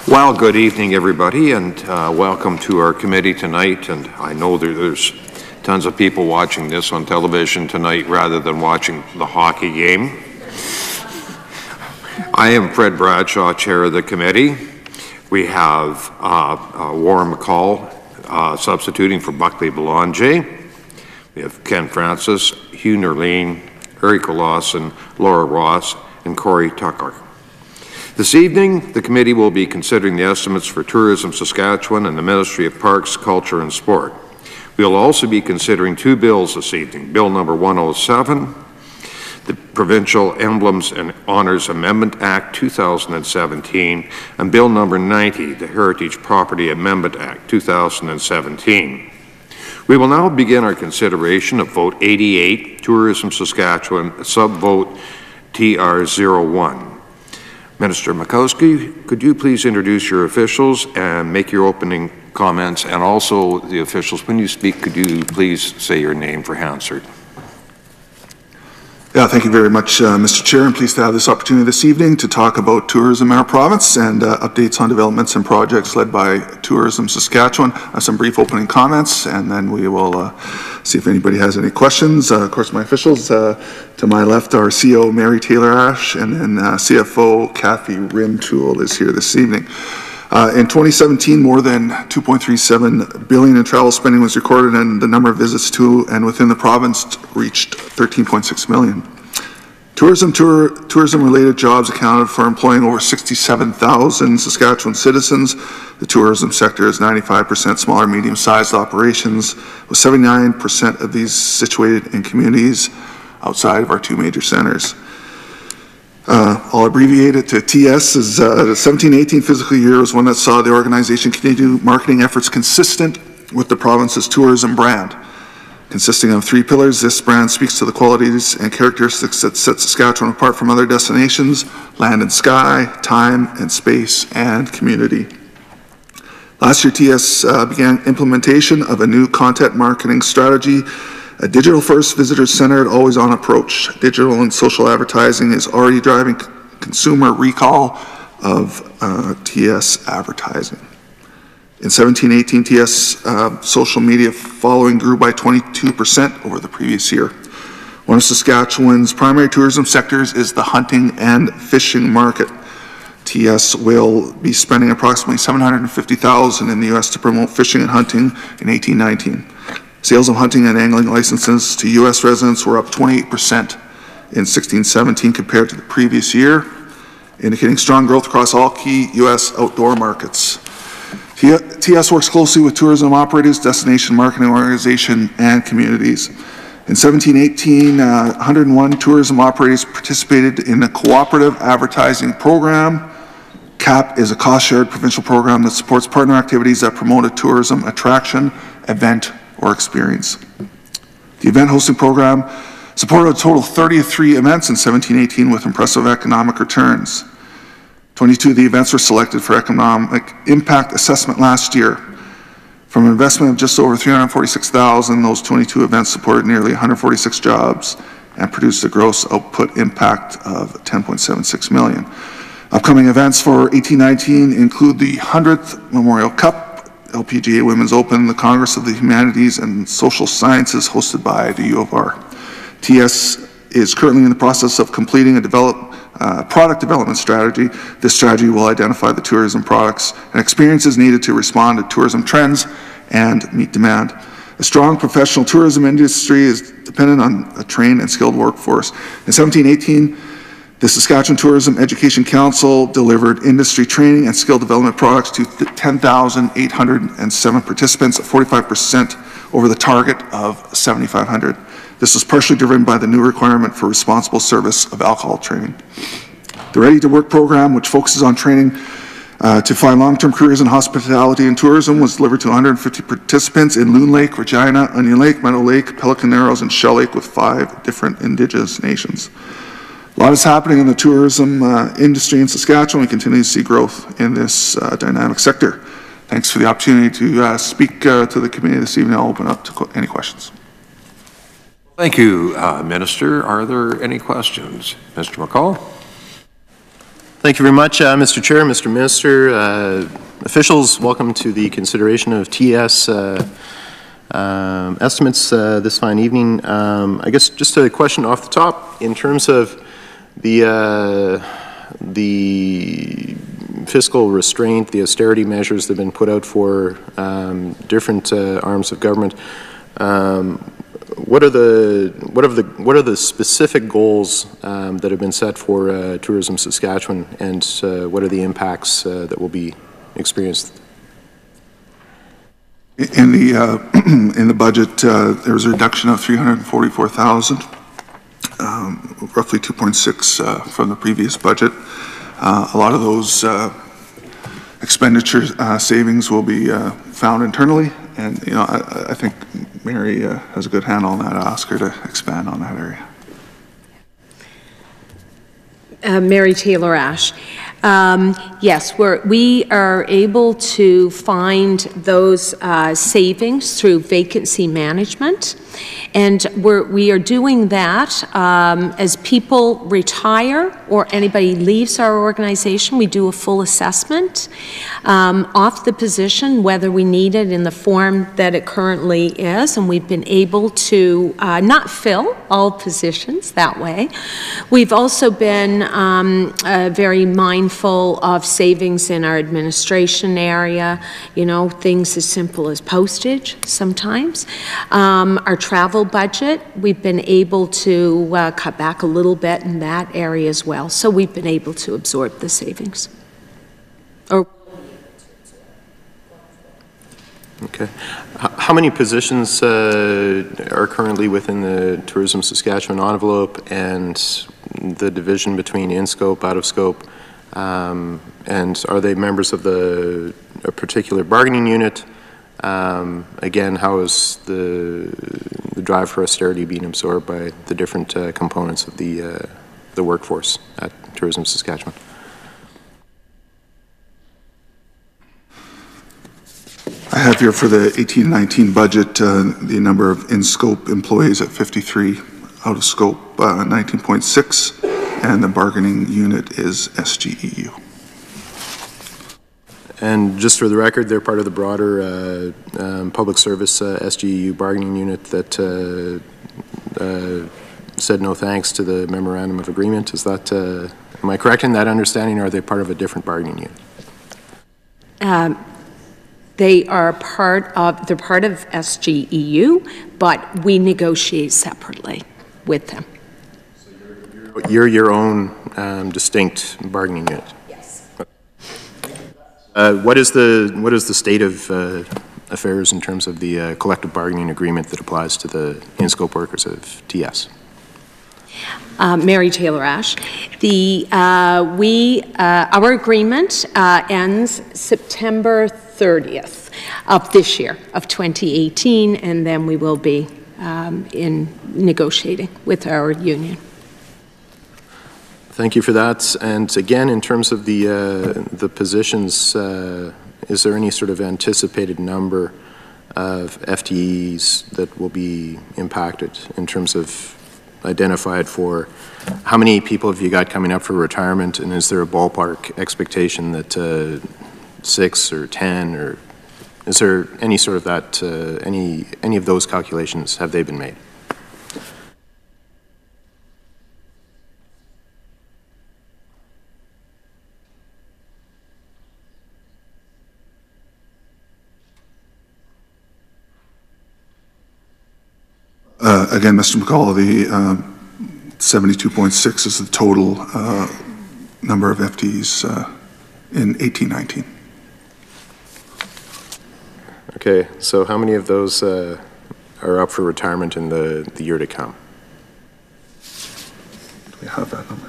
Well, good evening, everybody, and welcome to our committee tonight. And I know there's tons of people watching this on television tonight rather than watching the hockey game. I am Fred Bradshaw, chair of the committee. We have Warren McCall substituting for Buckley Belanger. We have Ken Francis, Hugh Nerleen, Eric Lawson, Laura Ross, and Corey Tucker. This evening, the committee will be considering the estimates for Tourism Saskatchewan and the Ministry of Parks, Culture and Sport. We will also be considering two bills this evening. Bill number 107, the Provincial Emblems and Honours Amendment Act 2017, and Bill number 90, the Heritage Property Amendment Act 2017. We will now begin our consideration of Vote 88, Tourism Saskatchewan, sub-vote TR01. Minister Makowski, could you please introduce your officials and make your opening comments? And also the officials, when you speak, could you please say your name for Hansard? Yeah, thank you very much, Mr. Chair. I'm pleased to have this opportunity this evening to talk about tourism in our province and updates on developments and projects led by Tourism Saskatchewan. I have some brief opening comments, and then we will see if anybody has any questions. Of course, my officials, to my left are CEO Mary Taylor-Ash, and then CFO Kathy Rintoul is here this evening. In 2017, more than $2.37 billion in travel spending was recorded, and the number of visits to and within the province reached 13.6 million. Tourism-related jobs accounted for employing over 67,000 Saskatchewan citizens. The tourism sector is 95% small or medium-sized operations, with 79% of these situated in communities outside of our two major centres. I'll abbreviate it to TS. The 17-18 fiscal year was one that saw the organization continue marketing efforts consistent with the province's tourism brand. Consisting of three pillars, this brand speaks to the qualities and characteristics that set Saskatchewan apart from other destinations: land and sky, time and space, and community. Last year, TS began implementation of a new content marketing strategy, a digital-first, visitor-centered, always-on approach. Digital and social advertising is already driving consumer recall of TS advertising. In 17-18, TS social media following grew by 22% over the previous year. One of Saskatchewan's primary tourism sectors is the hunting and fishing market. TS will be spending approximately $750,000 in the US to promote fishing and hunting in 18-19. Sales of hunting and angling licenses to U.S. residents were up 28% in 16-17 compared to the previous year, indicating strong growth across all key U.S. outdoor markets. TS works closely with tourism operators, destination marketing organization, and communities. In 17-18, 101 tourism operators participated in a cooperative advertising program. CAP is a cost-shared provincial program that supports partner activities that promote a tourism attraction, event, or experience. The event hosting program supported a total of 33 events in 17-18 with impressive economic returns. 22 of the events were selected for economic impact assessment last year. From an investment of just over $346,000, those 22 events supported nearly 146 jobs and produced a gross output impact of $10.76 million. Upcoming events for 18-19 include the 100th Memorial Cup, LPGA Women's Open, the Congress of the Humanities and Social Sciences hosted by the U of R. TS is currently in the process of completing a product development strategy. This strategy will identify the tourism products and experiences needed to respond to tourism trends and meet demand. A strong professional tourism industry is dependent on a trained and skilled workforce. In 17-18, the Saskatchewan Tourism Education Council delivered industry training and skill development products to 10,807 participants, 45% over the target of 7,500. This was partially driven by the new requirement for responsible service of alcohol training. The Ready to Work program, which focuses on training To find long-term careers in hospitality and tourism was delivered to 150 participants in Loon Lake, Regina, Onion Lake, Meadow Lake, Pelican Narrows, and Shell Lake with 5 different Indigenous nations. A lot is happening in the tourism industry in Saskatchewan. We continue to see growth in this dynamic sector. Thanks for the opportunity to speak to the committee this evening. I'll open up to any questions. Thank you, Minister. Are there any questions? Mr. McCall? Thank you very much, Mr. Chair, Mr. Minister. Officials, welcome to the consideration of TS estimates this fine evening. I guess just a question off the top in terms of the fiscal restraint, the austerity measures that have been put out for different arms of government. What are the specific goals that have been set for Tourism Saskatchewan, and what are the impacts that will be experienced? In the budget, there was a reduction of $344,000, roughly 2.6 from the previous budget. A lot of those expenditure savings will be found internally, and I think Mary has a good handle on that. I'll ask her to expand on that area. Mary Taylor Ash. Yes, we are able to find those savings through vacancy management, and we are doing that as people retire or anybody leaves our organization. We do a full assessment of the position, whether we need it in the form that it currently is, and we've been able to not fill all positions that way. We've also been very mindful of savings in our administration area, things as simple as postage sometimes. Our travel budget, we've been able to cut back a little bit in that area as well. So we've been able to absorb the savings. Okay. How many positions are currently within the Tourism Saskatchewan envelope and the division between in-scope, out-of-scope? And are they members of a particular bargaining unit? Again, how is the drive for austerity being absorbed by the different components of the workforce at Tourism Saskatchewan? I have here for the 18-19 budget the number of in-scope employees at 53, out-of-scope 19.6, and the bargaining unit is SGEU. And just for the record, they're part of the broader public service SGEU bargaining unit that said no thanks to the memorandum of agreement. Is that, am I correct in that understanding, or are they part of a different bargaining unit? They are part of SGEU, but we negotiate separately with them. So you're your own distinct bargaining unit? Yes. What is the state of affairs in terms of the collective bargaining agreement that applies to the in-scope workers of TS? Mary Taylor Ash. Our agreement ends September 30th of this year, of 2018, and then we will be in negotiating with our union. Thank you for that. And again, in terms of the positions, is there any sort of anticipated number of FTEs that will be impacted in terms of identified for how many people have you got coming up for retirement, and is there a ballpark expectation that 6 or 10, or is there any sort of that, any of those calculations, have they been made? Again, Mr. McCall, the 72.6 is the total number of FTEs in 18-19. Okay, so how many of those are up for retirement in the year to come? Do we have that number?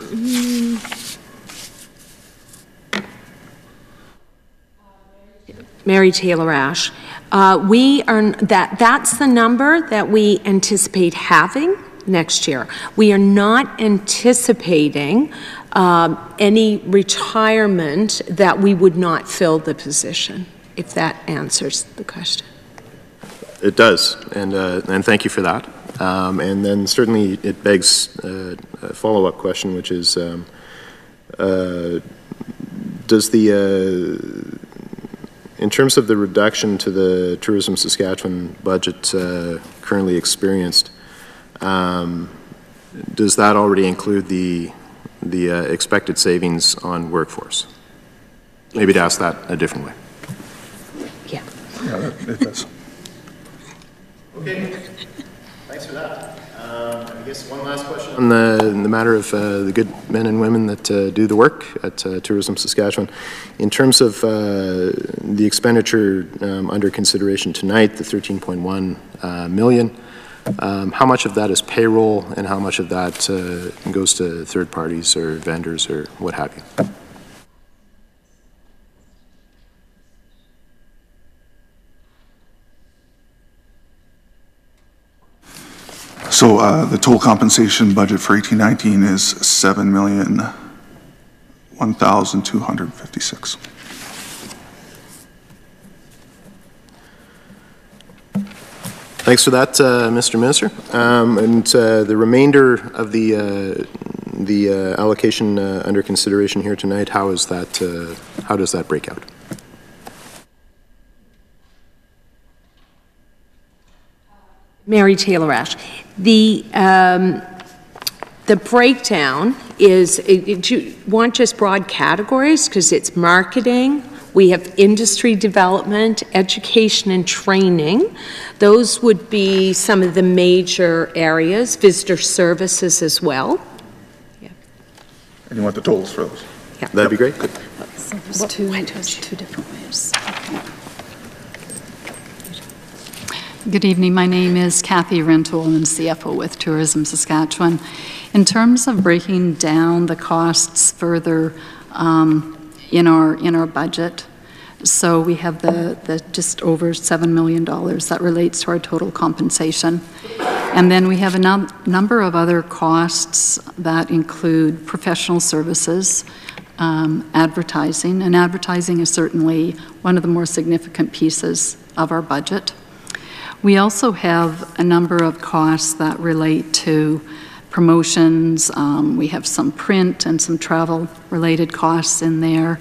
Mary Taylor Ash. That's the number that we anticipate having next year. We are not anticipating any retirement that we would not fill the position, if that answers the question. It does, and thank you for that. And then certainly it begs a follow-up question, which is, does the, in terms of the reduction to the Tourism Saskatchewan budget currently experienced, does that already include the expected savings on workforce? Maybe to ask that a different way. Yeah. Yeah, it does. Okay, thanks for that. I guess one last question on the matter of the good men and women that do the work at Tourism Saskatchewan. In terms of the expenditure under consideration tonight, the $13.1 million, how much of that is payroll and how much of that goes to third parties or vendors or what have you? So the total compensation budget for 1819 is $7,001,256. Thanks for that, Mr. Minister. And the remainder of the allocation under consideration here tonight, how does that break out? Mary Taylor Ash. The breakdown is, do you want just broad categories? Because it's marketing, we have industry development, education and training. Those would be some of the major areas, visitor services as well. Yeah. And you want the totals for those? Yeah. That'd be great. Good. So there's two different ways. Okay. Good evening. My name is Kathy Rentoul. I'm CFO with Tourism Saskatchewan. In terms of breaking down the costs further in our budget, so we have the just over $7 million that relates to our total compensation. And then we have a number of other costs that include professional services, advertising, and advertising is certainly one of the more significant pieces of our budget. We also have a number of costs that relate to promotions. We have some print and some travel-related costs in there,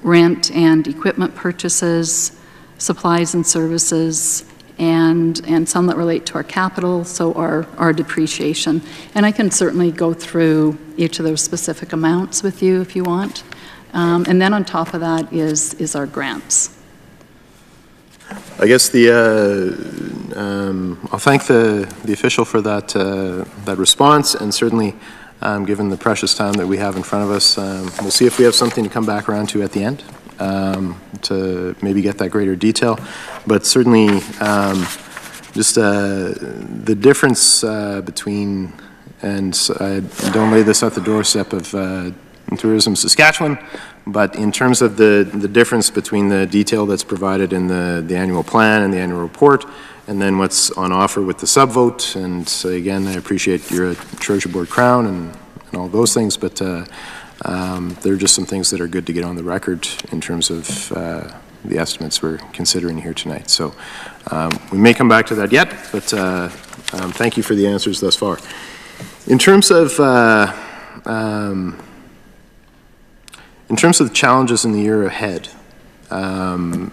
rent and equipment purchases, supplies and services, and some that relate to our capital, so our depreciation. And I can certainly go through each of those specific amounts with you if you want. And then on top of that is our grants. I guess I'll thank the official for that response, and certainly given the precious time that we have in front of us, we'll see if we have something to come back around to at the end to maybe get that greater detail. But certainly just the difference between, and I don't lay this at the doorstep of Tourism Saskatchewan, but in terms of the difference between the detail that's provided in the annual plan and the annual report, and then what's on offer with the subvote, and again, I appreciate you're a Treasury Board crown and all those things, but there are just some things that are good to get on the record in terms of the estimates we're considering here tonight. So we may come back to that yet, but thank you for the answers thus far. In terms of the challenges in the year ahead, and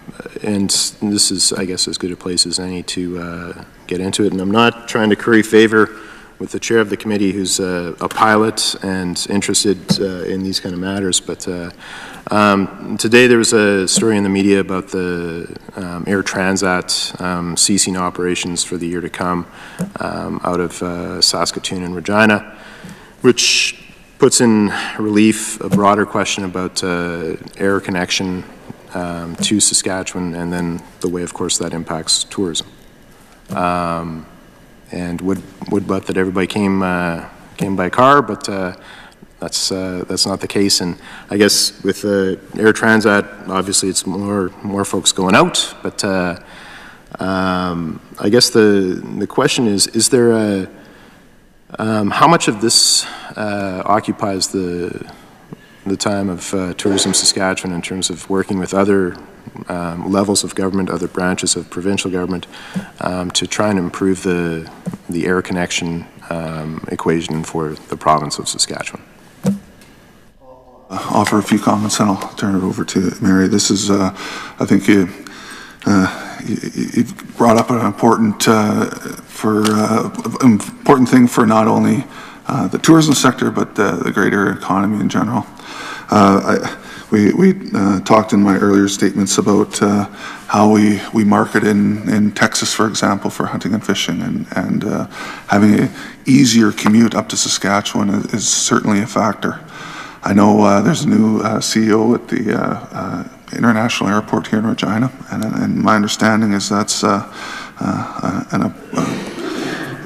this is, I guess, as good a place as any to get into it, and I'm not trying to curry favor with the chair of the committee who's a pilot and interested in these kind of matters, but today there was a story in the media about the Air Transat ceasing operations for the year to come out of Saskatoon and Regina, which puts in relief a broader question about air connection to Saskatchewan, and then the way, of course, that impacts tourism. And would bet that everybody came by car, but That's not the case, and I guess with Air Transat, obviously it's more folks going out. But I guess the question is there a how much of this occupies the time of Tourism Saskatchewan in terms of working with other levels of government, other branches of provincial government, to try and improve the air connection equation for the province of Saskatchewan? Offer a few comments and I'll turn it over to Mary. This is, I think you brought up an important thing for not only the tourism sector but the greater economy in general. We talked in my earlier statements about how we market in Texas, for example, for hunting and fishing, and having an easier commute up to Saskatchewan is certainly a factor. I know there's a new CEO at the International Airport here in Regina, and my understanding is that's an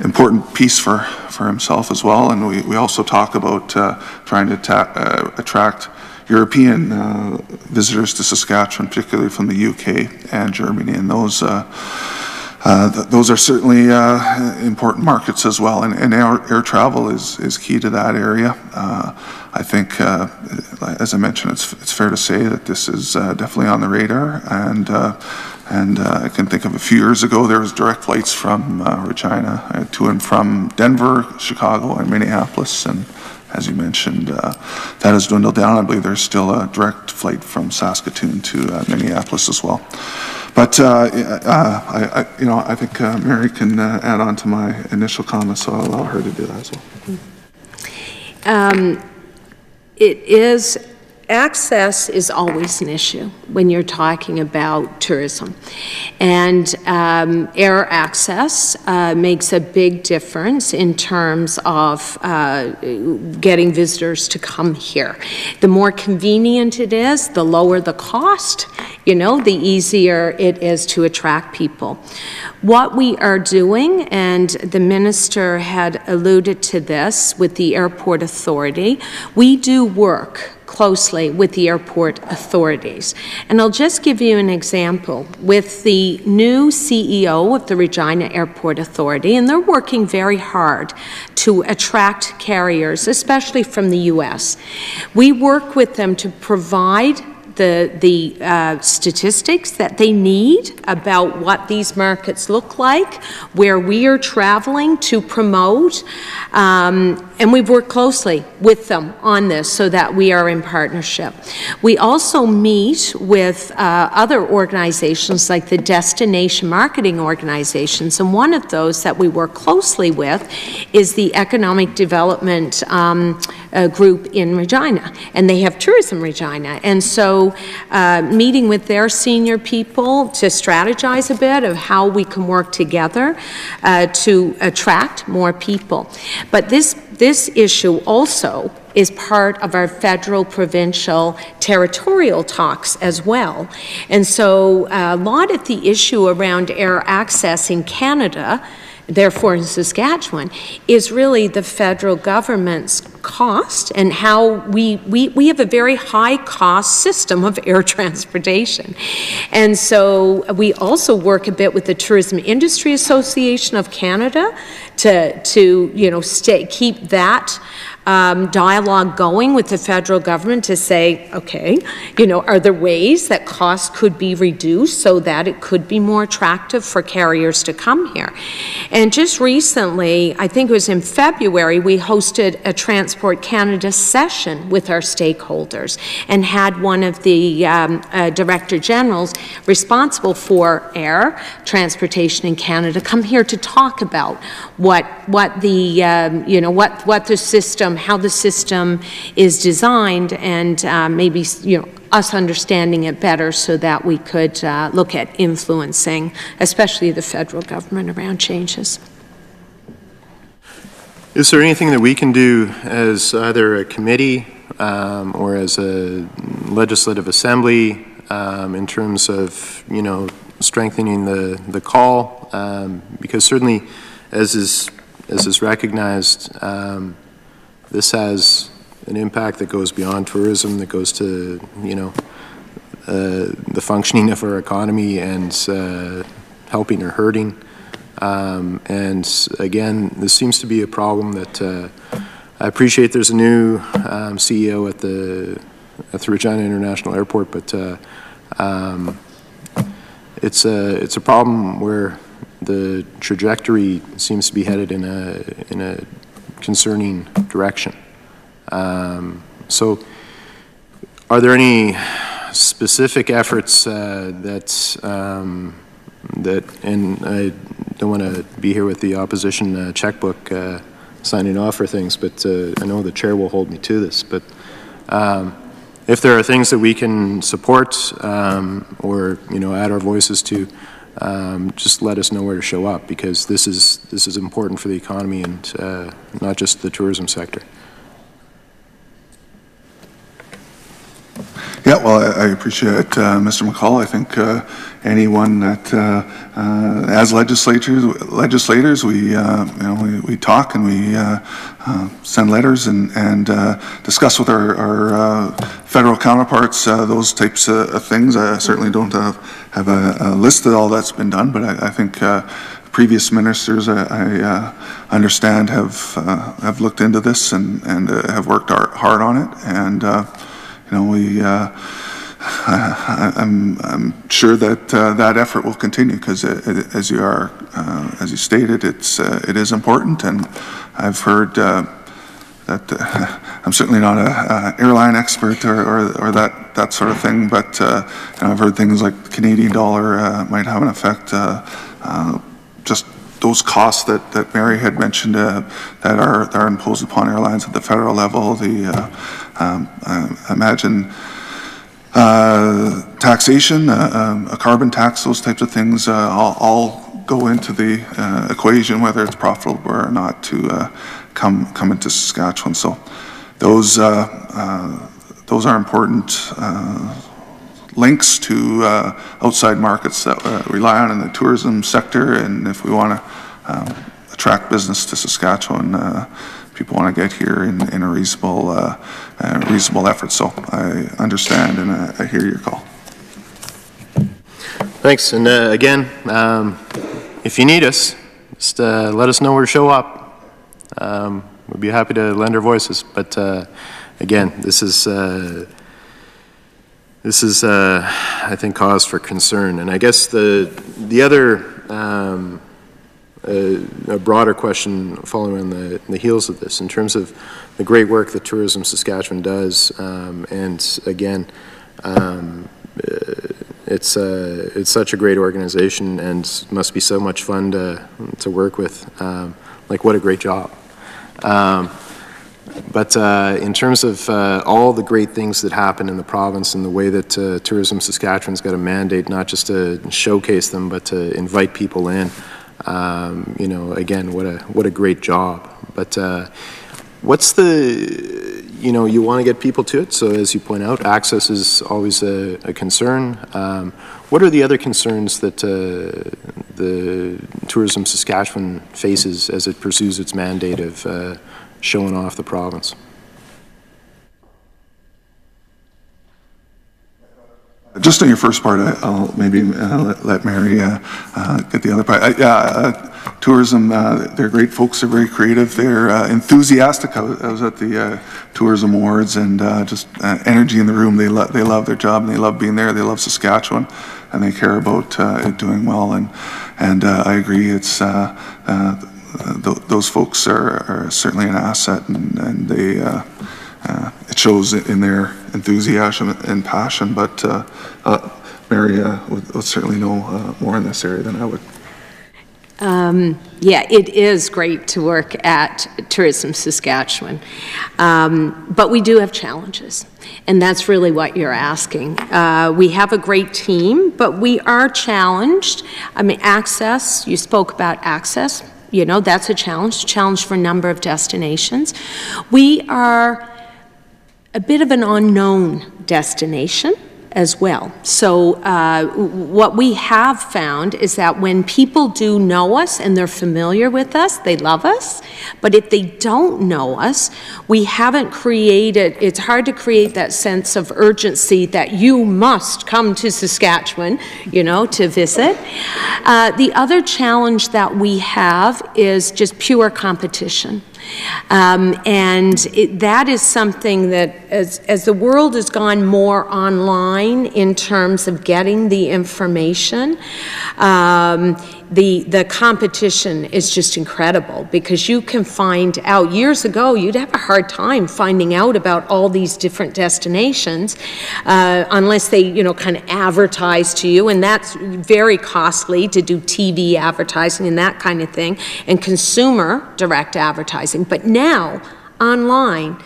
important piece for himself as well. And we also talk about trying to attract European visitors to Saskatchewan, particularly from the UK and Germany, and those are certainly important markets as well. And air travel is key to that area. I think, as I mentioned, it's fair to say that this is definitely on the radar. And I can think of a few years ago there was direct flights from Regina to and from Denver, Chicago, and Minneapolis. And as you mentioned, that has dwindled down. I believe there's still a direct flight from Saskatoon to Minneapolis as well. But I think Mary can add on to my initial comments, so I'll allow her to do that as well. Access is always an issue when you're talking about tourism. And air access makes a big difference in terms of getting visitors to come here. The more convenient it is, the lower the cost, the easier it is to attract people. What we are doing, and the minister had alluded to this with the airport authority, we do work closely with the airport authorities. And I'll just give you an example with the new CEO of the Regina Airport Authority, and they're working very hard to attract carriers, especially from the US. We work with them to provide the statistics that they need about what these markets look like, where we are traveling to promote, and we've worked closely with them on this so that we are in partnership. We also meet with other organizations like the destination marketing organizations, and one of those that we work closely with is the Economic Development Group in Regina, and they have Tourism Regina. And so meeting with their senior people to strategize a bit of how we can work together to attract more people. But this issue also is part of our federal, provincial, territorial talks as well. And so a lot of the issue around air access in Canada, therefore in Saskatchewan, is really the federal government's cost and how we have a very high cost system of air transportation. And so we also work a bit with the Tourism Industry Association of Canada to keep that dialogue going with the federal government to say, okay, are there ways that costs could be reduced so that it could be more attractive for carriers to come here? And just recently, I think it was in February, we hosted a Transport Canada session with our stakeholders and had one of the Director Generals responsible for air transportation in Canada come here to talk about what the system, how the system is designed, and maybe us understanding it better so that we could look at influencing, especially the federal government, around changes. Is there anything that we can do as either a committee or as a legislative assembly in terms of strengthening the call? Because certainly, as is recognized, this has an impact that goes beyond tourism, that goes to, you know, the functioning of our economy and helping or hurting. And again, this seems to be a problem that I appreciate there's a new CEO at the Regina International Airport, but it's a problem where the trajectory seems to be headed in a concerning direction. So are there any specific efforts that, and I don't want to be here with the opposition checkbook signing off for things, but I know the chair will hold me to this, but if there are things that we can support or, you know, add our voices to, just let us know where to show up, because this is important for the economy and not just the tourism sector. Yeah, well, I appreciate Mr. McCall. I think anyone that, as legislators, we we talk and we send letters and discuss with our federal counterparts those types of things. I certainly don't have a list of all that's been done, but I think previous ministers, I understand, have looked into this and have worked hard on it, and you know, I'm sure that that effort will continue, because as you stated, it is important, and I've heard that I'm certainly not an airline expert or that sort of thing, but you know, I've heard things like the Canadian dollar might have an effect. Just those costs that Mary had mentioned that are imposed upon airlines at the federal level, I imagine taxation, a carbon tax, those types of things all go into the equation, whether it's profitable or not to come into Saskatchewan. So those are important links to outside markets that rely on in the tourism sector, and if we want to attract business to Saskatchewan, people want to get here in a reasonable effort. So I understand and I hear your call. Thanks. And again, if you need us, just let us know where to show up. We'd be happy to lend our voices. But again, this is I think, cause for concern. And I guess the other a broader question following on the heels of this, in terms of the great work that Tourism Saskatchewan does, and again, it's such a great organization and must be so much fun to work with. Like, what a great job. But in terms of all the great things that happen in the province and the way that Tourism Saskatchewan's got a mandate not just to showcase them, but to invite people in, you know, again, what a great job. But what's the, you know, you want to get people to it, so as you point out, access is always a concern. What are the other concerns that the Tourism Saskatchewan faces as it pursues its mandate of showing off the province? Just on your first part, I'll maybe let Mary get the other part. Tourism, they're great folks, they're very creative, they're enthusiastic. I was at the Tourism Awards, and just energy in the room. They love their job, and they love being there, they love Saskatchewan, and they care about it doing well, and I agree, it's those folks are certainly an asset, and they it shows in their enthusiasm and passion. But Mary would certainly know more in this area than I would. Yeah, it is great to work at Tourism Saskatchewan, but we do have challenges, and that's really what you're asking. We have a great team, but we are challenged. I mean, access, you spoke about access. You know, that's a challenge for a number of destinations. We are a bit of an unknown destination. as well. So what we have found is that when people do know us and they're familiar with us, they love us. But if they don't know us, we haven't created, it's hard to create that sense of urgency that you must come to Saskatchewan, you know, to visit. The other challenge that we have is just pure competition. That is something that as the world has gone more online in terms of getting the information, the competition is just incredible, because you can find out. Years ago, you'd have a hard time finding out about all these different destinations unless they, you know, kind of advertise to you, and that's very costly to do TV advertising and that kind of thing, and consumer direct advertising. But now, online,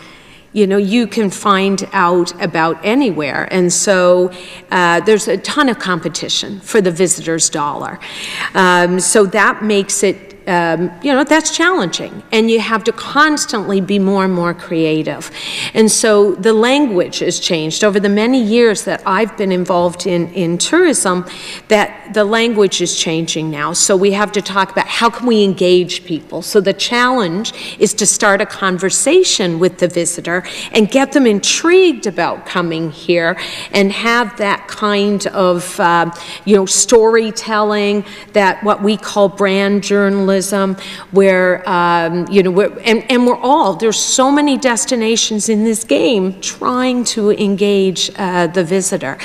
you know, you can find out about anywhere. And so there's a ton of competition for the visitor's dollar. So that makes it, you know, that's challenging. And you have to constantly be more and more creative. And so the language has changed. Over the many years that I've been involved in tourism, that the language is changing now. So we have to talk about how can we engage people. So the challenge is to start a conversation with the visitor and get them intrigued about coming here, and have that kind of, you know, storytelling, that what we call brand journalism, where, you know, we're all, there's so many destinations in this game trying to engage the visitor.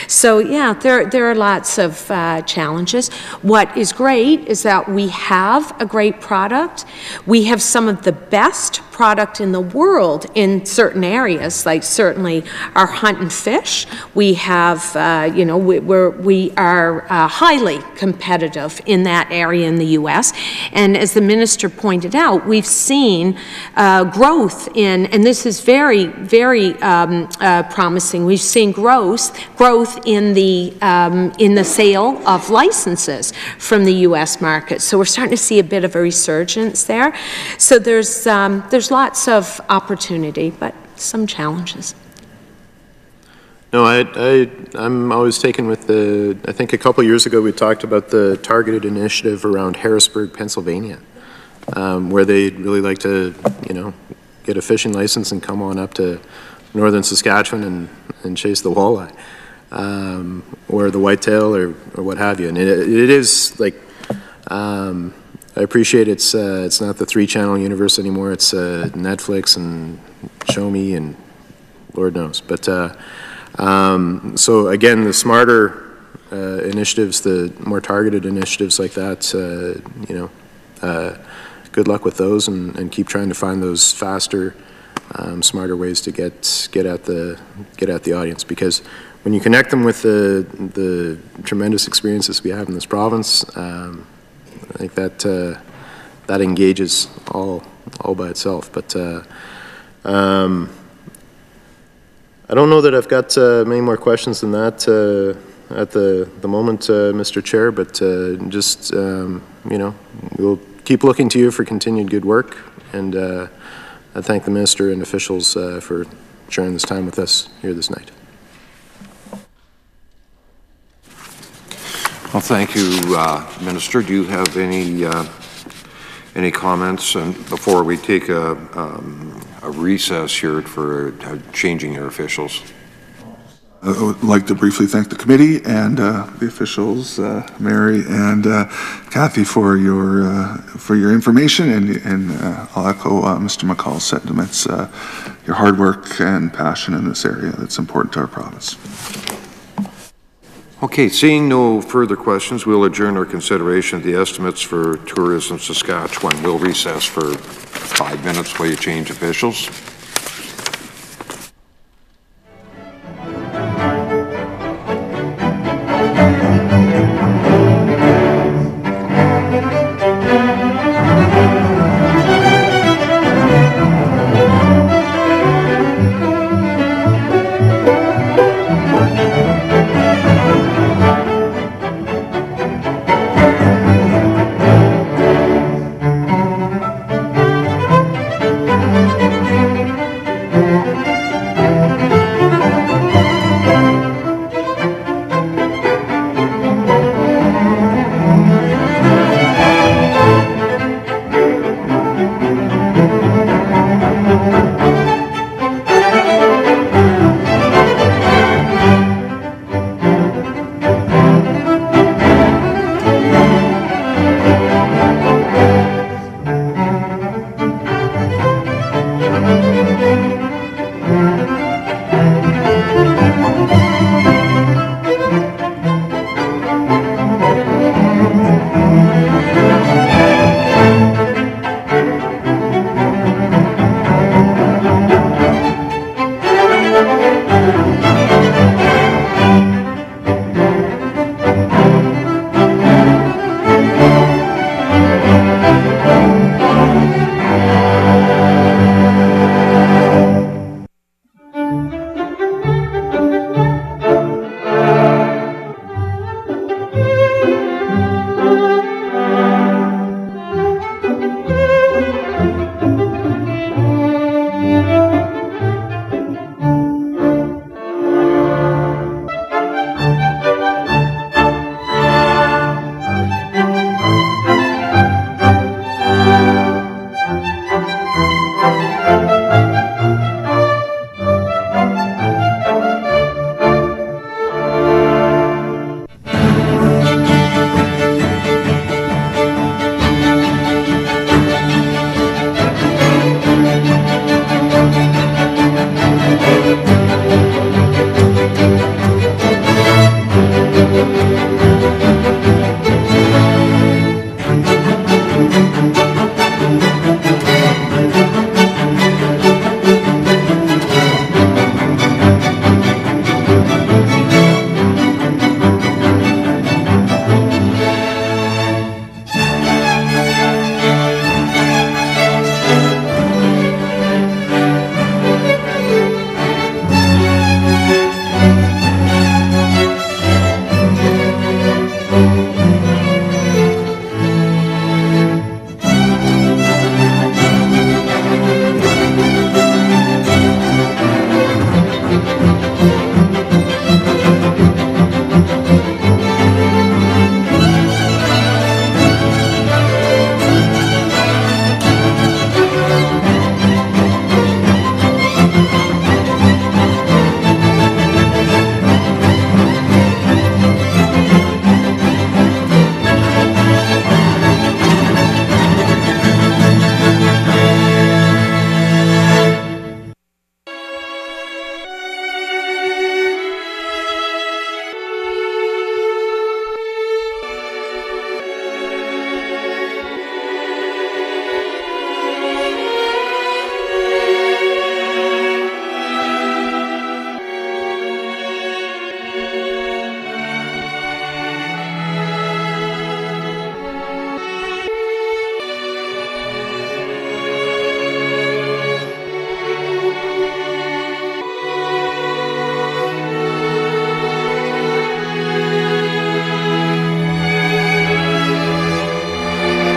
So yeah, there are lots of challenges. What is great is that we have a great product. We have some of the best product in the world in certain areas, like certainly our hunt and fish. We have, you know, we are highly competitive in that area in the U.S. And as the minister pointed out, we've seen growth in, and this is very, very promising. We've seen growth in the sale of licenses from the U.S. market. So we're starting to see a bit of a resurgence there. So there's lots of opportunity, but some challenges. No, I'm always taken with the, I think a couple years ago we talked about the targeted initiative around Harrisburg, Pennsylvania, where they'd really like to, you know, get a fishing license and come on up to northern Saskatchewan and chase the walleye, or the whitetail, or what have you. And it is like, I appreciate it's not the 3-channel universe anymore. It's Netflix and Show Me and Lord knows. But so again, the smarter initiatives, the more targeted initiatives like that, you know, good luck with those, and keep trying to find those faster, smarter ways to get at the audience. Because when you connect them with the tremendous experiences we have in this province, I think that engages all by itself. But I don't know that I've got many more questions than that at the moment, Mr. Chair. But just you know, we'll keep looking to you for continued good work, and I thank the minister and officials for sharing this time with us here this night. Well, thank you, Minister. Do you have any comments before we take a recess here for changing your officials? I would like to briefly thank the committee and the officials, Mary and Kathy, for your information, and I'll echo Mr. McCall's sentiments. Your hard work and passion in this area that's important to our province. Okay, seeing no further questions, we'll adjourn our consideration of the estimates for Tourism Saskatchewan. We'll recess for 5 minutes while you change officials.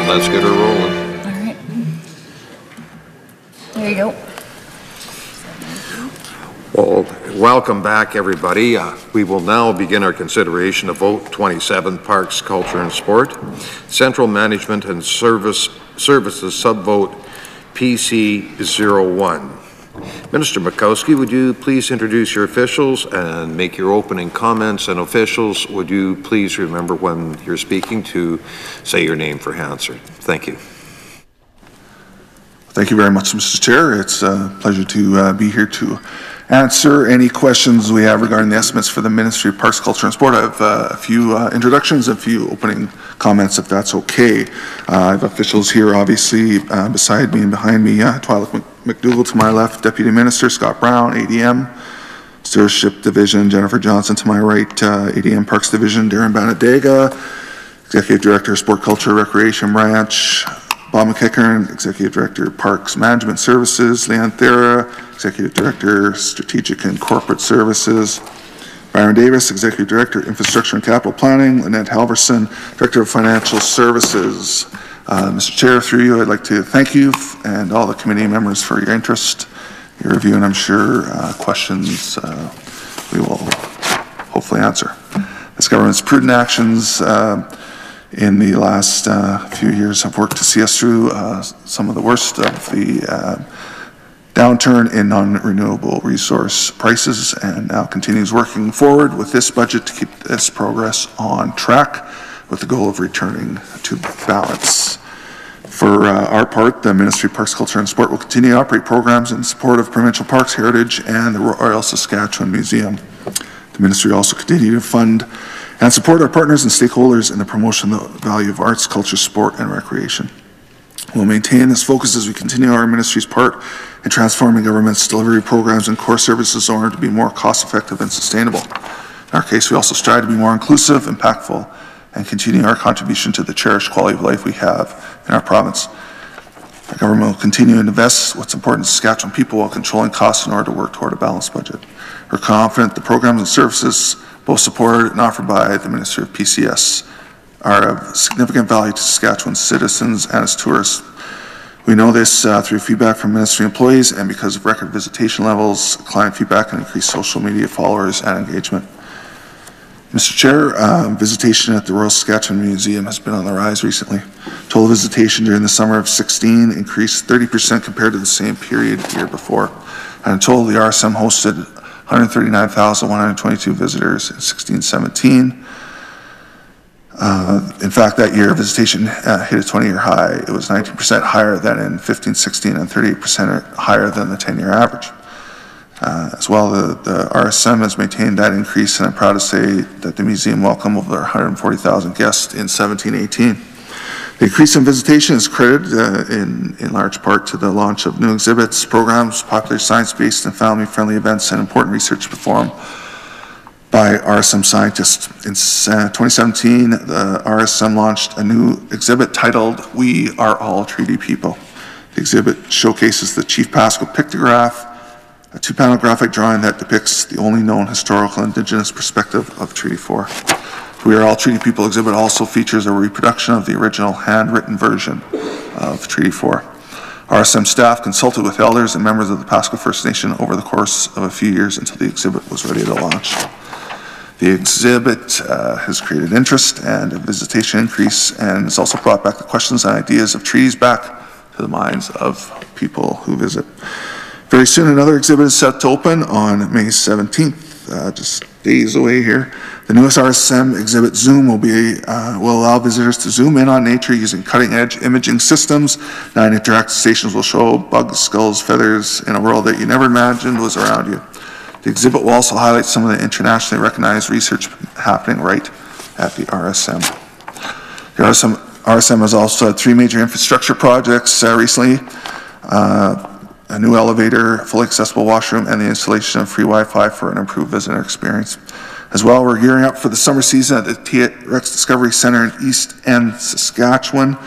Let's get her rolling. All right. There you go. Well, welcome back, everybody. We will now begin our consideration of Vote 27, Parks, Culture and Sport, Central Management and Services Subvote PC01. Minister Makowski, would you please introduce your officials and make your opening comments? And officials, would you please remember when you're speaking to say your name for answer? Thank you. Thank you very much, Mr. Chair. It's a pleasure to be here to answer any questions we have regarding the estimates for the Ministry of Parks, Culture and Sport. I have a few introductions, a few opening comments, if that's okay. I have officials here, obviously, beside me and behind me. Twyla McDougall to my left, Deputy Minister, Scott Brown, ADM, Stewardship Division, Jennifer Johnson to my right, ADM Parks Division, Darren Banadega, Executive Director, Sport, Culture, Recreation Branch, Bob McKickern, Executive Director, Parks Management Services, Leanne Thera, Executive Director, Strategic and Corporate Services, Byron Davis, Executive Director, Infrastructure and Capital Planning, Lynette Halverson, Director of Financial Services. Mr. Chair, through you, I'd like to thank you and all the committee members for your interest, your review, and I'm sure questions we will hopefully answer. This government's prudent actions in the last few years have worked to see us through some of the worst of the downturn in non-renewable resource prices, and now continues working forward with this budget to keep this progress on track with the goal of returning to balance. For our part, the Ministry of Parks, Culture and Sport will continue to operate programs in support of provincial parks, heritage, and the Royal Saskatchewan Museum. The Ministry also continue to fund and support our partners and stakeholders in the promotion of the value of arts, culture, sport, and recreation. We'll maintain this focus as we continue our Ministry's part in transforming government's delivery programs and core services in order to be more cost-effective and sustainable. In our case, we also strive to be more inclusive, impactful, and continue our contribution to the cherished quality of life we have in our province. Our government will continue to invest what's important to Saskatchewan people while controlling costs in order to work toward a balanced budget. We're confident the programs and services both supported and offered by the Ministry of PCS are of significant value to Saskatchewan citizens and its tourists. We know this through feedback from Ministry employees and because of record visitation levels, client feedback, and increased social media followers and engagement. Mr. Chair, visitation at the Royal Saskatchewan Museum has been on the rise recently. Total visitation during the summer of 16 increased 30% compared to the same period the year before. And in total, the RSM hosted 139,122 visitors in 16-17. In fact, that year visitation hit a 20-year high. It was 19% higher than in 15-16 and 38% higher than the 10-year average. As well, the RSM has maintained that increase, and I'm proud to say that the museum welcomed over 140,000 guests in 17-18. The increase in visitation is credited in large part to the launch of new exhibits, programs, popular science-based and family-friendly events, and important research performed by RSM scientists. In 2017, the RSM launched a new exhibit titled "We Are All Treaty People." The exhibit showcases the Chief Pascal pictograph, a two-panel graphic drawing that depicts the only known historical Indigenous perspective of Treaty 4. We Are All Treaty People exhibit also features a reproduction of the original handwritten version of Treaty 4. RSM staff consulted with elders and members of the Pascal First Nation over the course of a few years until the exhibit was ready to launch. The exhibit has created interest and a visitation increase, and has also brought back the questions and ideas of treaties back to the minds of people who visit. Very soon, another exhibit is set to open on May 17th, just days away here. The newest RSM exhibit, Zoom, will allow visitors to zoom in on nature using cutting-edge imaging systems. 9 interactive stations will show bugs, skulls, feathers in a world that you never imagined was around you. The exhibit will also highlight some of the internationally recognized research happening right at the RSM. The RSM has also had 3 major infrastructure projects recently. A new elevator, fully accessible washroom, and the installation of free Wi-Fi for an improved visitor experience. As well, we're gearing up for the summer season at the T-Rex Discovery Center in East End, Saskatchewan.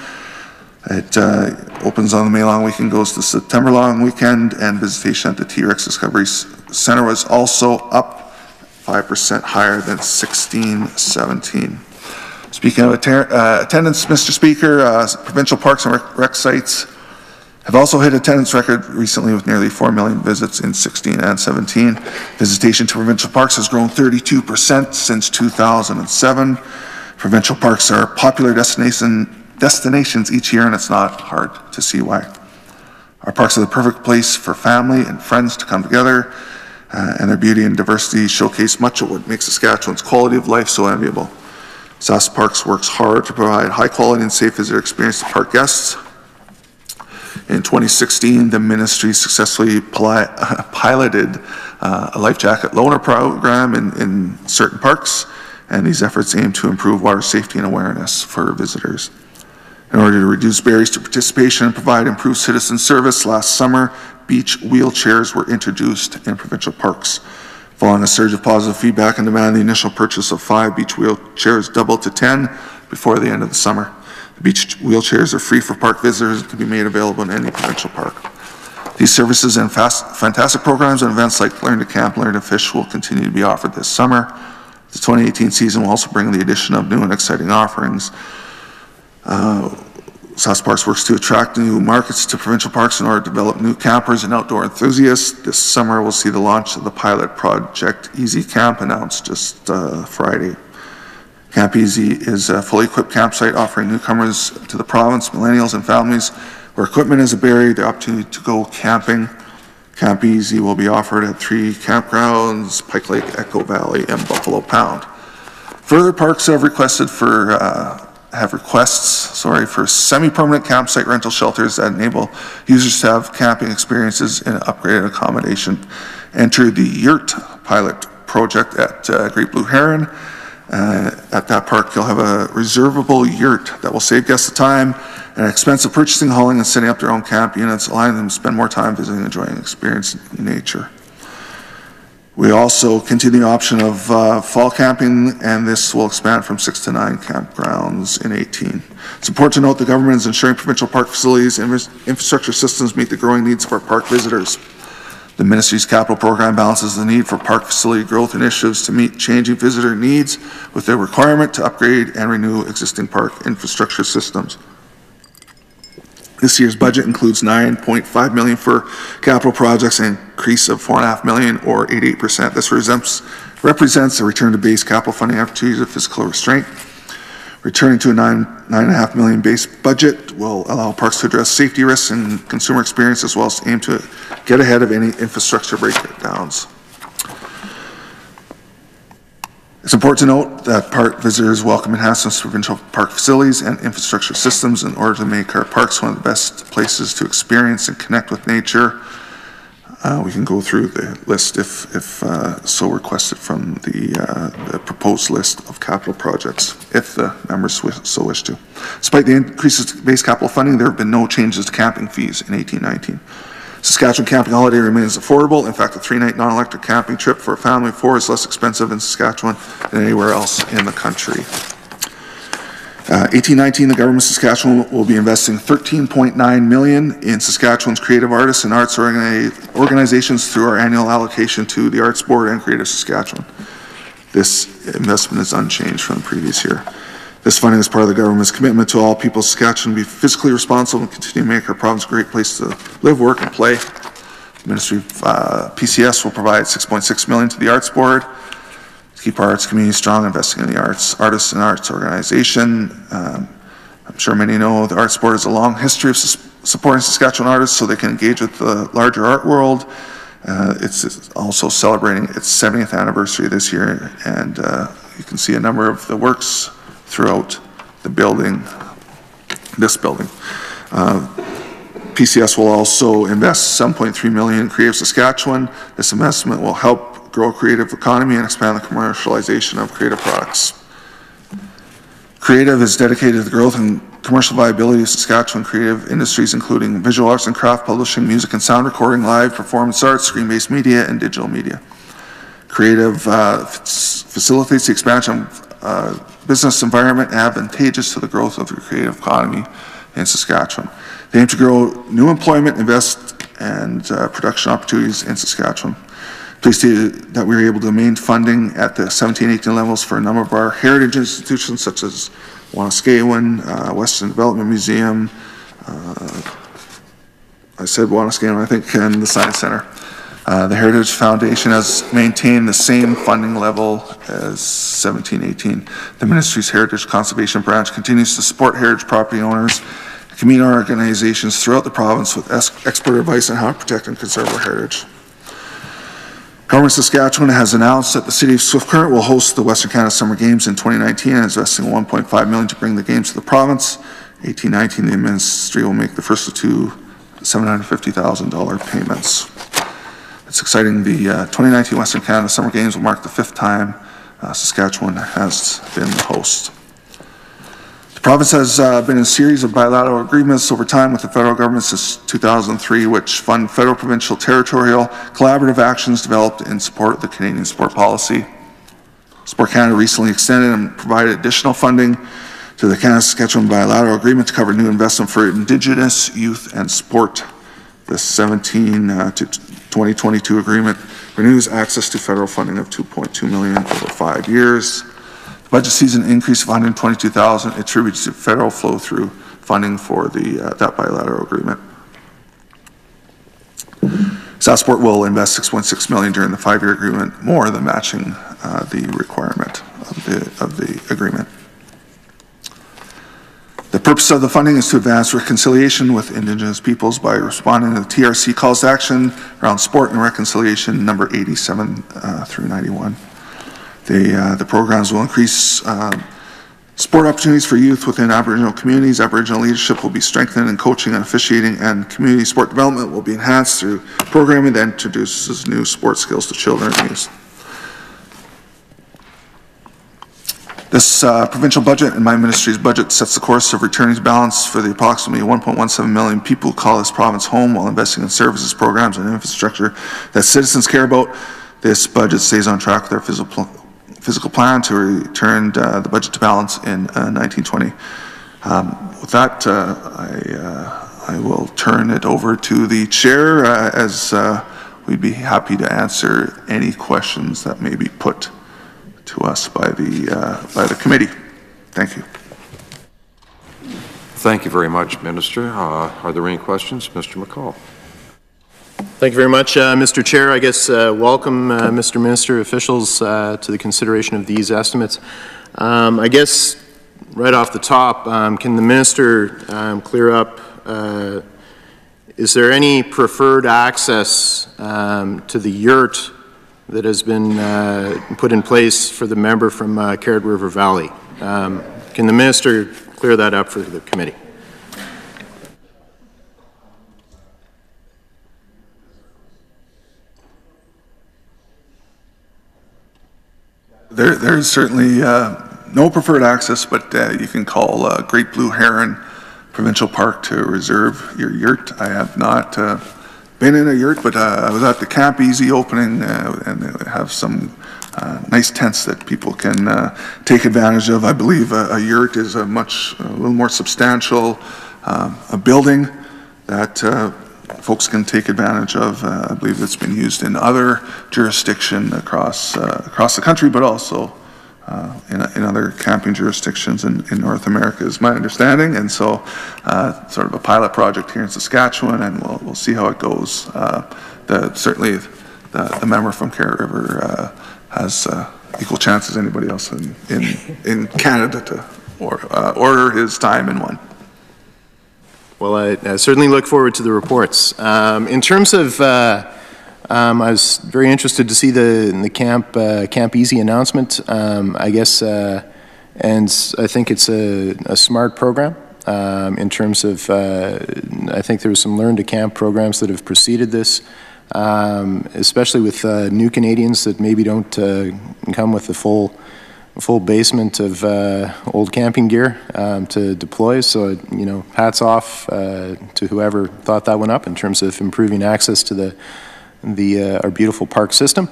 It opens on the May long weekend, goes to September long weekend, and visitation at the T-Rex Discovery Center was also up 5% higher than 16-17. Speaking of attendance, Mr. Speaker, provincial parks and rec sites have also hit attendance record recently with nearly 4 million visits in 16 and 17. Visitation to provincial parks has grown 32% since 2007. Provincial parks are popular destinations each year, and it's not hard to see why. Our parks are the perfect place for family and friends to come together, and their beauty and diversity showcase much of what makes Saskatchewan's quality of life so enviable. Sask Parks works hard to provide high quality and safe visitor experience to park guests. In 2016, the ministry successfully piloted a life jacket loaner program in certain parks, and these efforts aim to improve water safety and awareness for visitors. In order to reduce barriers to participation and provide improved citizen service, last summer, beach wheelchairs were introduced in provincial parks. Following a surge of positive feedback and demand, the initial purchase of 5 beach wheelchairs doubled to 10 before the end of the summer. The beach wheelchairs are free for park visitors and can be made available in any provincial park. These services and fantastic programs and events like Learn to Camp, Learn to Fish will continue to be offered this summer. The 2018 season will also bring the addition of new and exciting offerings. Sask Parks works to attract new markets to provincial parks in order to develop new campers and outdoor enthusiasts. This summer we'll see the launch of the pilot project Easy Camp, announced just Friday. Camp Easy is a fully equipped campsite offering newcomers to the province, millennials and families where equipment is a barrier, the opportunity to go camping. Camp Easy will be offered at 3 campgrounds: Pike Lake, Echo Valley, and Buffalo Pound. Further parks have requested for have requests, for semi-permanent campsite rental shelters that enable users to have camping experiences in upgraded accommodation. Enter the Yurt pilot project at Great Blue Heron. At that park, you'll have a reservable yurt that will save guests the time and expense of purchasing, hauling, and setting up their own camp units, allowing them to spend more time visiting and enjoying experience in nature. We also continue the option of fall camping, and this will expand from 6 to 9 campgrounds in 18. It's important to note the government is ensuring provincial park facilities and infrastructure systems meet the growing needs of our park visitors. The Ministry's capital program balances the need for park facility growth initiatives to meet changing visitor needs with the requirement to upgrade and renew existing park infrastructure systems. This year's budget includes $9.5 million for capital projects, an increase of $4.5 million or 88%. This represents a return to base capital funding after 2 years of fiscal restraint. Returning to a $9.5 million base budget will allow parks to address safety risks and consumer experience, as well as aim to get ahead of any infrastructure breakdowns. It's important to note that park visitors welcome enhancements to provincial park facilities and infrastructure systems in order to make our parks one of the best places to experience and connect with nature. We can go through the list if so requested from the proposed list of capital projects, if the members so wish to. Despite the increases to base capital funding, there have been no changes to camping fees in 18-19. Saskatchewan camping holiday remains affordable. In fact, a 3-night non-electric camping trip for a family of 4 is less expensive in Saskatchewan than anywhere else in the country. 18-19, the government of Saskatchewan will be investing $13.9 million in Saskatchewan's creative artists and arts organizations through our annual allocation to the Arts Board and Creative Saskatchewan. This investment is unchanged from the previous year. This funding is part of the government's commitment to all people of Saskatchewan to be fiscally responsible and continue to make our province a great place to live, work, and play. The Ministry of PCS will provide $6.6 million to the Arts Board to keep our arts community strong, investing in the artists and arts organization. I'm sure many know the Arts Board has a long history of supporting Saskatchewan artists so they can engage with the larger art world. It's also celebrating its 70th anniversary this year, and you can see a number of the works throughout the building, this building. PCS will also invest $7.3 million in Creative Saskatchewan. This investment will help grow a creative economy and expand the commercialization of creative products. Creative is dedicated to the growth and commercial viability of Saskatchewan creative industries, including visual arts and craft, publishing, music and sound recording, live performance arts, screen-based media, and digital media. Creative facilitates the expansion of business environment advantageous to the growth of the creative economy in Saskatchewan. They aim to grow new employment, invest, and production opportunities in Saskatchewan. Pleased that we were able to maintain funding at the 17-18 levels for a number of our heritage institutions, such as Wanuskewin, Western Development Museum, I said Wanuskewin, I think, and the Science Center. The Heritage Foundation has maintained the same funding level as 17-18. The Ministry's Heritage Conservation Branch continues to support heritage property owners and community organizations throughout the province with expert advice on how to protect and conserve our heritage. Government of Saskatchewan has announced that the City of Swift Current will host the Western Canada Summer Games in 2019 and is investing $1.5 million to bring the games to the province. 18-19, the Ministry will make the first of 2 $750,000 payments. It's exciting. The 2019 Western Canada Summer Games will mark the 5th time Saskatchewan has been the host. The province has been in a series of bilateral agreements over time with the federal government since 2003, which fund federal, provincial, territorial, collaborative actions developed in support of the Canadian sport policy. Sport Canada recently extended and provided additional funding to the Canada-Saskatchewan bilateral agreement to cover new investment for Indigenous youth and sport. The 17 to 2022 agreement renews access to federal funding of $2.2 million over 5 years. The budget sees an increase of $122,000 attributed to federal flow-through funding for that bilateral agreement. Sasksport will invest $6.6 million during the 5-year agreement, more than matching the requirement of the agreement. The purpose of the funding is to advance reconciliation with Indigenous peoples by responding to the TRC calls to action around sport and reconciliation number 87 through 91. The programs will increase Sport opportunities for youth within Aboriginal communities. Aboriginal leadership will be strengthened, and coaching and officiating and community sport development will be enhanced through programming that introduces new sport skills to children and youth. This provincial budget and my ministry's budget sets the course of returning to balance for the approximately 1.17 million people who call this province home, while investing in services, programs, and infrastructure that citizens care about. This budget stays on track with our fiscal plan to return the budget to balance in 1920. With that, I will turn it over to the chair, as we'd be happy to answer any questions that may be put to us by the committee. Thank you. Thank you very much, Minister. Are there any questions? Mr. McCall. Thank you very much, Mr. Chair. I guess welcome, Mr. Minister, officials to the consideration of these estimates. I guess right off the top, can the Minister clear up, is there any preferred access to the yurt that has been put in place for the member from Carrot River Valley? Can the Minister clear that up for the committee? There's certainly no preferred access, but you can call Great Blue Heron Provincial Park to reserve your yurt. I have not been in a yurt, but I was at the Camp Easy opening, and they have some nice tents that people can take advantage of. I believe a yurt is a little more substantial a building that folks can take advantage of. I believe it's been used in other jurisdictions across the country, but also in other camping jurisdictions in North America, is my understanding. And so sort of a pilot project here in Saskatchewan, and we'll see how it goes. Certainly the member from Carrot River has equal chance as anybody else in Canada to order his time in one. Well, I certainly look forward to the reports. In terms of, I was very interested to see the Camp Easy announcement. I guess, and I think it's a smart program. In terms of, I think there was some Learn to Camp programs that have preceded this, especially with new Canadians that maybe don't come with the full basement of old camping gear to deploy. So, you know, hats off to whoever thought that one up in terms of improving access to our beautiful park system.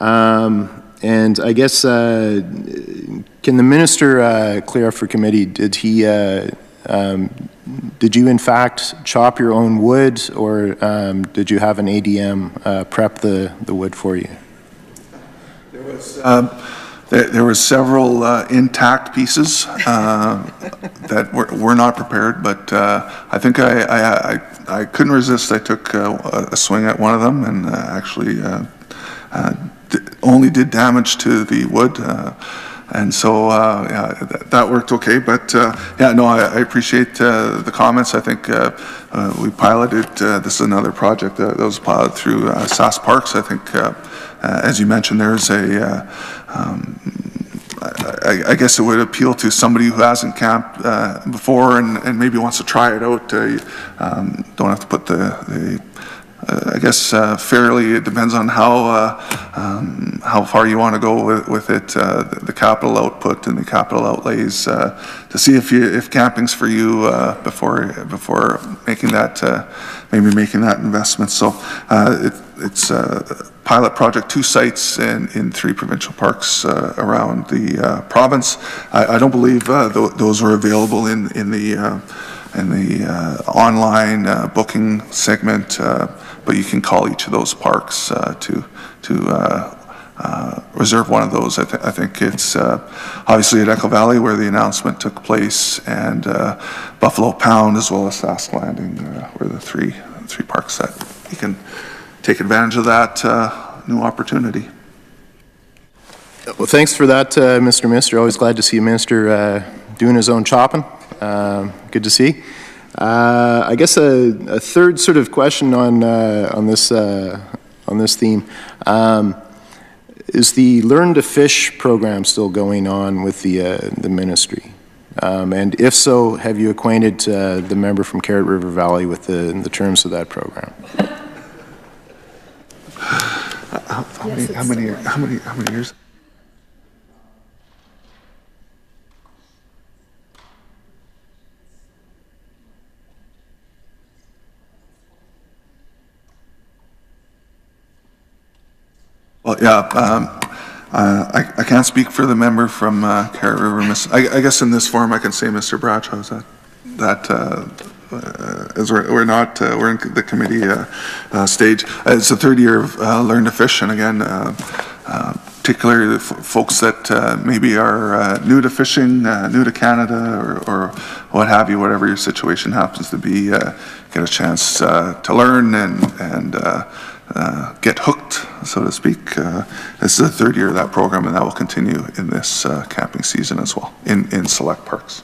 And I guess, can the Minister clear up for committee, did you in fact chop your own wood, or did you have an ADM prep the wood for you? There were several intact pieces that were not prepared, but I think I couldn't resist. I took a swing at one of them, and actually only did damage to the wood, and so yeah, that worked okay. But yeah, no, I appreciate the comments. I think we piloted, this is another project that was piloted through SAS Parks. I think, as you mentioned, there's I guess it would appeal to somebody who hasn't camped before and maybe wants to try it out. Don't have to put I guess fairly, it depends on how far you want to go with it, the capital output and the capital outlays, to see if camping's for you before making that maybe making that investment. So it's a pilot project, 2 sites in 3 provincial parks around the province. I don't believe those were available in the online booking segment, but you can call each of those parks to reserve one of those. I think it's obviously at Echo Valley where the announcement took place, and Buffalo Pound as well as Sask Landing were the three parks that you can take advantage of that new opportunity. Well, thanks for that, Mr. Minister. Always glad to see a minister doing his own chopping. Good to see. I guess a third sort of question on this theme. Is the Learn to Fish program still going on with the ministry? And if so, have you acquainted the member from Carrot River Valley with the terms of that program? How many years? Well, yeah, I can't speak for the member from Carrot River. I guess in this forum I can say, Mr. Bradshaw, is as we're not, we're in the committee stage. It's the third year of Learn to Fish, and again, particularly the folks that maybe are new to fishing, new to Canada, or what have you, whatever your situation happens to be, get a chance to learn and get hooked, so to speak. This is the third year of that program, and that will continue in this camping season as well, in select parks.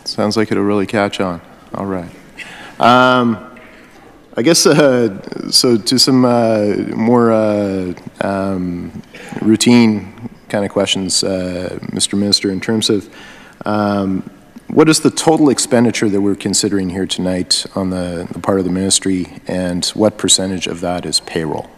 Sounds like it'll really catch on. All right. I guess, so to some more routine kind of questions, Mr. Minister, in terms of what is the total expenditure that we're considering here tonight on the part of the ministry, and what percentage of that is payroll?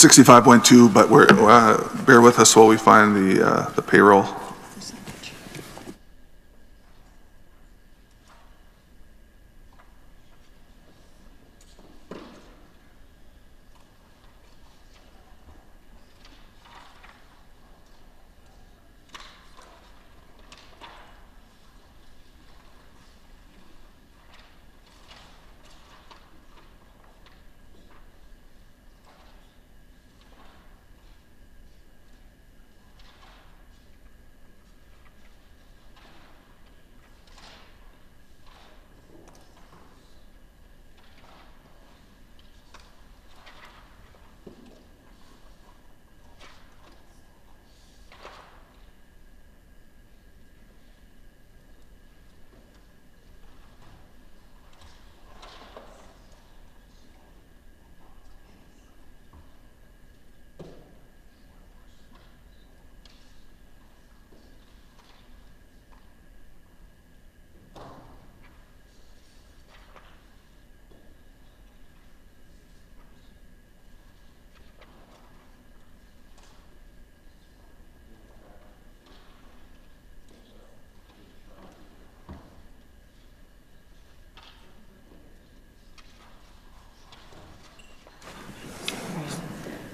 It's 65.2, but we're bear with us while we find the payroll.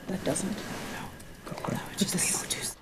That doesn't. No. It's the CO2.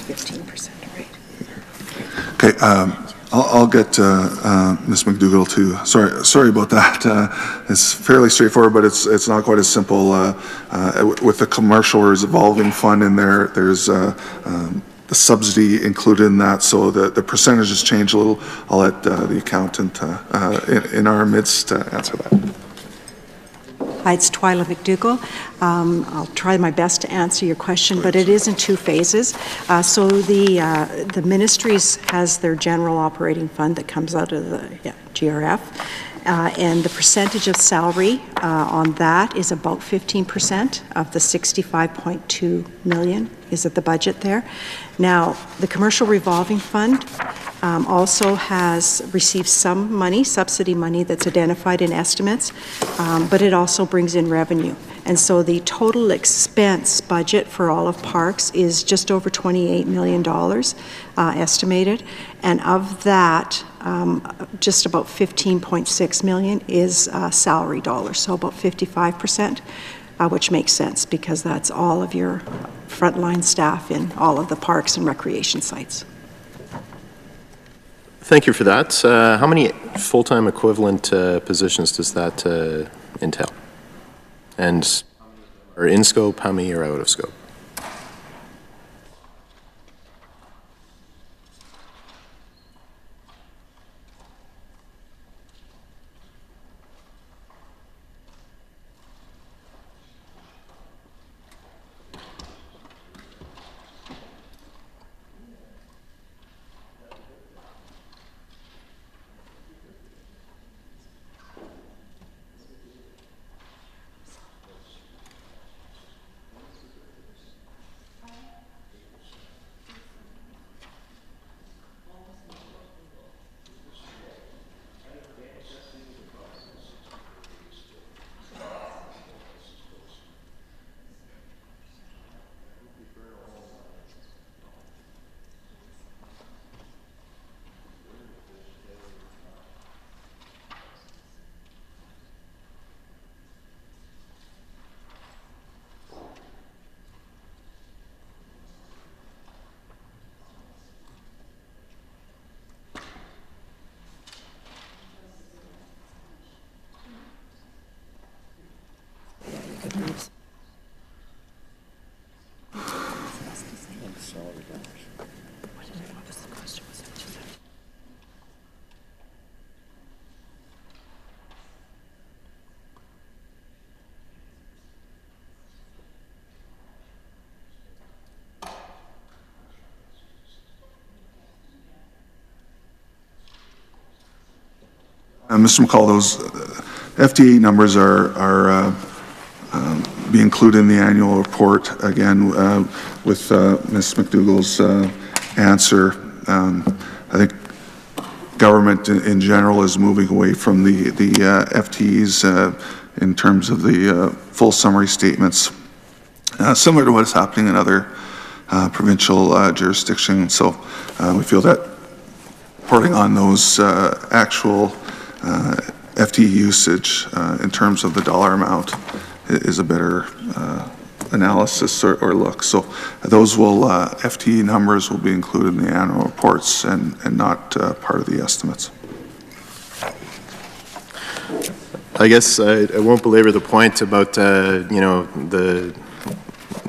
15%, right? Okay, I'll get Ms. McDougall to, sorry about that. It's fairly straightforward, but it's not quite as simple. With the commercial revolving fund in there, there's the subsidy included in that, so the percentages change a little. I'll let the accountant in our midst answer that. Hi, it's Twyla McDougall. I'll try my best to answer your question, but it is in two phases. So the ministries has their general operating fund that comes out of the GRF, and the percentage of salary on that is about 15% of the 65.2 million is at the budget there. Now, the commercial revolving fund also has received some money, subsidy money that's identified in estimates, but it also brings in revenue. And so the total expense budget for all of parks is just over $28 million estimated. And of that, just about 15.6 million is salary dollars, so about 55%, which makes sense because that's all of your frontline staff in all of the parks and recreation sites. Thank you for that. How many full-time equivalent positions does that entail? And are in scope, how many are out of scope? Mr. McCall, those FTE numbers are be included in the annual report. Again, with Ms. McDougall's answer, I think government in general is moving away from the FTEs in terms of the full summary statements, similar to what is happening in other provincial jurisdictions. So we feel that reporting on those actual FTE usage in terms of the dollar amount is a better analysis or look. So those will FTE numbers will be included in the annual reports and not part of the estimates. I guess I won't belabor the point about you know, the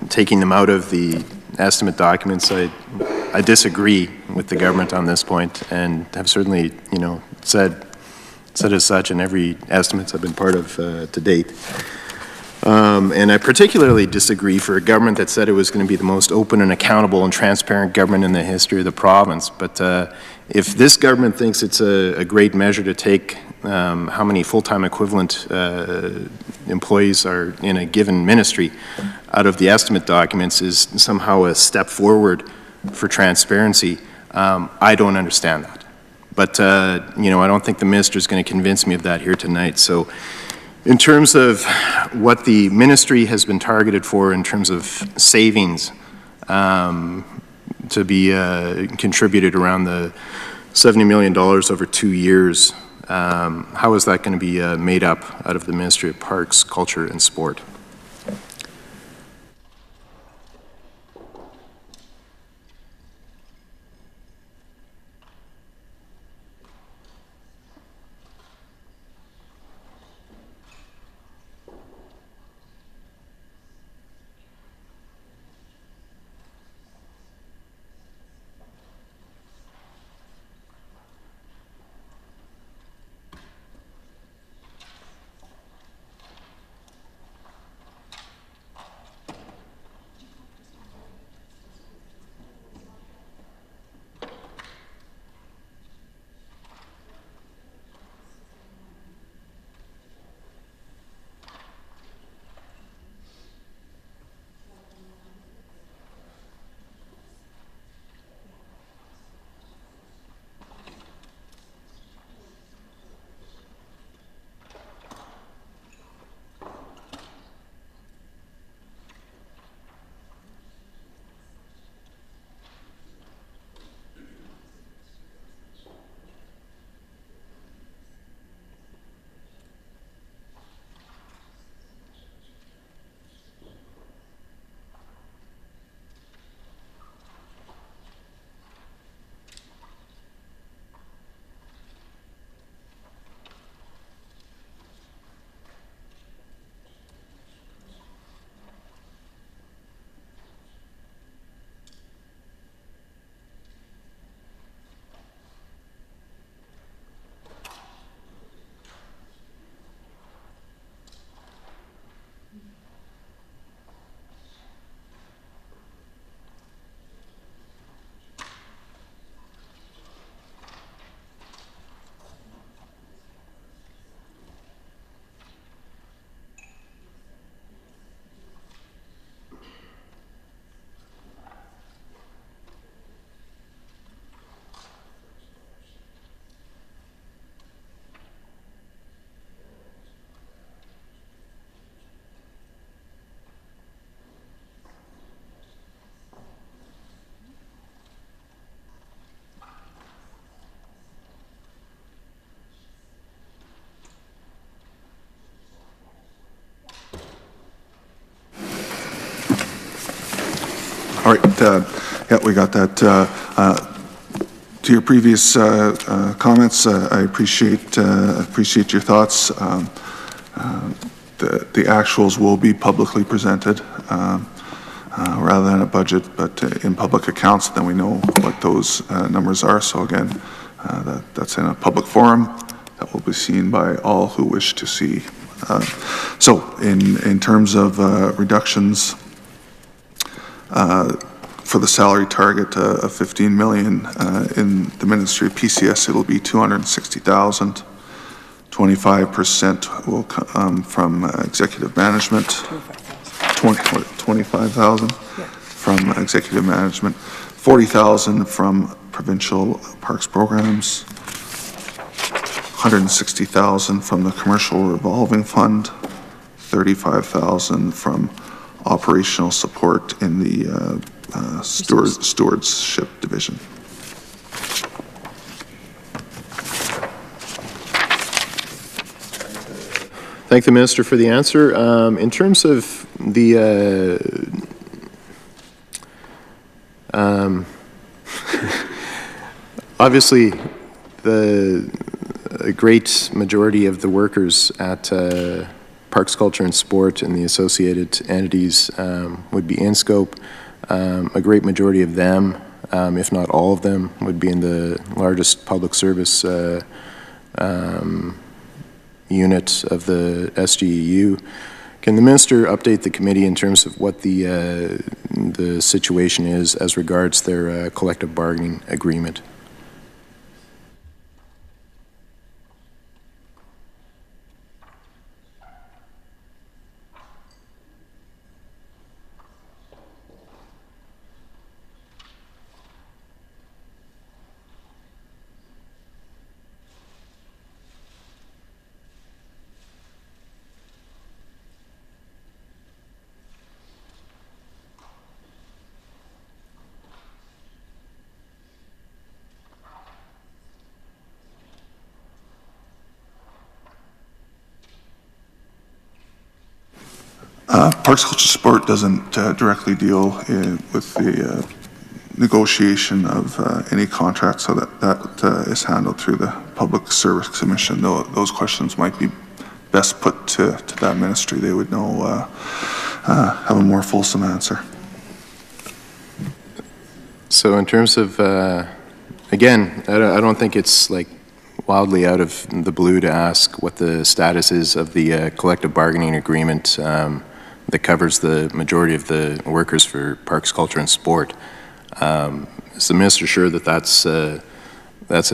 taking them out of the estimate documents. I disagree with the government on this point, and have certainly, you know, said as such in every estimates I've been part of to date. And I particularly disagree for a government that said it was going to be the most open and accountable and transparent government in the history of the province. But if this government thinks it's a great measure to take how many full-time equivalent employees are in a given ministry out of the estimate documents is somehow a step forward for transparency, I don't understand that. But, you know, I don't think the minister is going to convince me of that here tonight. So in terms of what the ministry has been targeted for in terms of savings to be contributed around the $70 million over 2 years, how is that going to be made up out of the Ministry of Parks, Culture and Sport? All right, yeah, we got that. To your previous comments, I appreciate your thoughts. The actuals will be publicly presented rather than a budget, but in public accounts, then we know what those numbers are. So again, that's in a public forum that will be seen by all who wish to see. So in terms of reductions, for the salary target of 15 million in the Ministry of PCS, it'll be 260,000. 25% will come from executive management. 25,000 from executive management. 40,000 from provincial parks programs. 160,000 from the commercial revolving fund. 35,000 from operational support in the stewardship division. Thank the Minister for the answer. In terms of the obviously a great majority of the workers at Parks, Culture and Sport and the associated entities would be in scope. A great majority of them, if not all of them, would be in the largest public service unit of the SGEU. Can the Minister update the committee in terms of what the situation is as regards their collective bargaining agreement? Parks, Culture, Sport doesn't directly deal with the negotiation of any contract, so that is handled through the Public Service Commission. Those questions might be best put to that ministry. They would know, have a more fulsome answer. So in terms of, again, I don't think it's like wildly out of the blue to ask what the status is of the collective bargaining agreement that covers the majority of the workers for Parks, Culture and Sport. Is the Minister sure that that's an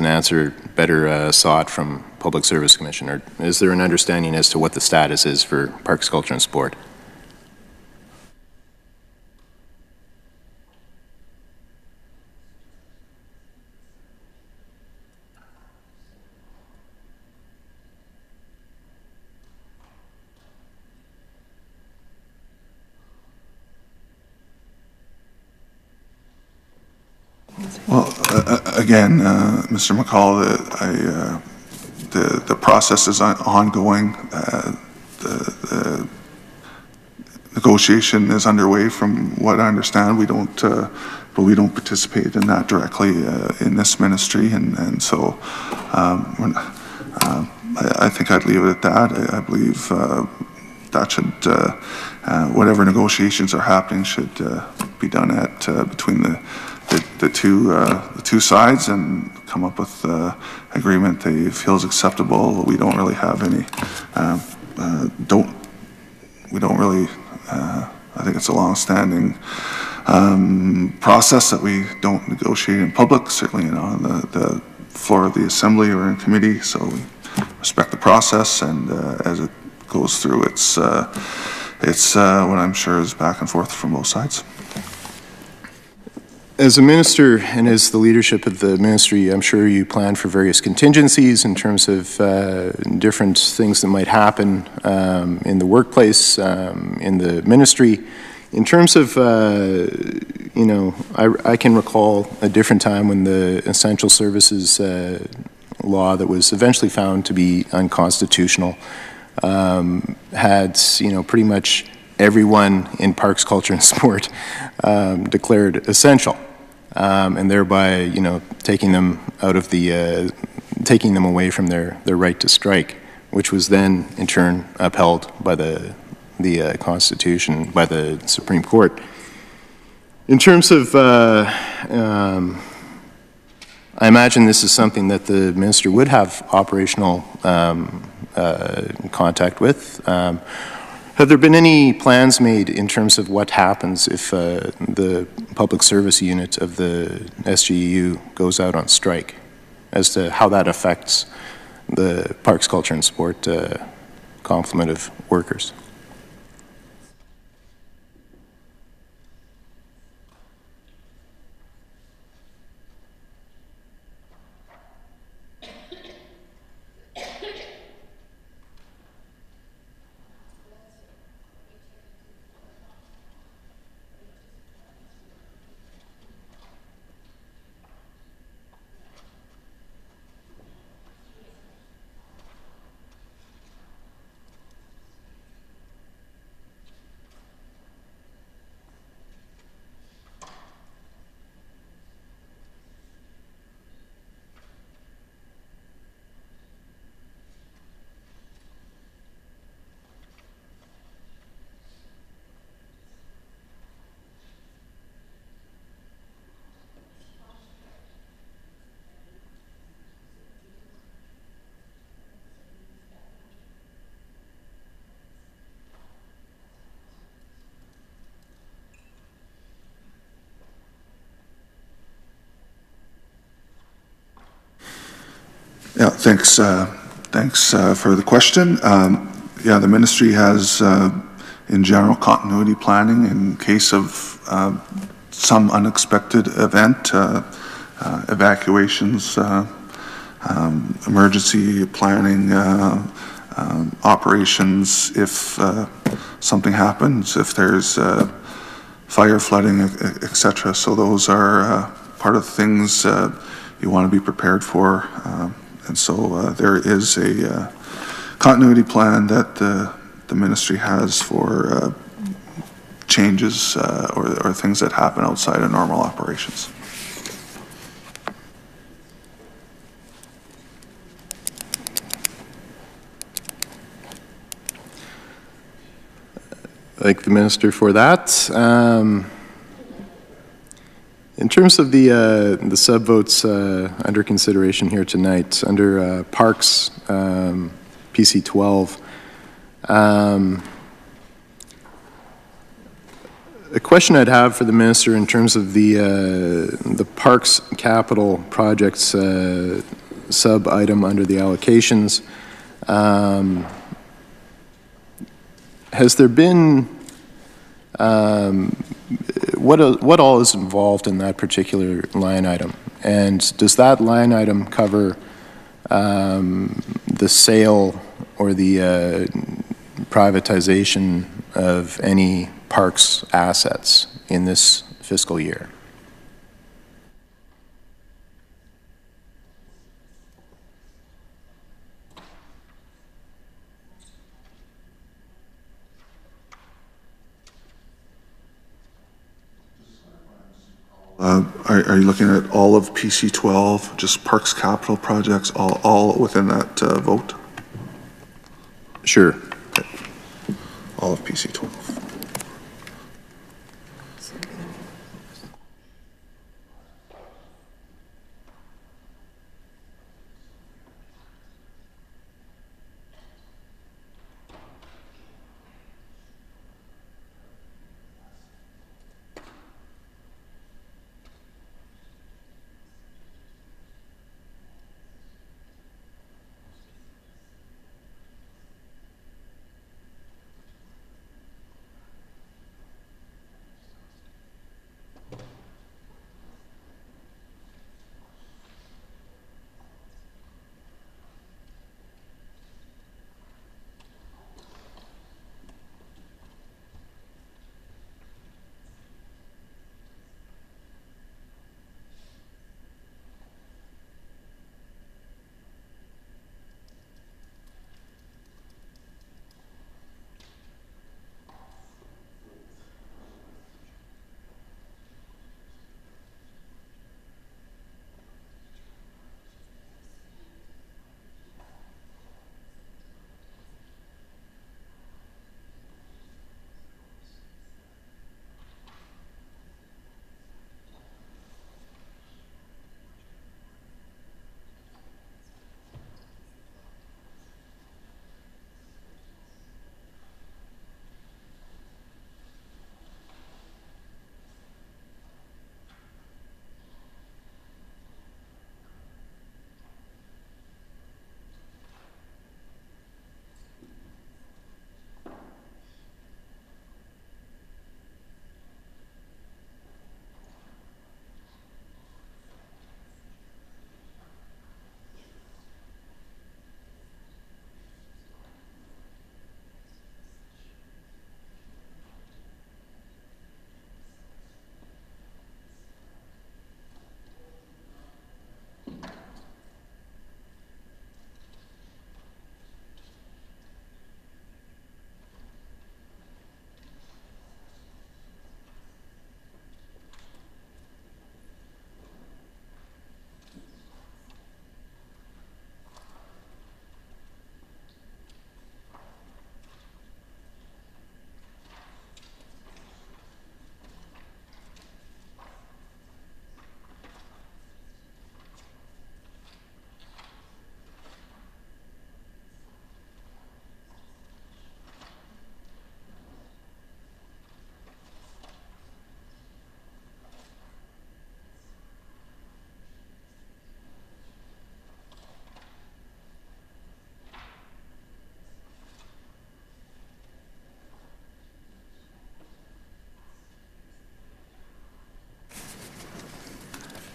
answer better sought from Public Service Commission, or is there an understanding as to what the status is for Parks, Culture and Sport? Well, again, Mr. McCall, the process is ongoing. The negotiation is underway. From what I understand, we don't participate in that directly in this ministry, and so I think I'd leave it at that. I believe that should whatever negotiations are happening should be done at between the two sides and come up with agreement they feel is acceptable. We don't really have any. I think it's a long-standing process that we don't negotiate in public, certainly on the floor of the Assembly or in committee. So we respect the process, and as it goes through, it's what I'm sure is back and forth from both sides. As a minister and as the leadership of the ministry, I'm sure you plan for various contingencies in terms of different things that might happen in the workplace, in the ministry. In terms of, you know, I can recall a different time when the Essential Services law that was eventually found to be unconstitutional had, you know, pretty much everyone in Parks, Culture, and Sport declared essential, and thereby, you know, taking them out of the, taking them away from their right to strike, which was then in turn upheld by the Constitution, by the Supreme Court. In terms of, I imagine this is something that the minister would have operational contact with. Have there been any plans made in terms of what happens if the public service unit of the SGEU goes out on strike, as to how that affects the Parks, Culture, and Sport complement of workers? Yeah, thanks for the question. Yeah, the ministry has, in general, continuity planning in case of some unexpected event, evacuations, emergency planning, operations, if something happens, if there's fire, flooding, etc. So those are part of the things you want to be prepared for. And so there is a continuity plan that the ministry has for changes or things that happen outside of normal operations. Thank the minister for that. In terms of the subvotes under consideration here tonight, under Parks, PC 12, a question I'd have for the minister in terms of the Parks capital projects sub-item under the allocations. Has there been what all is involved in that particular line item? And does that line item cover the sale or the privatization of any parks assets in this fiscal year? Are you looking at all of PC 12, just Parks capital projects, all within that vote? Sure. Okay. All of PC 12.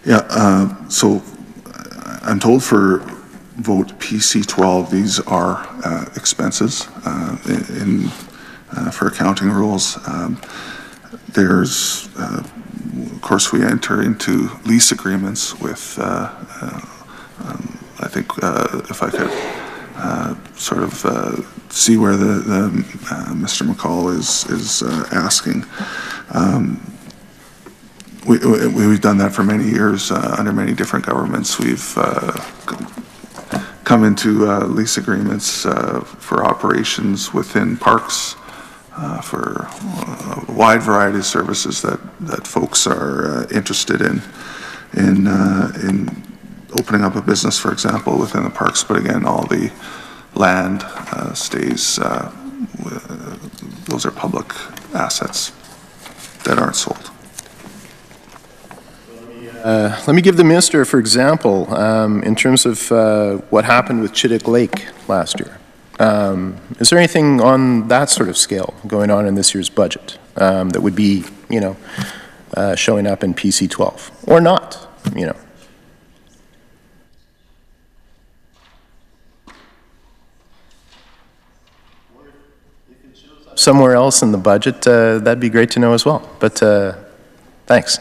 Yeah, so I'm told for vote PC 12, these are expenses for accounting rules. There's, of course, we enter into lease agreements with, I think, if I could sort of see where Mr. McCall is asking. We've done that for many years under many different governments. We've come into lease agreements for operations within parks for a wide variety of services that folks are interested in opening up a business, for example, within the parks. But again, all the land stays, those are public assets that aren't sold. Let me give the minister, for example, in terms of what happened with Chittick Lake last year. Is there anything on that sort of scale going on in this year's budget that would be, showing up in PC 12 or not, Somewhere else in the budget, that'd be great to know as well. But thanks.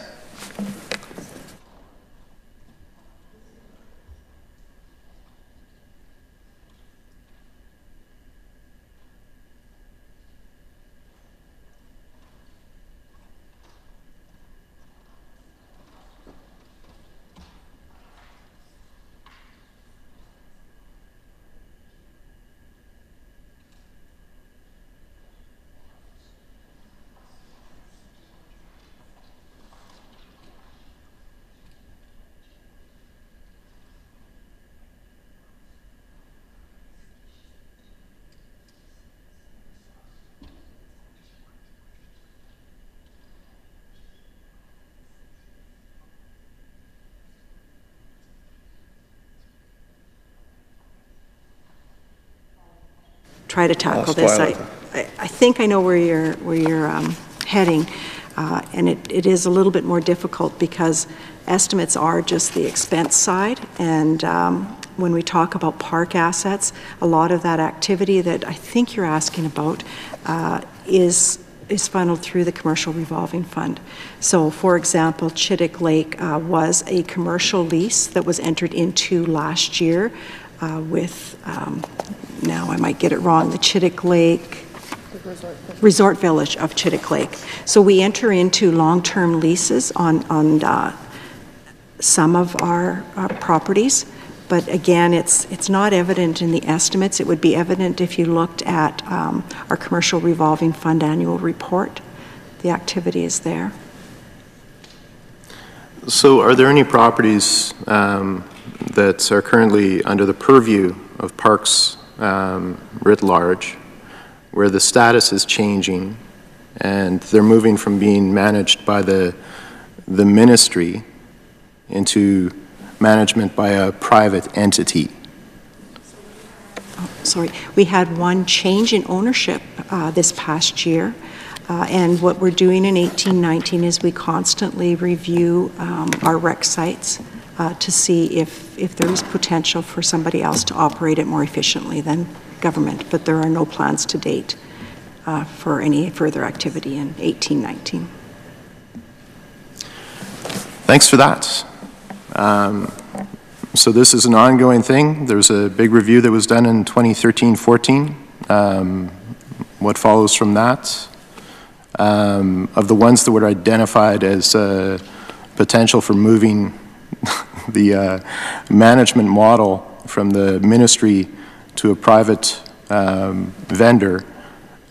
Try to tackle this. I think I know where you're heading, and it is a little bit more difficult because estimates are just the expense side, and when we talk about park assets, a lot of that activity that I think you're asking about is funneled through the commercial revolving fund. So, for example, Chittick Lake was a commercial lease that was entered into last year with now I might get it wrong, the Chittick Lake Resort Village of Chittick Lake. So we enter into long-term leases on some of our properties, but again, it's not evident in the estimates. It would be evident if you looked at our commercial revolving fund annual report. The activity is there. So are there any properties that are currently under the purview of parks writ large, where the status is changing and they're moving from being managed by the ministry into management by a private entity? Sorry, we had one change in ownership this past year, and what we're doing in 18-19 is we constantly review our rec sites to see if there is potential for somebody else to operate it more efficiently than government, but there are no plans to date for any further activity in 18-19. Thanks for that. So this is an ongoing thing. There's a big review that was done in 2013-14. What follows from that? Of the ones that were identified as potential for moving the management model from the ministry to a private vendor,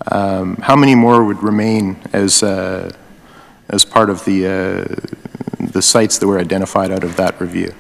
how many more would remain as part of the sites that were identified out of that review?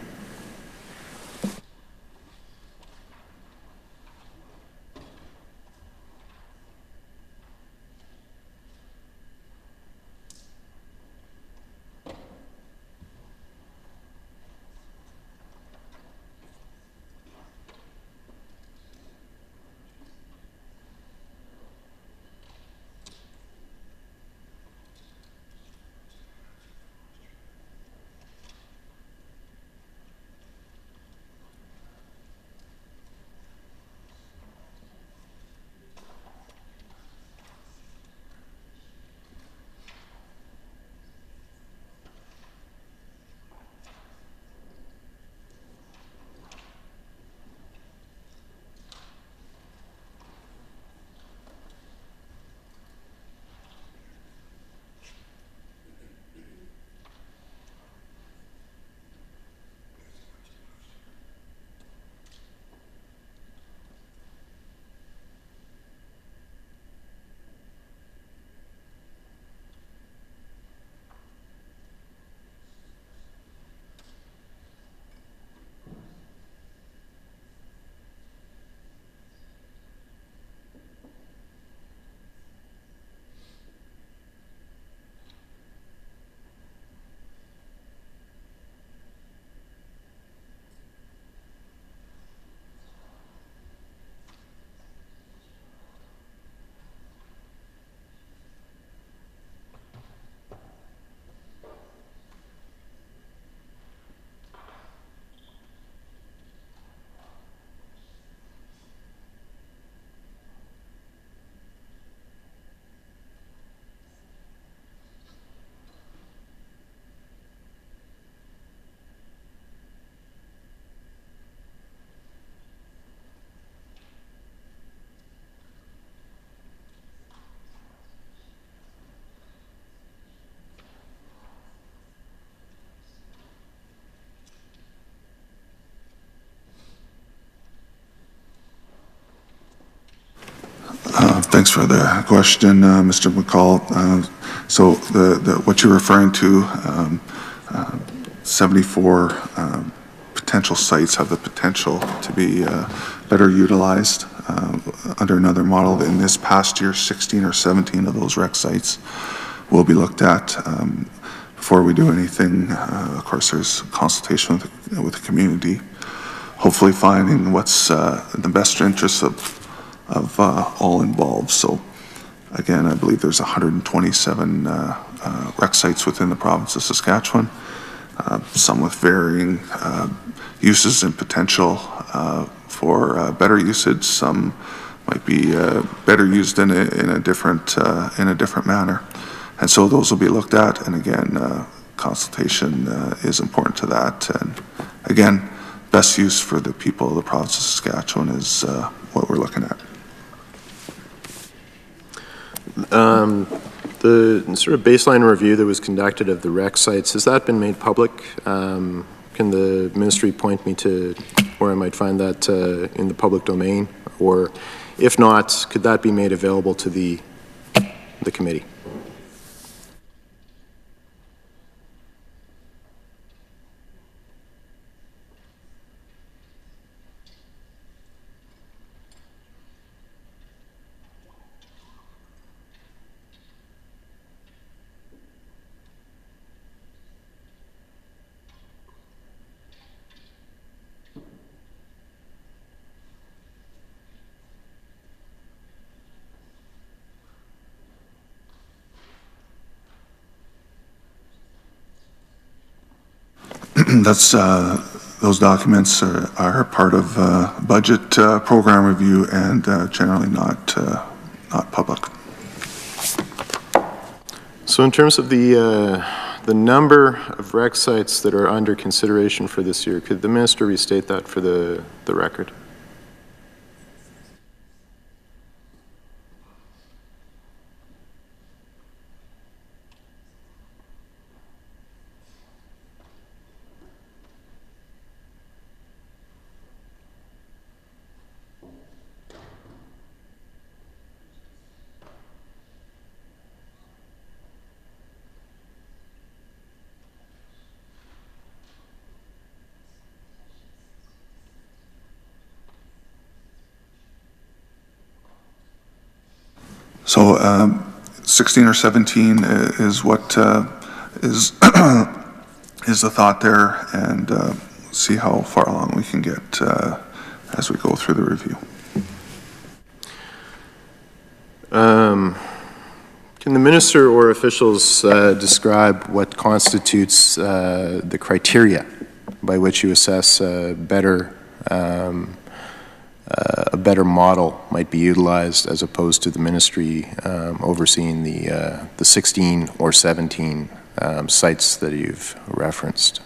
Thanks for the question, Mr. McCall. So what you're referring to, 74 potential sites have the potential to be better utilized under another model. In this past year, 16 or 17 of those rec sites will be looked at. Before we do anything, of course, there's consultation with the community, hopefully finding what's in the best interest of all involved. So again, I believe there's 127 rec sites within the province of Saskatchewan, some with varying uses and potential for better usage. Some might be better used in a different manner, and so those will be looked at. And again, consultation is important to that. And again, best use for the people of the province of Saskatchewan is what we're looking at. The sort of baseline review that was conducted of the rec sites, has that been made public? Can the ministry point me to where I might find that in the public domain? Or if not, could that be made available to the committee? That's those documents are part of budget program review and generally not public. So in terms of the number of rec sites that are under consideration for this year, could the minister restate that for the record? So 16 or 17 is what is is the thought there, and see how far along we can get as we go through the review. Can the minister or officials describe what constitutes the criteria by which you assess a better model might be utilized as opposed to the ministry overseeing the 16 or 17 sites that you've referenced?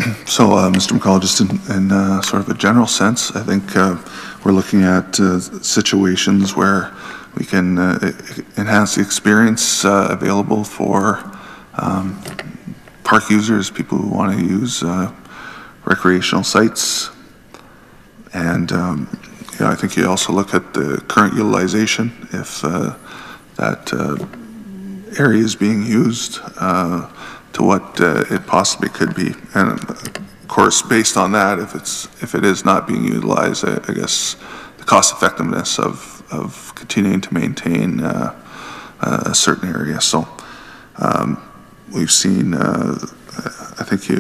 So, Mr. McCall, just in sort of a general sense, I think we're looking at situations where we can enhance the experience available for park users, people who want to use recreational sites. And I think you also look at the current utilization, if that area is being used to what it possibly could be. And of course, based on that, if it is not being utilized, I guess the cost effectiveness of continuing to maintain a certain area. So we've seen, I think you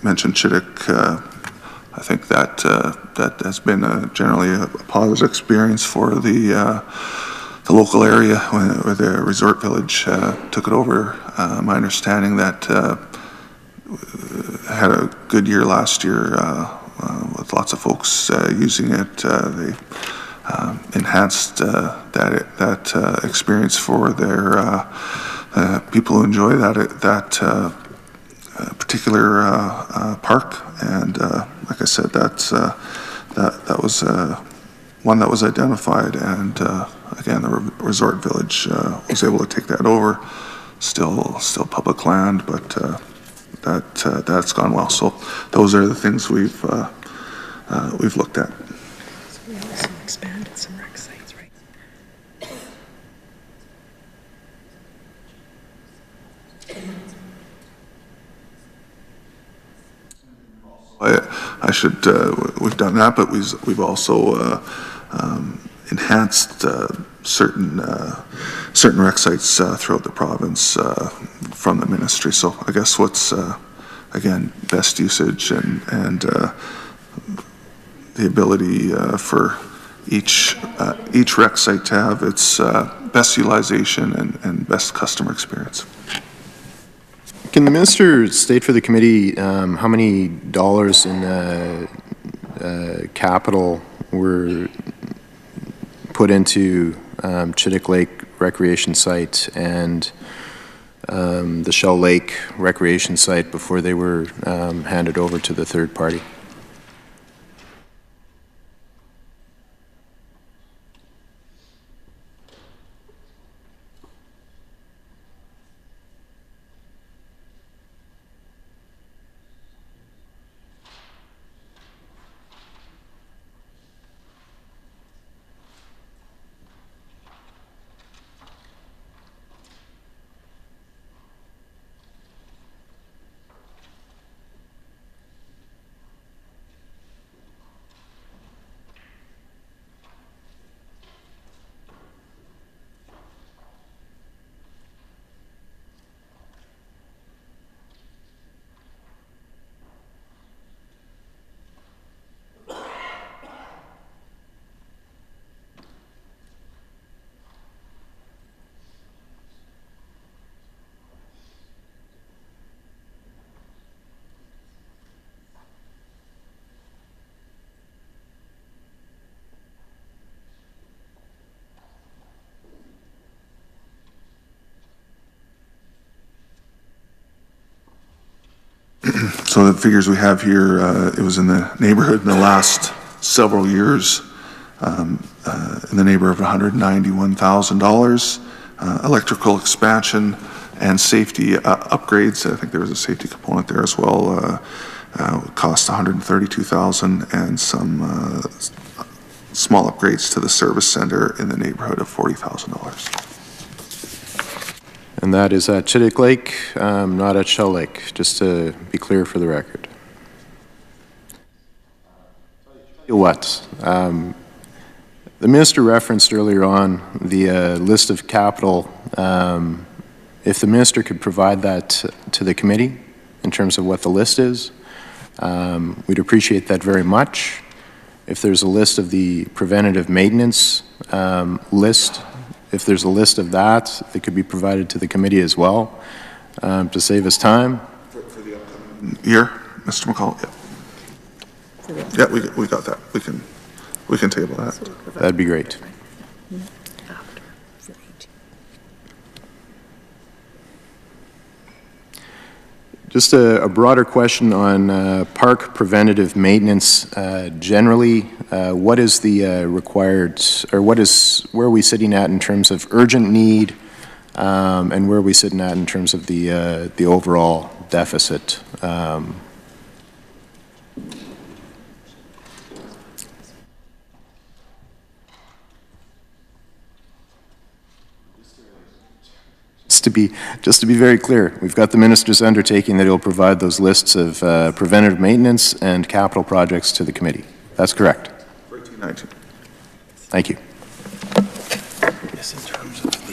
mentioned Chittick. I think that that has been generally a positive experience for the local area where the resort village took it over. My understanding that had a good year last year with lots of folks using it. They enhanced that experience for their people who enjoy that particular park. And like I said, that was one that was identified, and again, the resort village was able to take that over. Still public land, but that's gone well. So those are the things we've looked at. So we also expanded some rec sites, right? I should, we've done that, but we've also enhanced certain rec sites throughout the province from the ministry. So I guess what's again best usage and the ability for each rec site to have its best utilization and best customer experience. Can the minister state for the committee how many dollars in capital were put into Chittick Lake Recreation Site and the Shell Lake Recreation Site before they were handed over to the third party? So the figures we have here, it was in the neighborhood in the last several years, in the neighborhood of $191,000. Electrical expansion and safety upgrades. I think there was a safety component there as well. Cost $132,000, and some small upgrades to the service center in the neighborhood of $40,000. And that is at Chittick Lake, not at Shell Lake, just to be clear for the record. What? The minister referenced earlier on the list of capital. If the minister could provide that to the committee in terms of what the list is, we'd appreciate that very much. If there's a list of the preventative maintenance list, if there's a list of that could be provided to the committee as well, to save us time. For the upcoming year, Mr. McCall? Yeah, we got that. We can table that. That'd be great. Just a broader question on park preventative maintenance. Generally, what is the required, or where are we sitting at in terms of urgent need, and where are we sitting at in terms of the overall deficit? Just to be very clear, we've got the minister's undertaking that he'll provide those lists of preventative maintenance and capital projects to the committee. That's correct. 1319. Thank you. Yes, in terms of the...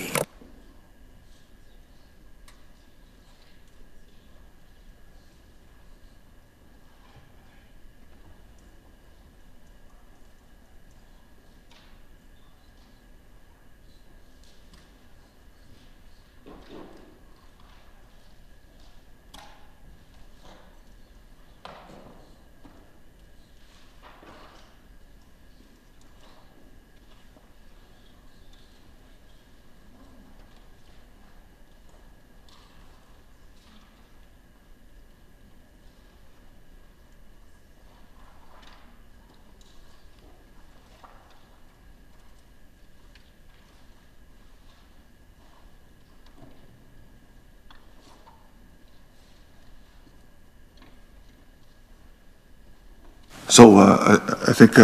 So I think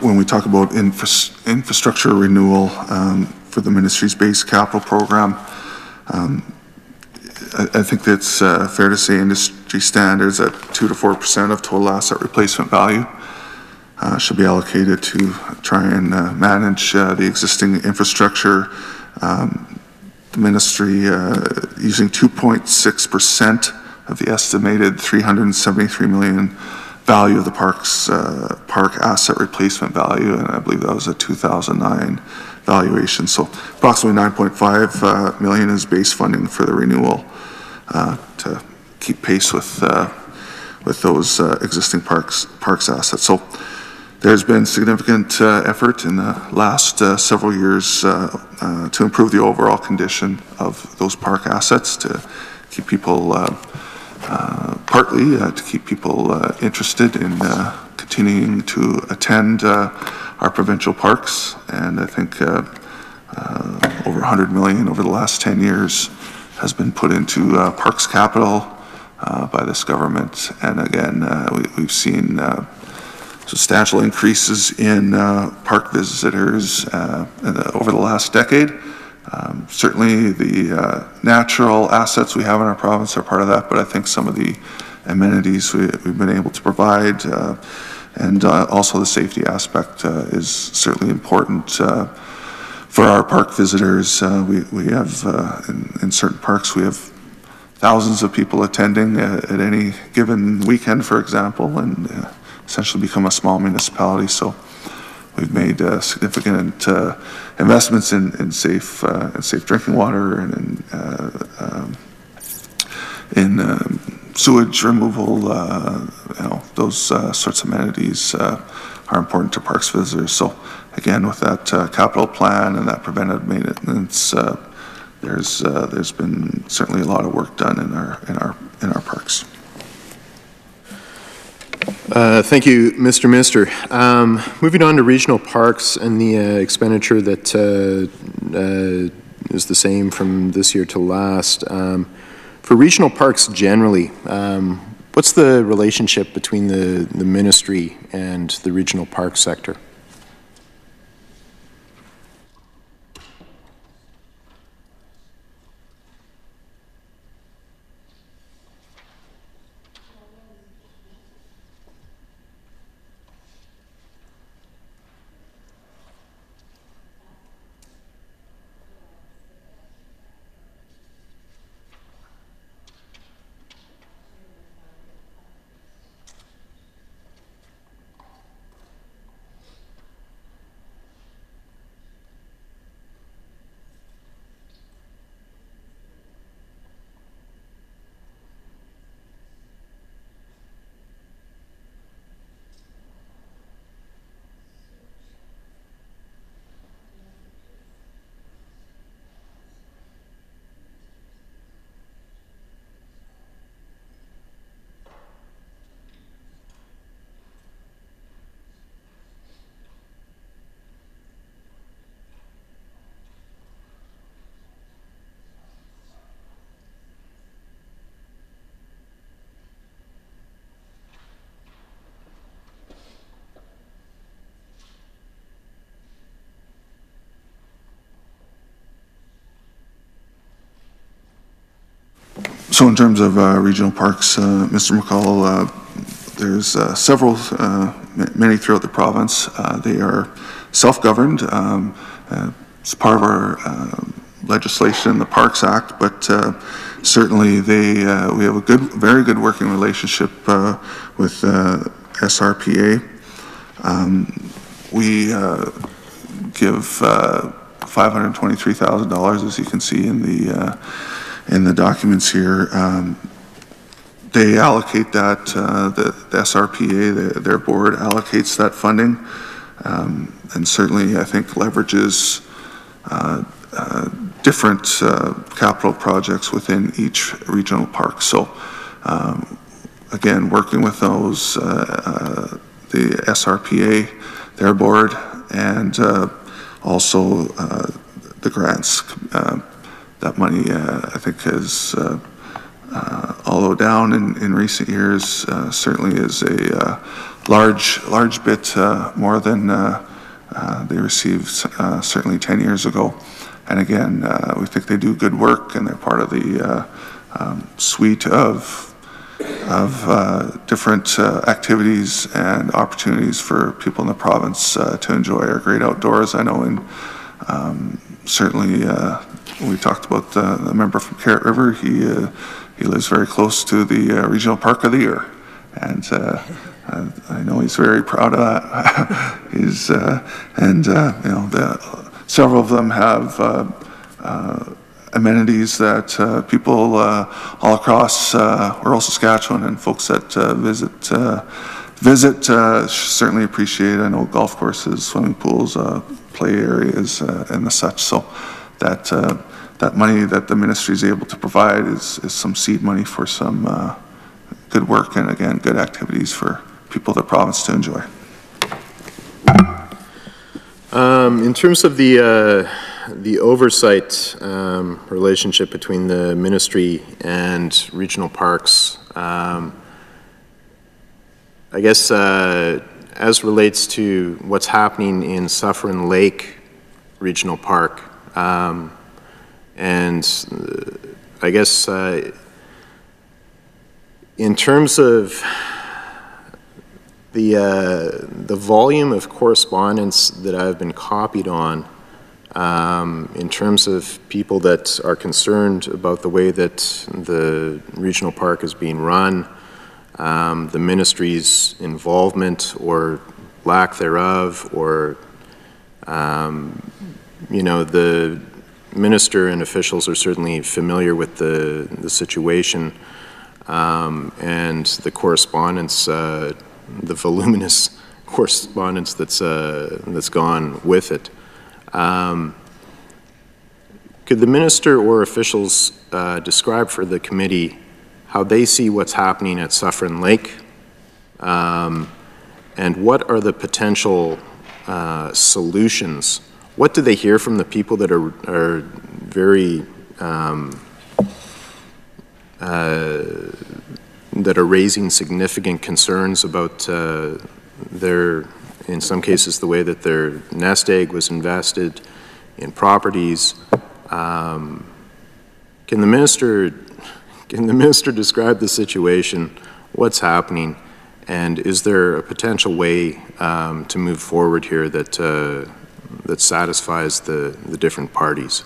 when we talk about infrastructure renewal for the ministry's base capital program, I think that's fair to say industry standards at 2 to 4% of total asset replacement value should be allocated to try and manage the existing infrastructure. The ministry using 2.6% of the estimated $373 million value of the park asset replacement value, and I believe that was a 2009 valuation. So approximately 9.5 million is base funding for the renewal to keep pace with those existing parks assets. So there's been significant effort in the last several years to improve the overall condition of those park assets, to keep people partly to keep people interested in continuing to attend our provincial parks. And I think over 100 million over the last 10 years has been put into parks capital by this government. And again, we've seen substantial increases in park visitors over the last decade. Certainly the natural assets we have in our province are part of that, but I think some of the amenities we've been able to provide and also the safety aspect is certainly important for our park visitors. We have, in certain parks, we have thousands of people attending at any given weekend, for example, and essentially become a small municipality. So we've made significant investments in safe drinking water and in sewage removal. Those sorts of amenities are important to parks visitors. So again, with that capital plan and that preventative maintenance, there's been certainly a lot of work done in our parks. Thank you, Mr. Minister. Moving on to regional parks and the expenditure that is the same from this year to last. For regional parks generally, what's the relationship between the ministry and the regional park sector? So in terms of regional parks, Mr. McCall, there's several, many throughout the province. They are self-governed. It's part of our legislation, the Parks Act, but certainly we have a very good working relationship with SRPA. We give $523,000, as you can see in the documents here. They allocate that, the SRPA, their board allocates that funding, and certainly I think leverages different capital projects within each regional park. So again, working with those, the SRPA, their board, and also the grants. That money, I think, has, although down in recent years, certainly is a large bit more than they received certainly 10 years ago. And again, we think they do good work, and they're part of the suite of different activities and opportunities for people in the province to enjoy our great outdoors. I know certainly we talked about the member from Carrot River. He lives very close to the Regional Park of the Year, and I know he's very proud of that. He's you know, several of them have amenities that people all across rural Saskatchewan and folks that visit certainly appreciate. I know golf courses, swimming pools, play areas, and the such. So that money that the ministry is able to provide is some seed money for some good work and again good activities for people of the province to enjoy. In terms of the oversight relationship between the ministry and regional parks, I guess as relates to what's happening in Suffern Lake Regional Park, and I guess in terms of the volume of correspondence that I've been copied on, in terms of people that are concerned about the way that the regional park is being run, the ministry's involvement or lack thereof, or you know, the minister and officials are certainly familiar with the situation and the correspondence, the voluminous correspondence that's gone with it. Could the minister or officials describe for the committee how they see what's happening at Suffern Lake, and what are the potential solutions? What do they hear from the people that are very that are raising significant concerns about in some cases, the way that their nest egg was invested in properties? Can the minister describe the situation, what's happening, and is there a potential way to move forward here that that satisfies the different parties?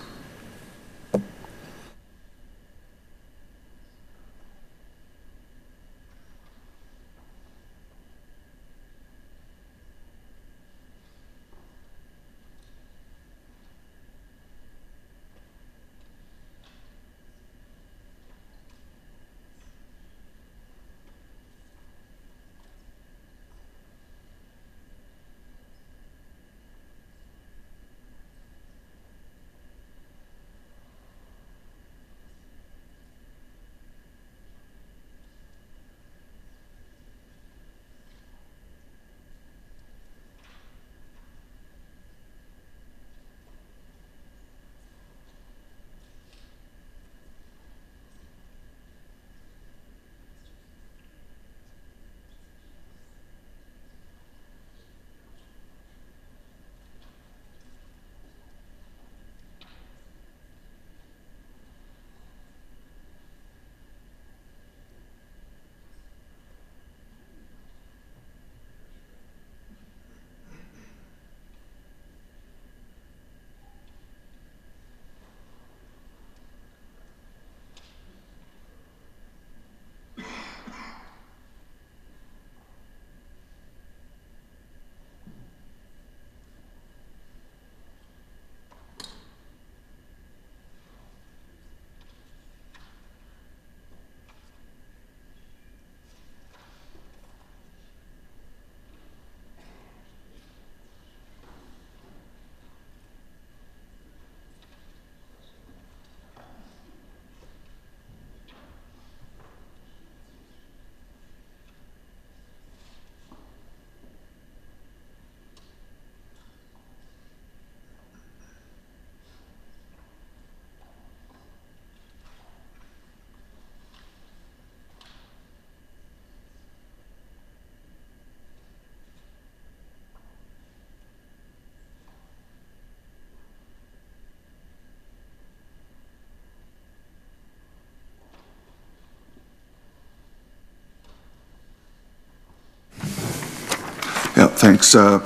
Thanks. Yeah,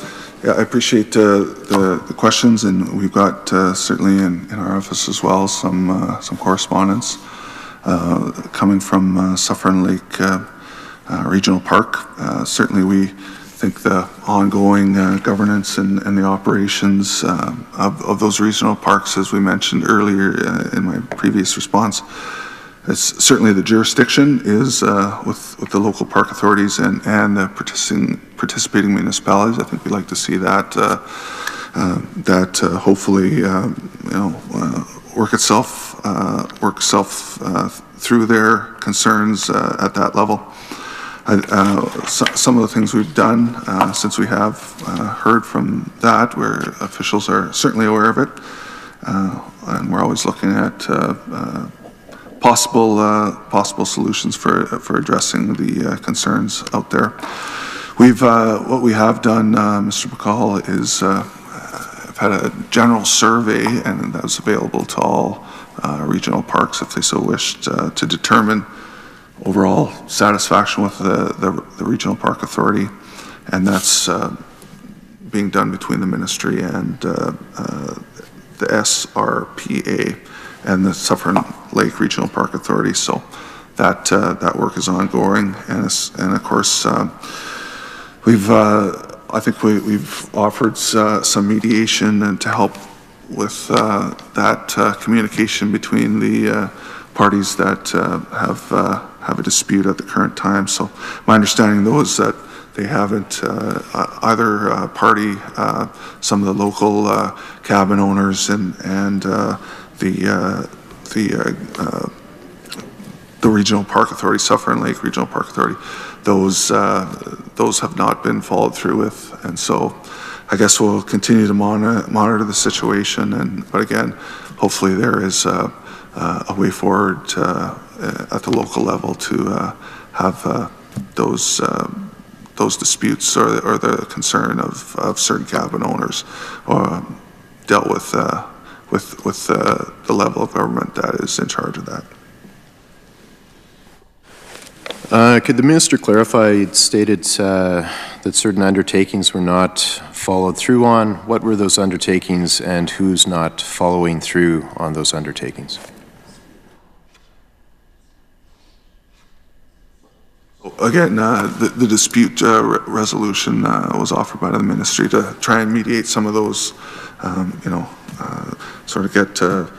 I appreciate the questions, and we've got certainly in our office as well some correspondence coming from Suffern Lake Regional Park. Certainly, we think the ongoing governance and the operations of those regional parks, as we mentioned earlier in my previous response, it's certainly the jurisdiction is with the local park authorities and the participating municipalities. I think we'd like to see that hopefully work itself through their concerns at that level. Some of the things we've done since we have heard from that, where officials are certainly aware of it, and we're always looking at possible solutions for addressing the concerns out there. What we have done, Mr. McCall, is I've had a general survey, and that was available to all regional parks if they so wished to determine overall satisfaction with the regional park authority, and that's being done between the ministry and the SRPA and the Suffern Lake Regional Park Authority. So that work is ongoing, and of course I think we've offered some mediation and to help with that communication between the parties that have a dispute at the current time. So my understanding though is that they haven't, either party, some of the local cabin owners and the Regional Park Authority, Suffern Lake Regional Park Authority, those have not been followed through with, and so I guess we'll continue to monitor the situation, but again, hopefully there is a way forward at the local level to have those disputes or the concern of certain cabin owners dealt with the level of government that is in charge of that. Could the minister clarify, it stated that certain undertakings were not followed through on. What were those undertakings and who's not following through on those undertakings? Again, the dispute resolution was offered by the ministry to try and mediate some of those, sort of get the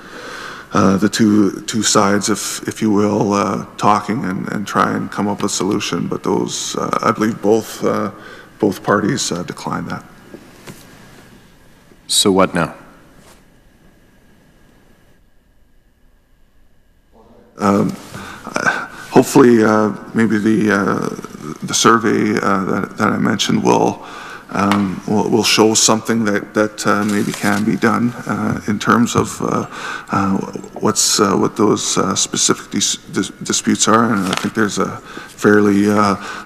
two sides, if you will, talking and try and come up with a solution. But those, I believe, both parties declined that. So what now? Hopefully, maybe the survey that I mentioned will show something that maybe can be done in terms of what those specific disputes are, and I think there's a fairly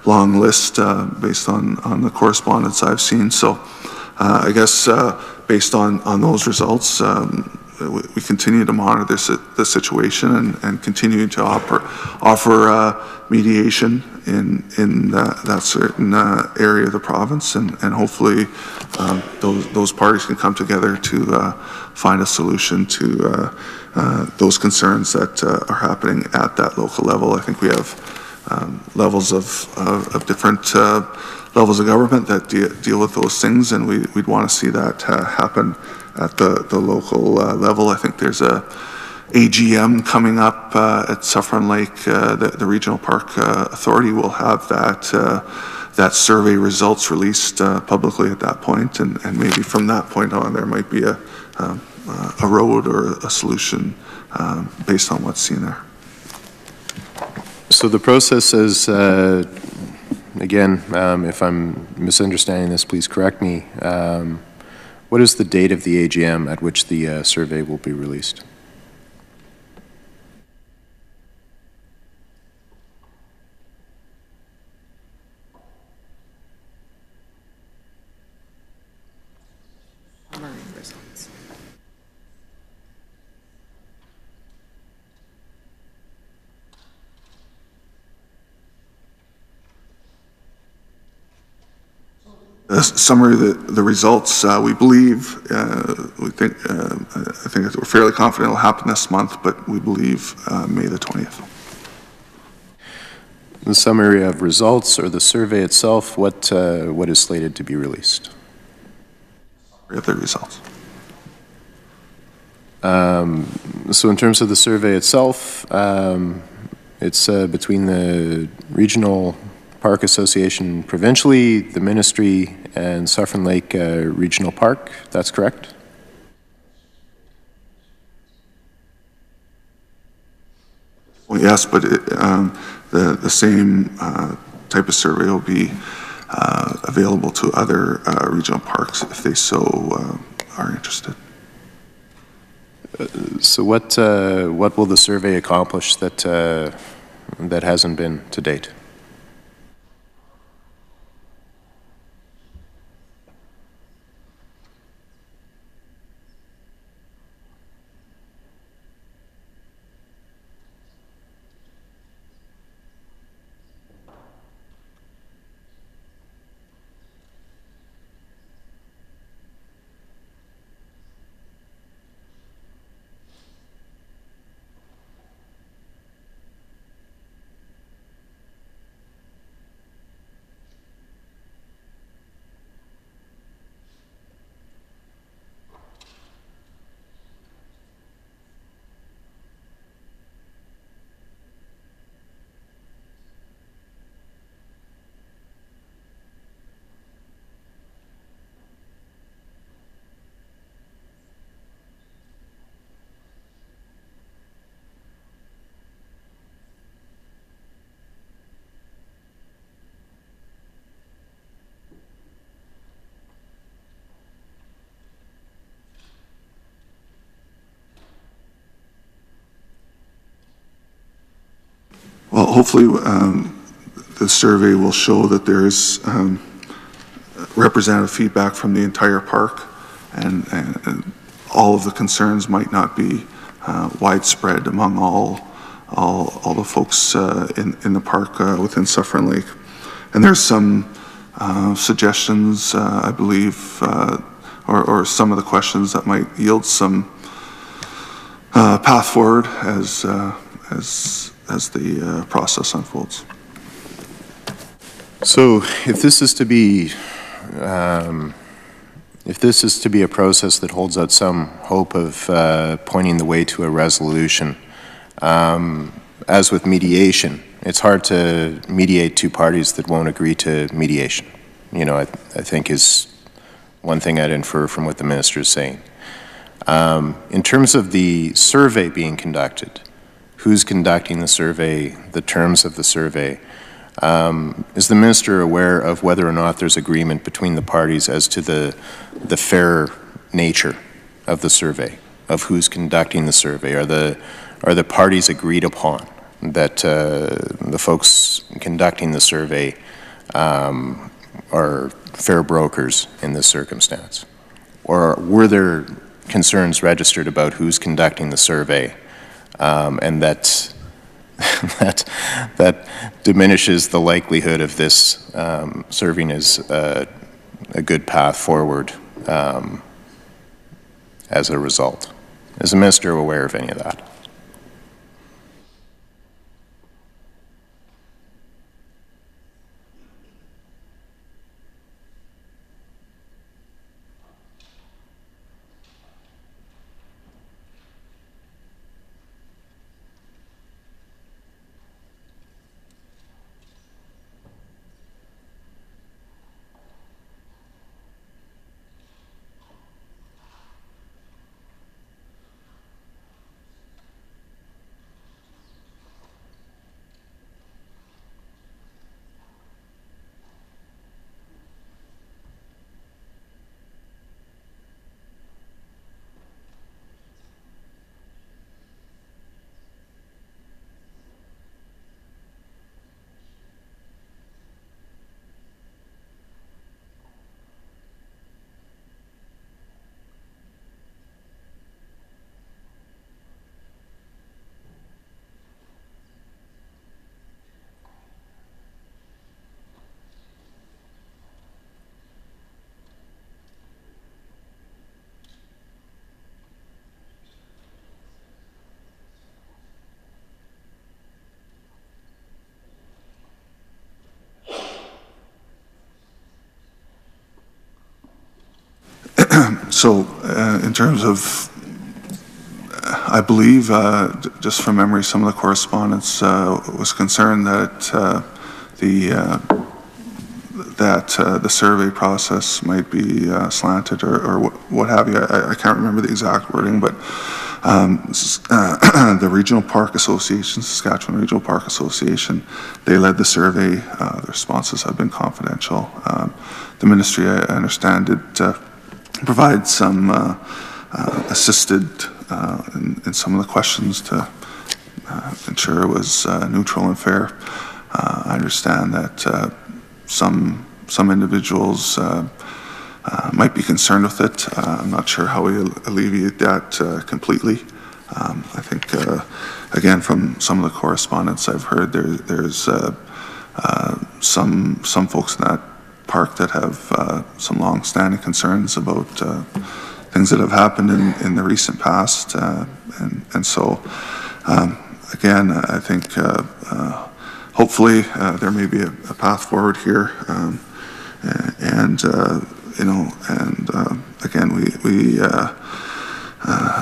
long list based on the correspondence I've seen. So I guess based on those results, we continue to monitor the situation and continue to offer mediation in that certain area of the province, and hopefully those parties can come together to find a solution to those concerns that are happening at that local level. I think we have levels of different levels of government that deal with those things, and we'd want to see that happen at the local level. I think there's a AGM coming up at Suffern Lake. The Regional Park Authority will have that survey results released publicly at that point, and maybe from that point on there might be a road or a solution based on what's seen there. So the process is, again, if I'm misunderstanding this, please correct me. What is the date of the AGM at which the survey will be released? Results. A summary of the results, we believe, I think we're fairly confident it'll happen this month, but we believe May the 20th. The summary of results or the survey itself, what is slated to be released? Of the results. So in terms of the survey itself, it's between the Regional Park Association provincially, the Ministry, and Suffern Lake Regional Park. That's correct? Well, yes, but the same type of survey will be available to other regional parks if they so are interested. So what will the survey accomplish that hasn't been to date? Well, hopefully the survey will show that there is representative feedback from the entire park, and all of the concerns might not be widespread among all the folks in the park within Suffern Lake. And there's some suggestions, I believe, or some of the questions that might yield some path forward as the process unfolds. So if this is to be a process that holds out some hope of pointing the way to a resolution, as with mediation, it's hard to mediate two parties that won't agree to mediation. You know, I think is one thing I'd infer from what the minister is saying. In terms of the survey being conducted, who's conducting the survey, the terms of the survey, is the minister aware of whether or not there's agreement between the parties as to the fair nature of the survey, of who's conducting the survey? Are the parties agreed upon that the folks conducting the survey are fair brokers in this circumstance? Or were there concerns registered about who's conducting the survey, and that diminishes the likelihood of this serving as a good path forward as a result? Is the minister aware of any of that? So in terms of, I believe, just from memory, some of the correspondence was concerned that the survey process might be slanted or what have you. I can't remember the exact wording, but the Regional Park Association, Saskatchewan Regional Park Association, they led the survey. The responses have been confidential. The ministry, I understand, did provide some assisted in some of the questions to ensure it was neutral and fair. I understand that some individuals might be concerned with it. I'm not sure how we alleviate that completely. I think, again, from some of the correspondence I've heard, there's some folks in that park that have some long-standing concerns about things that have happened in the recent past, and so again, I think hopefully there may be a path forward here, and you know, and again, we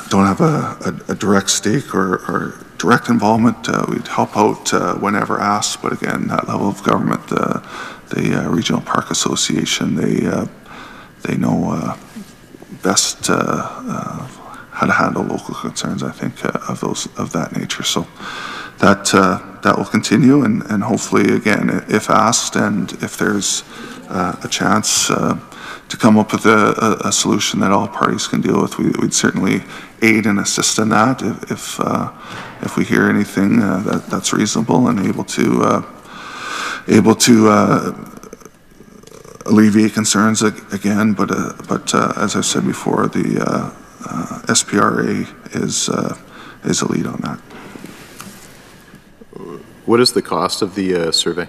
don't have a direct stake or direct involvement. We'd help out whenever asked, but again, that level of government, the Regional Park Association, they know best how to handle local concerns, I think, of that nature. So that will continue, and hopefully, again, if asked and if there's a chance to come up with a solution that all parties can deal with, we'd certainly aid and assist in that if we hear anything that's reasonable and able to alleviate concerns again. But as I said before, the SPRA is a lead on that. What is the cost of the survey?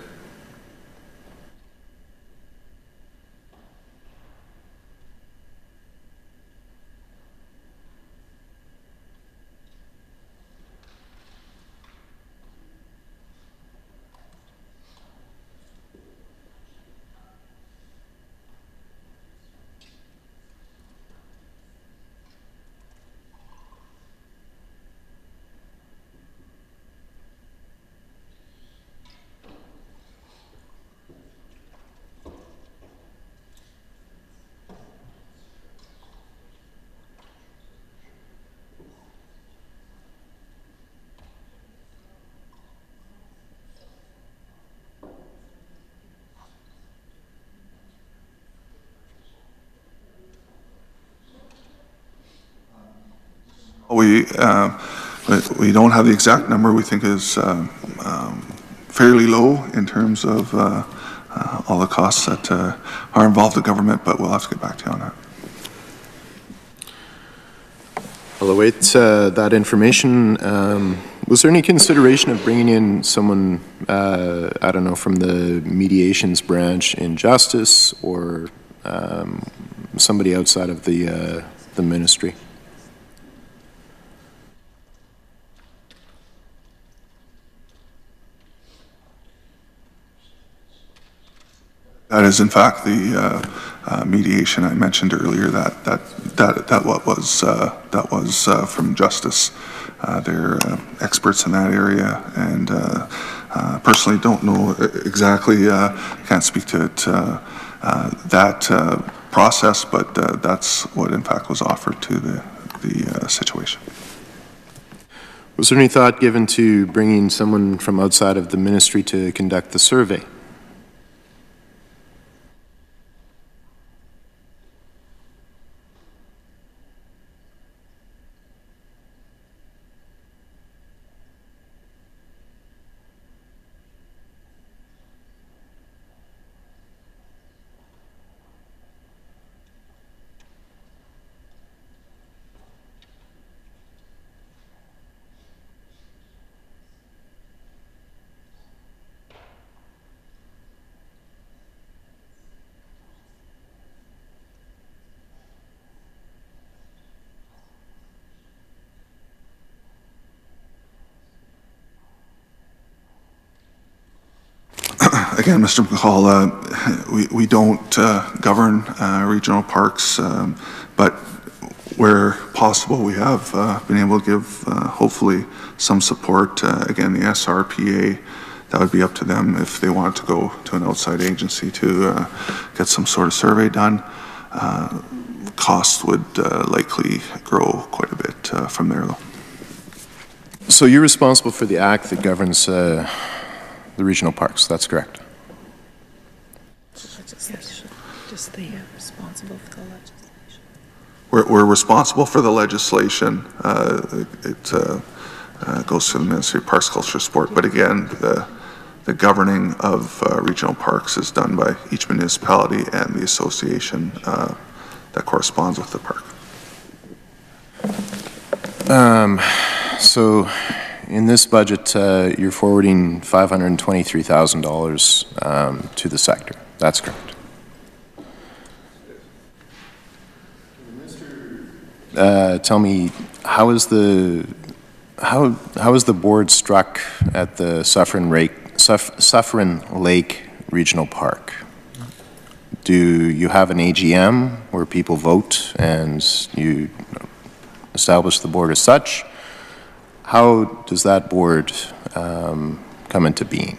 We don't have the exact number. We think is fairly low in terms of all the costs that are involved in government, but we'll have to get back to you on that. I'll await that information. Was there any consideration of bringing in someone, I don't know, from the mediations branch in justice, or somebody outside of the ministry? That is, in fact, the mediation I mentioned earlier. That was from Justice. They're experts in that area, and personally don't know exactly. Can't speak to it, that process, but that's what, in fact, was offered to the situation. Was there any thought given to bringing someone from outside of the ministry to conduct the survey? Again, Mr. McCall, we don't govern regional parks, but where possible, we have been able to give, hopefully, some support. Again, the SRPA, that would be up to them if they want to go to an outside agency to get some sort of survey done. Cost would likely grow quite a bit from there, though. So you're responsible for the act that governs the regional parks, that's correct? Legislation. Just the responsible for the legislation. We're responsible for the legislation. It goes to the Ministry of Parks, Culture, Sport, but again, the governing of regional parks is done by each municipality and the association that corresponds with the park. So in this budget, you're forwarding $523,000 to the sector. That's correct. Tell me, how is the board struck at the Suffern Lake Regional Park? Do you have an AGM where people vote and you establish the board as such? How does that board come into being?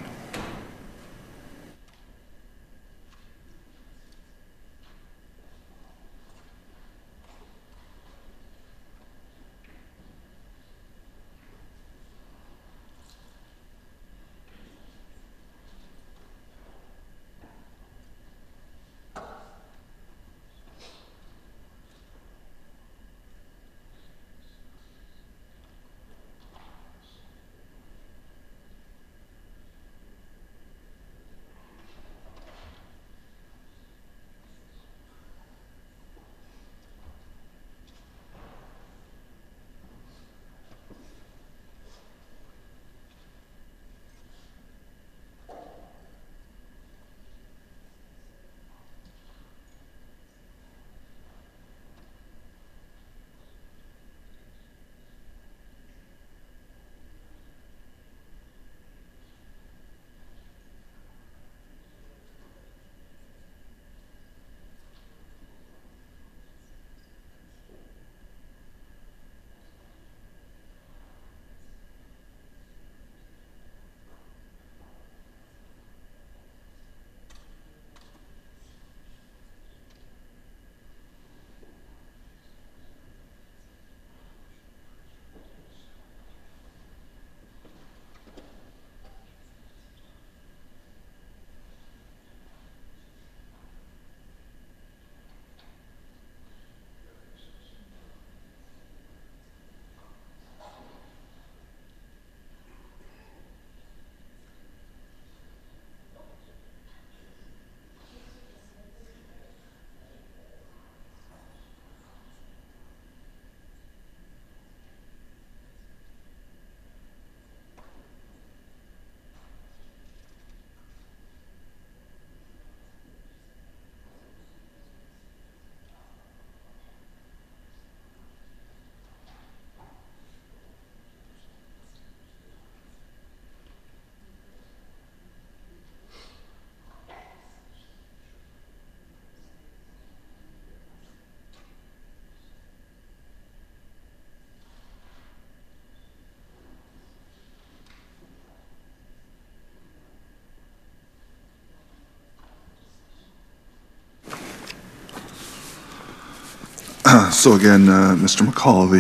So again, Mr. McCall,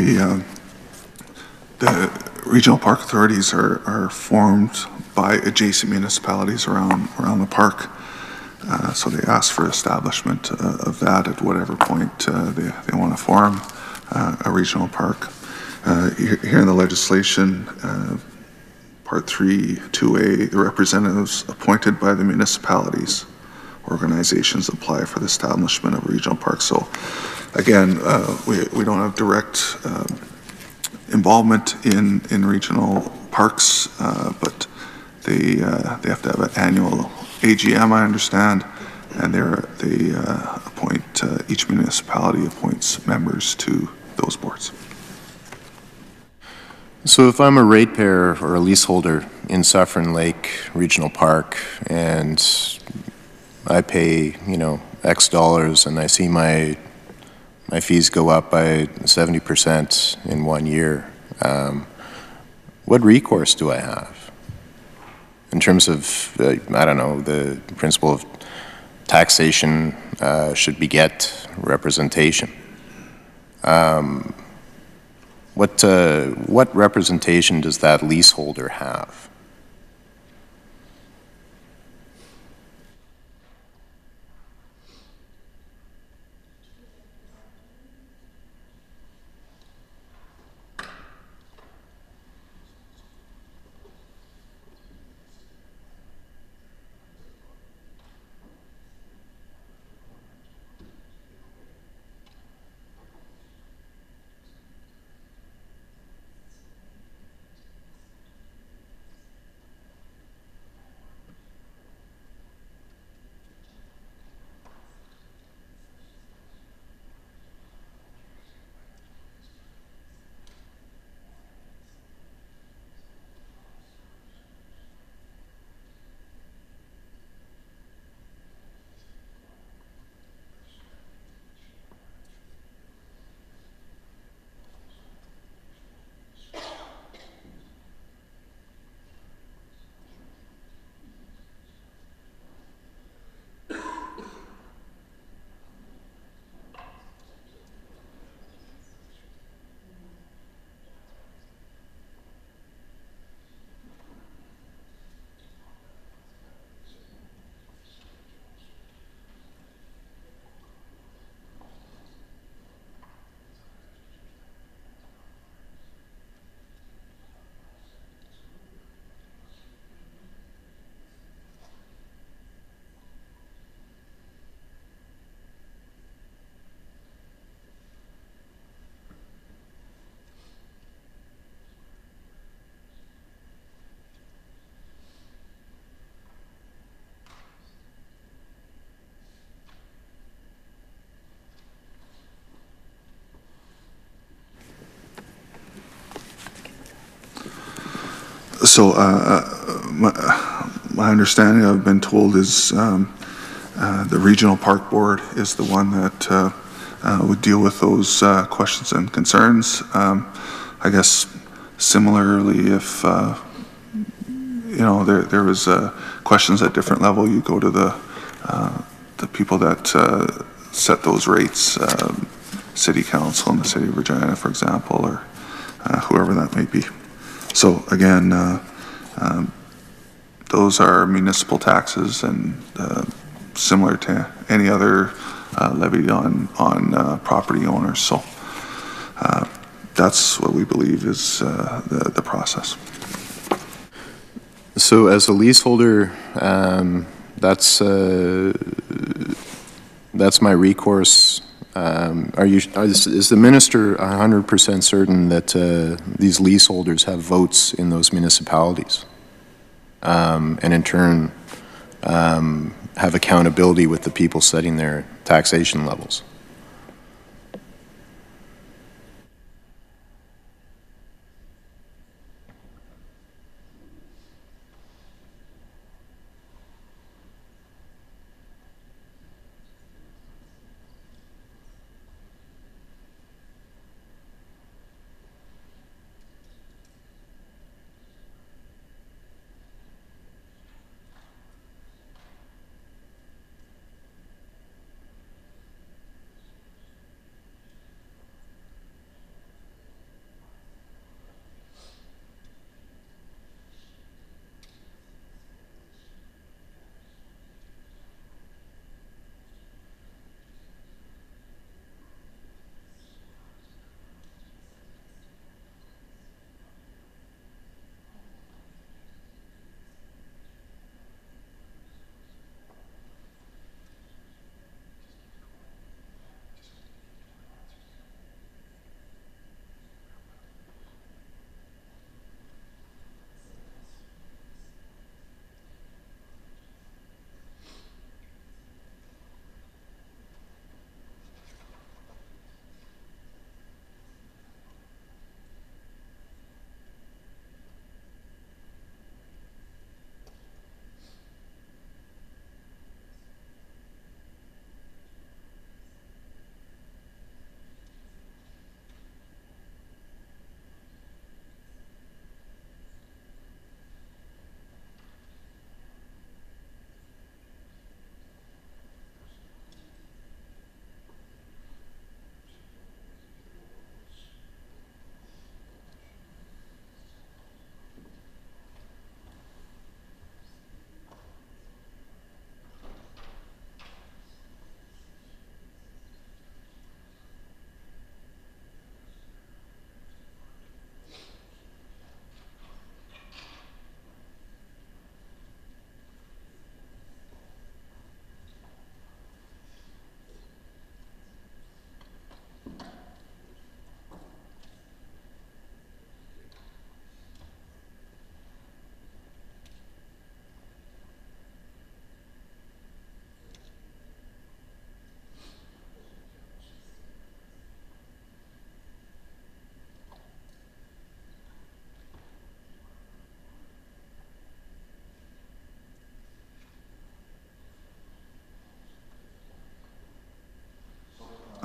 the regional park authorities are formed by adjacent municipalities around the park. So they ask for establishment of that at whatever point they want to form a regional park. Here in the legislation, Part 3, 2A, the representatives appointed by the municipalities organizations apply for the establishment of a regional park. So again, we don't have direct involvement in regional parks, but they have to have an annual AGM, I understand, and they appoint, each municipality appoints members to those boards. So if I'm a ratepayer or a leaseholder in Suffern Lake Regional Park and I pay, X dollars and I see my my fees go up by 70% in 1 year, what recourse do I have? In terms of, I don't know, the principle of taxation should beget representation. What representation does that leaseholder have? So my understanding, I've been told, is the Regional Park Board is the one that would deal with those questions and concerns. I guess similarly, if there was questions at different level, you go to the people that set those rates, City Council in the City of Regina, for example, or whoever that may be. So again, those are municipal taxes and similar to any other levied on property owners. So that's what we believe is the process. So as a leaseholder, that's my recourse. Is the minister 100% certain that these leaseholders have votes in those municipalities, and in turn have accountability with the people setting their taxation levels?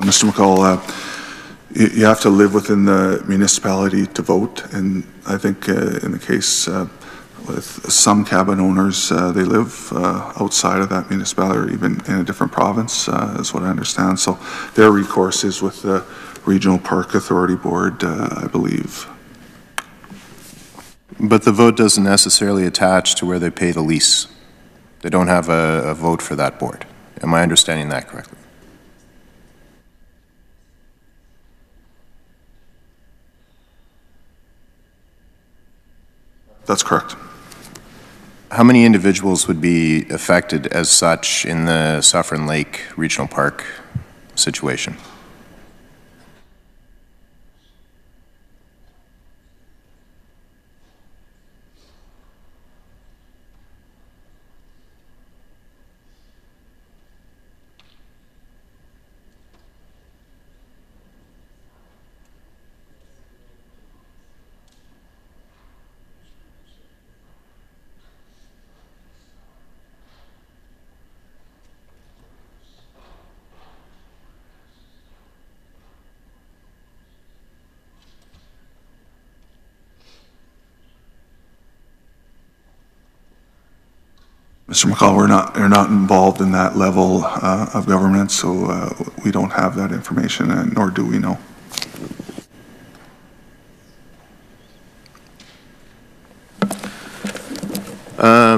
Mr. McCall, you have to live within the municipality to vote, and I think in the case with some cabin owners, they live outside of that municipality or even in a different province, is what I understand. So their recourse is with the Regional Park Authority Board, I believe. But the vote doesn't necessarily attach to where they pay the lease. They don't have a vote for that board. Am I understanding that correctly? That's correct. How many individuals would be affected as such in the Suffern Lake Regional Park situation? Mr. McCall, we're not involved in that level of government, so we don't have that information, and nor do we know.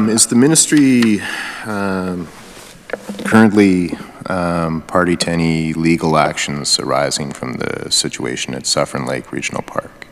Is the ministry currently party to any legal actions arising from the situation at Suffern Lake Regional Park?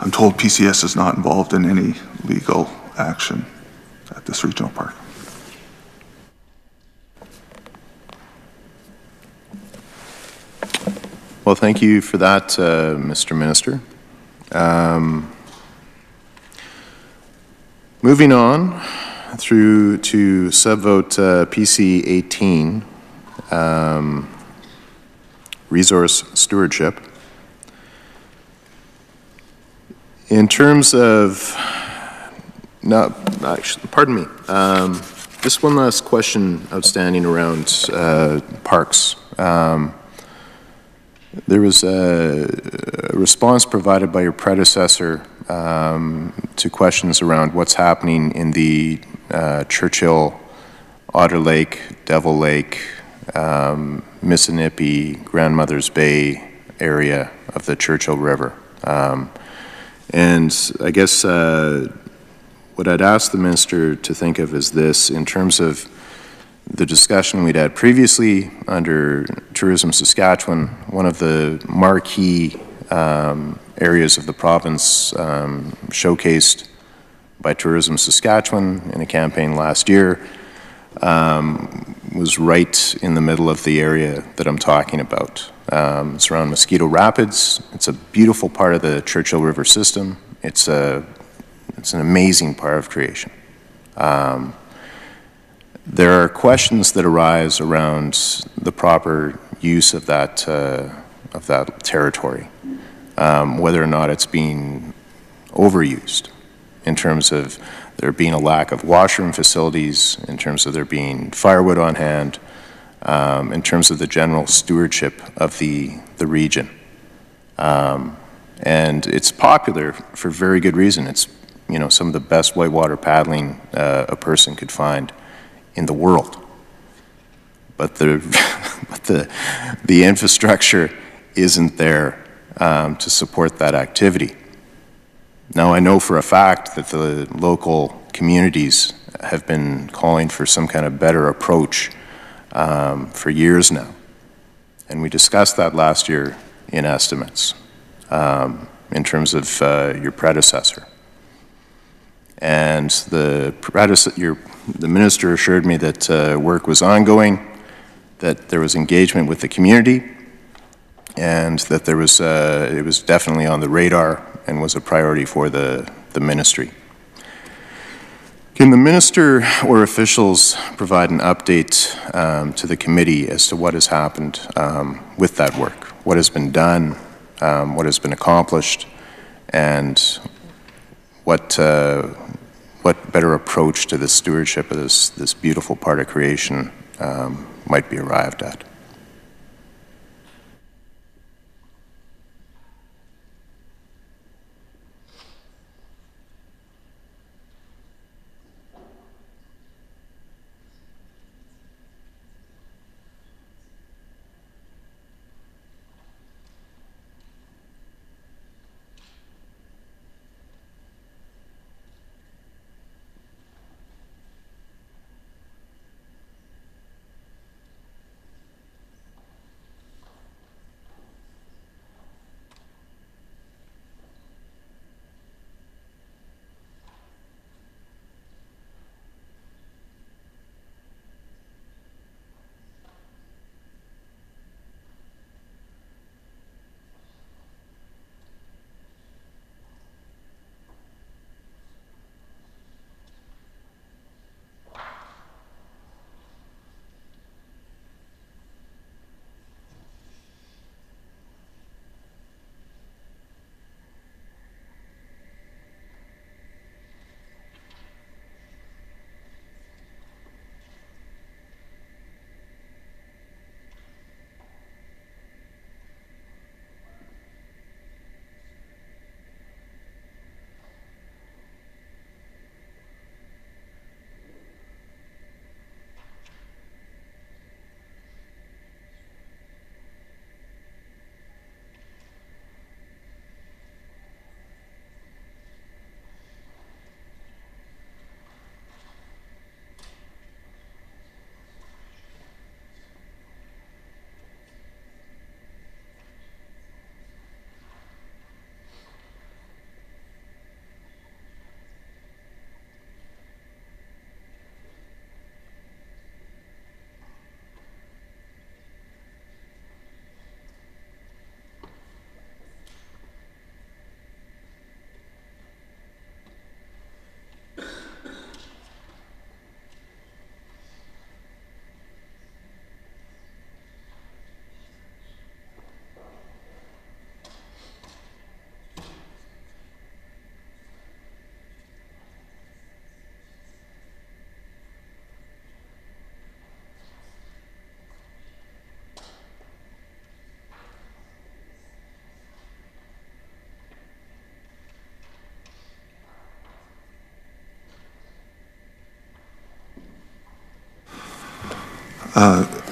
I'm told PCS is not involved in any legal action at this regional park. Well, thank you for that, Mr. Minister. Moving on through to subvote PC 18, resource stewardship. In terms of, no, actually, pardon me, just one last question outstanding around parks. There was a response provided by your predecessor to questions around what's happening in the Churchill, Otter Lake, Devil Lake, Missinippi, Grandmother's Bay area of the Churchill River. And I guess what I'd ask the minister to think of is this, in terms of the discussion we'd had previously under Tourism Saskatchewan, one of the marquee areas of the province showcased by Tourism Saskatchewan in a campaign last year was right in the middle of the area that I'm talking about. It's around Mosquito Rapids. It's a beautiful part of the Churchill River system. It's an amazing part of creation. There are questions that arise around the proper use of that territory, whether or not it's being overused in terms of there being a lack of washroom facilities, in terms of there being firewood on hand, in terms of the general stewardship of the region. And it's popular for very good reason. It's, you know, some of the best whitewater paddling a person could find in the world. But the infrastructure isn't there to support that activity. Now, I know for a fact that the local communities have been calling for some kind of better approach for years now. And we discussed that last year in estimates in terms of your predecessor. And the minister assured me that work was ongoing, that there was engagement with the community, and that there was, it was definitely on the radar and was a priority for the ministry. Can the minister or officials provide an update to the committee as to what has happened with that work? What has been done, what has been accomplished, and what better approach to the stewardship of this beautiful part of creation might be arrived at?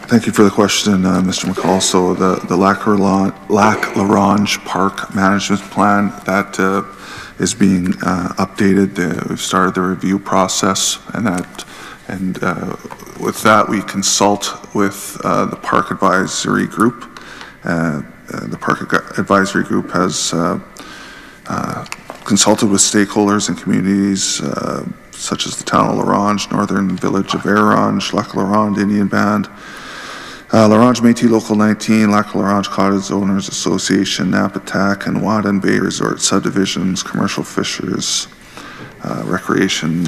Thank you for the question, Mr. McCall. So the Lac La Ronge Park Management Plan, that is being updated. We've started the review process, and with that we consult with the Park Advisory Group. The Park Advisory Group has consulted with stakeholders and communities such as the town of La Ronge, northern village of Arange, Lac La Ronge Indian Band, La Ronge Métis Local 19, Lac La Ronge Cottage Owners Association, Napatak, and Wadden Bay Resort subdivisions, commercial fishers, recreation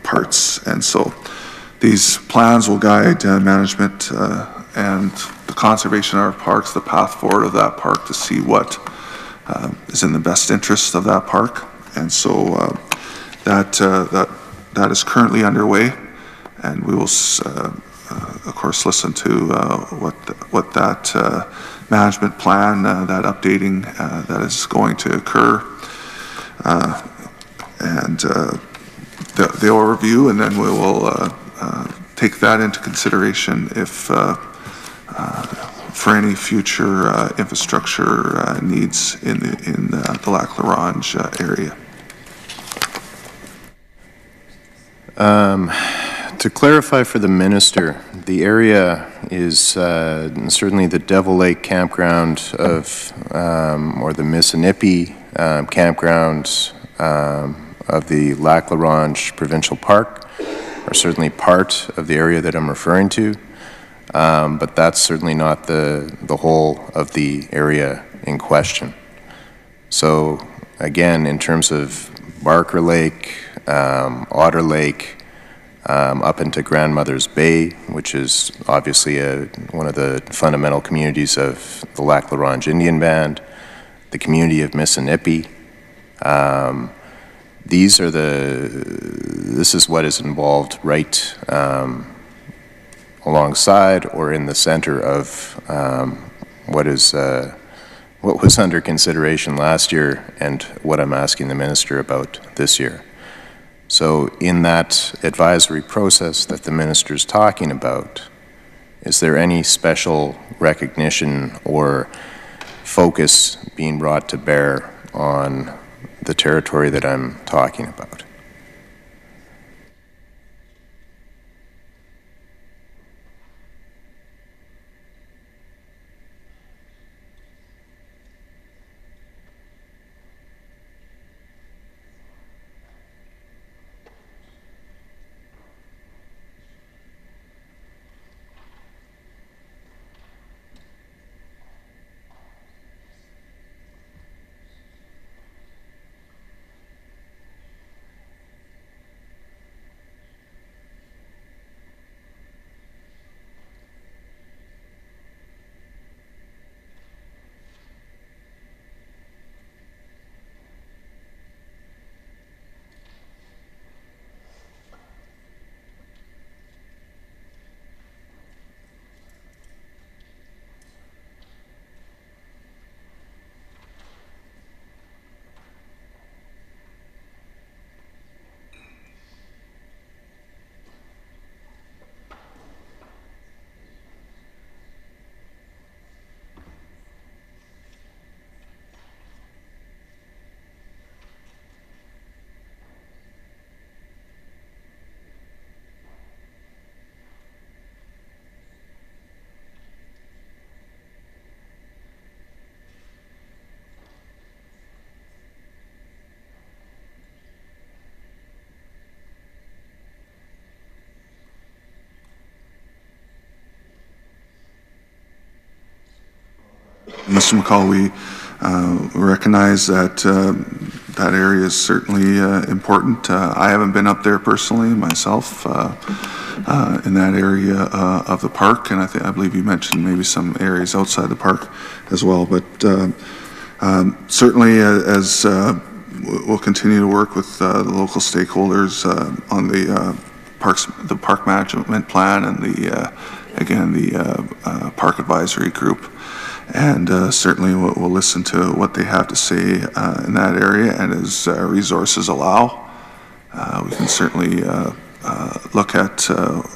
parts. And so these plans will guide management and the conservation of our parks, the path forward of that park to see what is in the best interest of that park. And so that is currently underway, and we will of course listen to what that management plan, that updating that is going to occur, and they will review, and then we will take that into consideration if for any future infrastructure needs in the Lac La Ronge area. To clarify for the minister, the area is certainly the Devil Lake campground of, or the Missinippi campground of the Lac La Ronge Provincial Park are certainly part of the area that I'm referring to. but that's certainly not the whole of the area in question. So again, in terms of Barker Lake, Otter Lake, up into Grandmother's Bay, which is obviously one of the fundamental communities of the Lac La Ronge Indian Band, the community of Missinippi. This is what is involved right alongside or in the center of what was under consideration last year and what I'm asking the minister about this year. So in that advisory process that the minister is talking about, is there any special recognition or focus being brought to bear on the territory that I'm talking about? Mr. McCall, we recognize that that area is certainly important. I haven't been up there personally myself in that area of the park, and I believe you mentioned maybe some areas outside the park as well. But certainly, as we'll continue to work with the local stakeholders on the park management plan and the park advisory group. And certainly we'll listen to what they have to say in that area, and as resources allow, we can certainly look at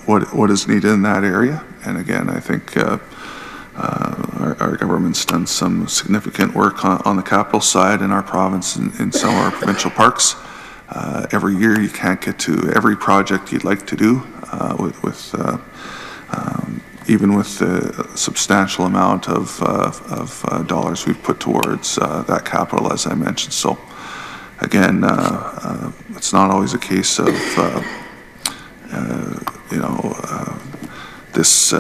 what is needed in that area. And again, I think our government's done some significant work on the capital side in our province in some of our provincial parks. Every year you can't get to every project you'd like to do even with the substantial amount of dollars we've put towards that capital, as I mentioned. So again, it's not always a case of this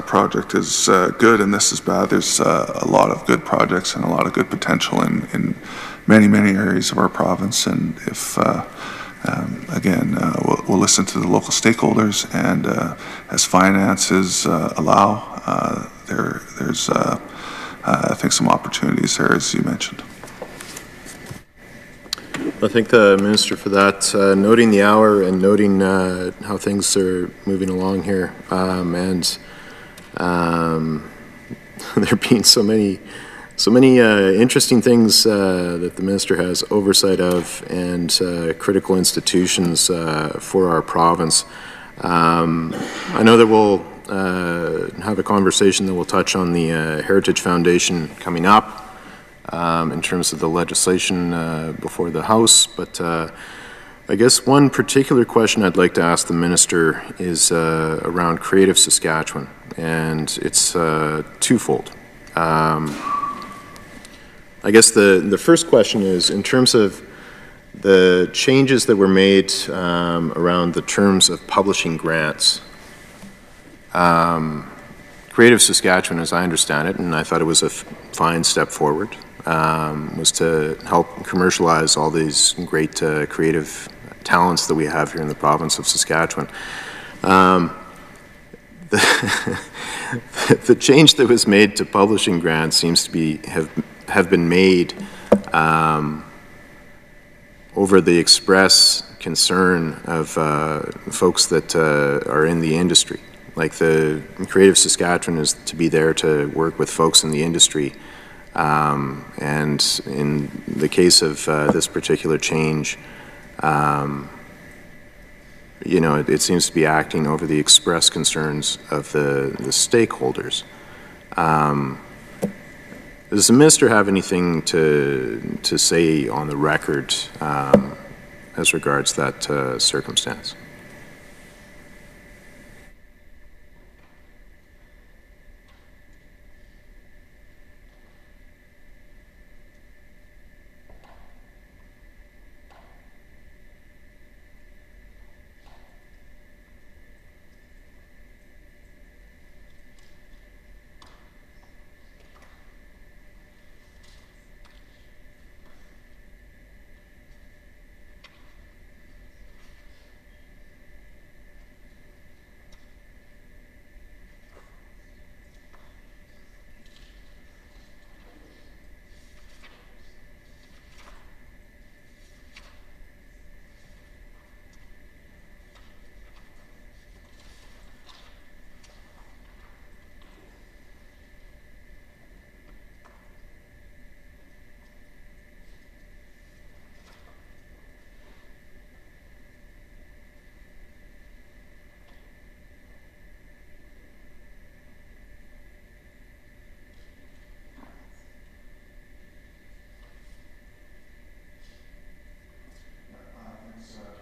project is good and this is bad. There's a lot of good projects and a lot of good potential in many areas of our province, and if again, we'll listen to the local stakeholders, and as finances allow, there's I think some opportunities there, as you mentioned. I thank the Minister for that, noting the hour and noting how things are moving along here, and there being so many interesting things that the Minister has oversight of, and critical institutions for our province. I know that we'll have a conversation that will touch on the Heritage Foundation coming up in terms of the legislation before the House, but I guess one particular question I'd like to ask the Minister is around Creative Saskatchewan, and it's twofold. I guess the first question is, in terms of the changes that were made around the terms of publishing grants, Creative Saskatchewan, as I understand it, and I thought it was a fine step forward, was to help commercialize all these great creative talents that we have here in the province of Saskatchewan. The change that was made to publishing grants seems to have been made over the express concern of folks that are in the industry. Like the Creative Saskatchewan is to be there to work with folks in the industry. And in the case of this particular change, you know, it seems to be acting over the express concerns of the stakeholders. Does the minister have anything to say on the record as regards that circumstance?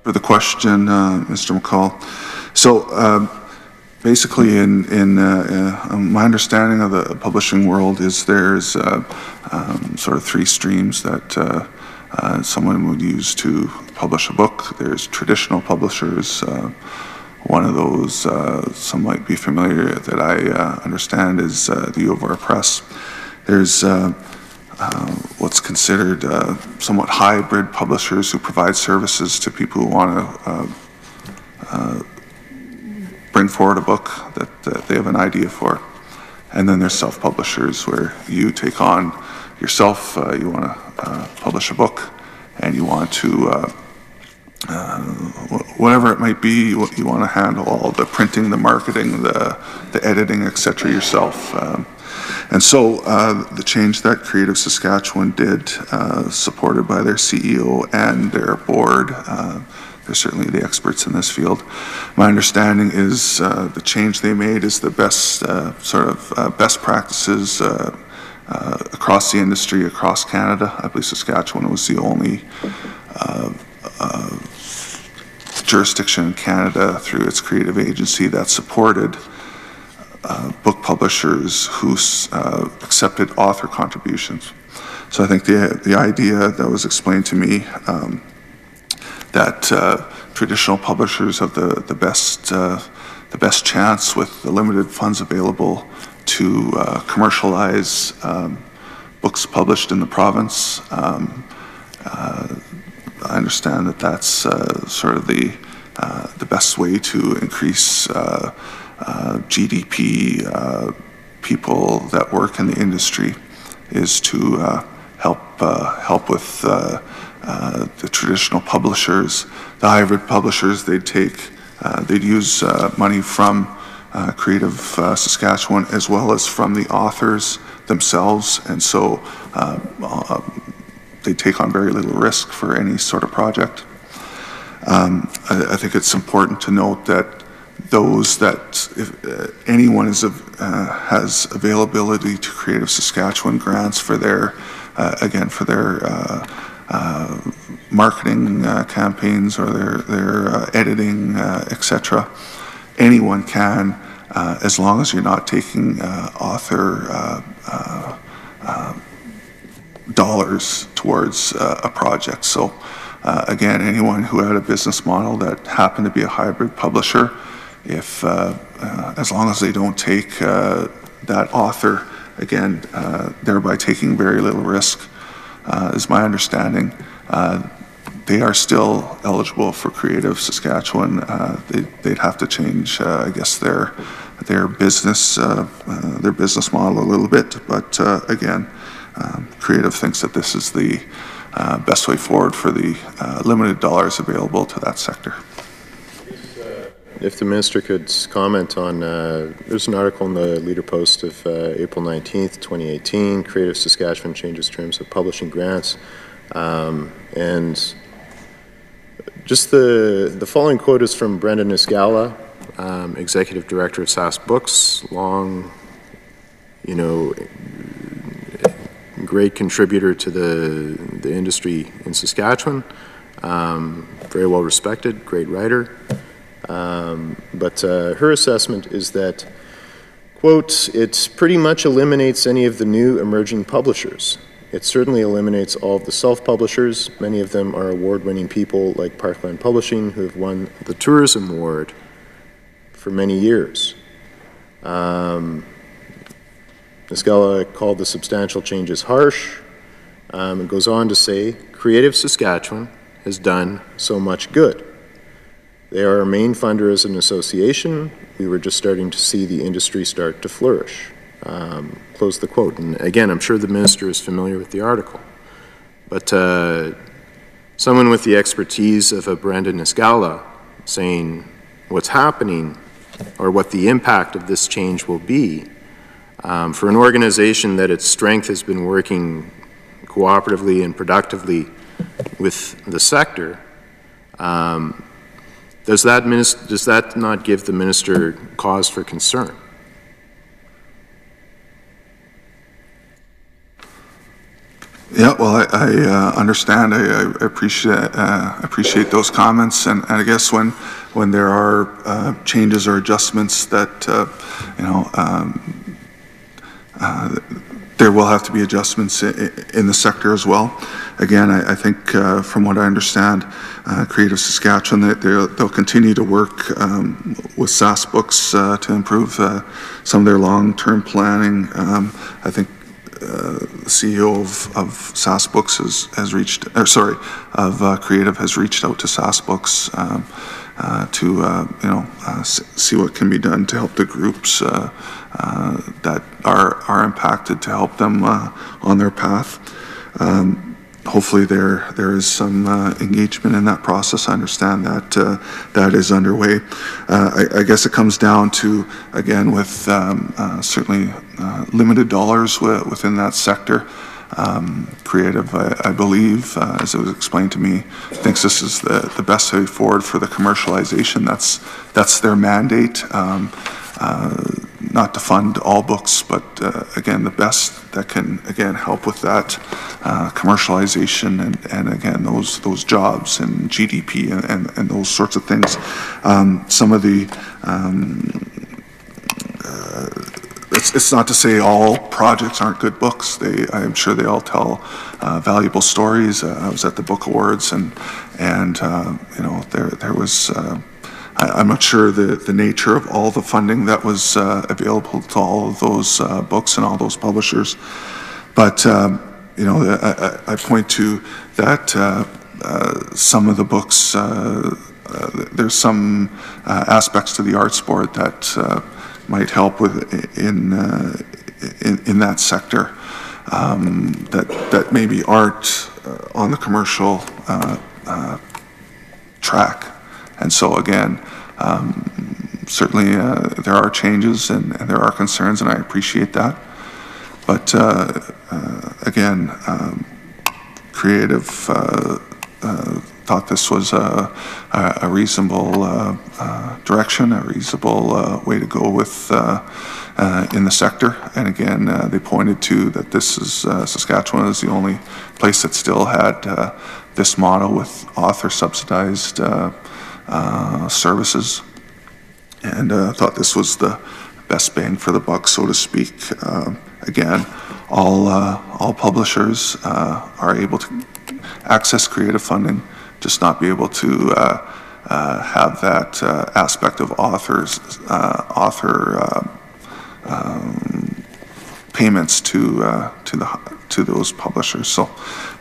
For the question, Mr. McCall. So basically, in my understanding of the publishing world is there's sort of three streams that someone would use to publish a book. There's traditional publishers. One of those, some might be familiar, that I understand is the U of R Press. There's what's considered somewhat hybrid publishers who provide services to people who want to bring forward a book that they have an idea for. And then there's self-publishers where you take on yourself, you want to publish a book and you want to, whatever it might be, you want to handle all the printing, the marketing, the editing, etc. yourself. And so the change that Creative Saskatchewan did, supported by their CEO and their board, they're certainly the experts in this field. My understanding is the change they made is the best best practices across the industry, across Canada. I believe Saskatchewan was the only jurisdiction in Canada through its creative agency that supported book publishers who accepted author contributions. So I think the idea that was explained to me that traditional publishers have the best chance with the limited funds available to commercialize books published in the province. I understand that that's sort of the best way to increase GDP. People that work in the industry is to help with the traditional publishers. The hybrid publishers, they'd use money from Creative Saskatchewan as well as from the authors themselves, and so they take on very little risk for any sort of project. I think it's important to note that those that, if anyone has availability to Creative Saskatchewan grants for their, again, for their marketing campaigns or their editing, etc. Anyone can, as long as you're not taking author dollars towards a project. So again, anyone who had a business model that happened to be a hybrid publisher if, as long as they don't take that author, again, thereby taking very little risk, is my understanding. They are still eligible for Creative Saskatchewan. They'd have to change, I guess, their business model a little bit. But again, Creative thinks that this is the best way forward for the limited dollars available to that sector. If the minister could comment on, there's an article in the Leader Post of April 19th, 2018, Creative Saskatchewan changes terms of publishing grants. And just the following quote is from Brendan Nisgala, Executive Director of SAS Books, long, great contributor to the industry in Saskatchewan, very well respected, great writer. But her assessment is that, quote, it pretty much eliminates any of the new emerging publishers. It certainly eliminates all of the self-publishers. Many of them are award-winning people like Parkland Publishing, who have won the Tourism Award for many years. Nisgala called the substantial changes harsh. It goes on to say, Creative Saskatchewan has done so much good. They are our main funder as an association. We were just starting to see the industry start to flourish. Close the quote. And again, I'm sure the minister is familiar with the article. But someone with the expertise of a Brendan Nisgala saying what's happening or what the impact of this change will be for an organization that its strength has been working cooperatively and productively with the sector, does that not give the minister cause for concern? Yeah, well, I understand. I appreciate those comments, and I guess when there are changes or adjustments that there will have to be adjustments in the sector as well. Again, I think from what I understand, Creative Saskatchewan, they'll continue to work with SAS Books to improve some of their long-term planning. I think the CEO of SAS Books has reached, or sorry, of Creative has reached out to SAS Books to see what can be done to help the groups that are impacted, to help them on their path. Hopefully there is some engagement in that process. I understand that that is underway. I guess it comes down to, again, with certainly limited dollars within that sector. Creative, I believe, as it was explained to me, thinks this is the best way forward for the commercialization. That's their mandate. Not to fund all books, but again, the best that can, again, help with that commercialization and again, those jobs and GDP and those sorts of things. Some of the, it's not to say all projects aren't good books. I'm sure they all tell valuable stories. I was at the Book Awards and there was, I'm not sure the nature of all the funding that was available to all of those books and all those publishers. But, I point to that some of the books, there's some aspects to the arts board that might help with in that sector that maybe aren't on the commercial track. And so again, certainly there are changes and there are concerns, and I appreciate that. But again, Creative thought this was a reasonable direction, a reasonable way to go with in the sector. And again, they pointed to that this is Saskatchewan is the only place that still had this model with author subsidized services, and thought this was the best bang for the buck, so to speak. Again, all publishers are able to access creative funding, just not be able to have that aspect of author payments to those publishers. So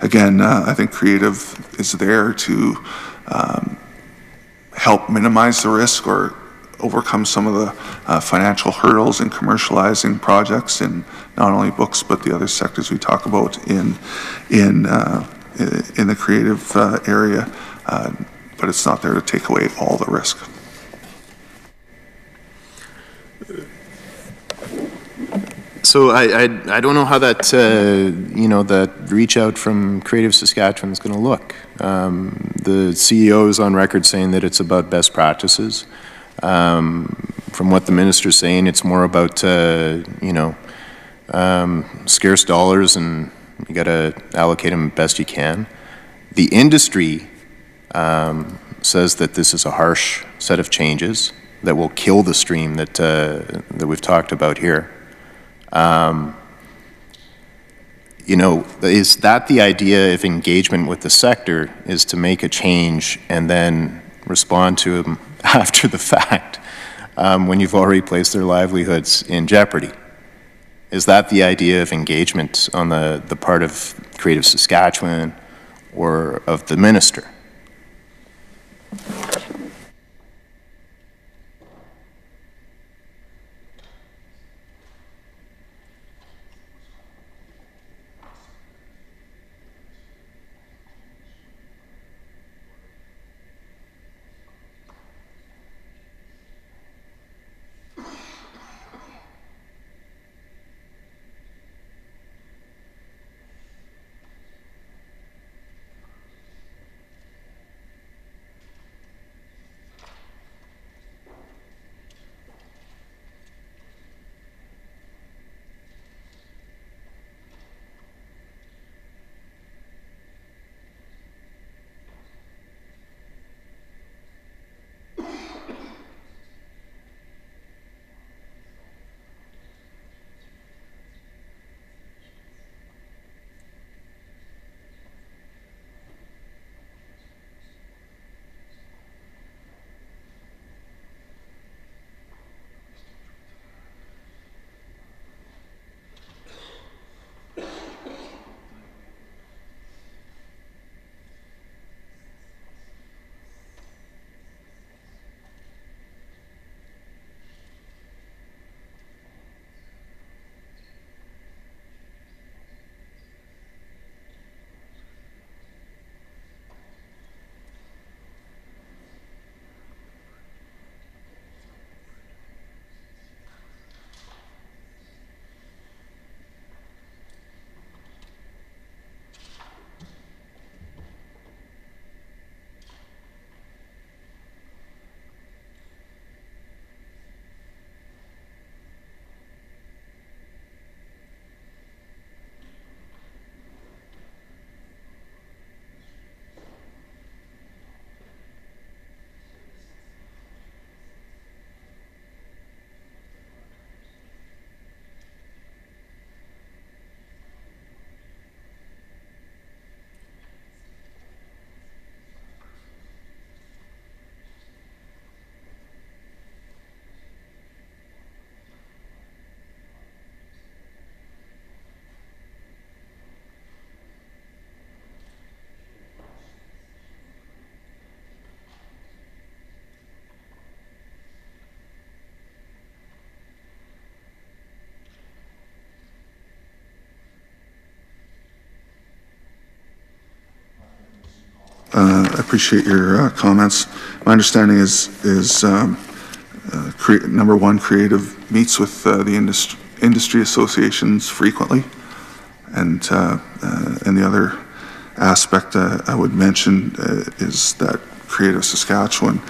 again, I think creative is there to help minimize the risk or overcome some of the financial hurdles in commercializing projects in not only books but the other sectors we talk about in the creative area. But it's not there to take away all the risk. So I don't know how that that reach out from Creative Saskatchewan is going to look. The CEO is on record saying that it's about best practices. From what the minister's saying, it's more about scarce dollars, and you got to allocate them best you can. The industry says that this is a harsh set of changes that will kill the stream that we've talked about here. Is that the idea of engagement with the sector, is to make a change and then respond to them after the fact when you've already placed their livelihoods in jeopardy? Is that the idea of engagement on the part of Creative Saskatchewan or of the minister? I appreciate your comments. My understanding is number one, Creative meets with the industry associations frequently, and the other aspect I would mention is that Creative Saskatchewan,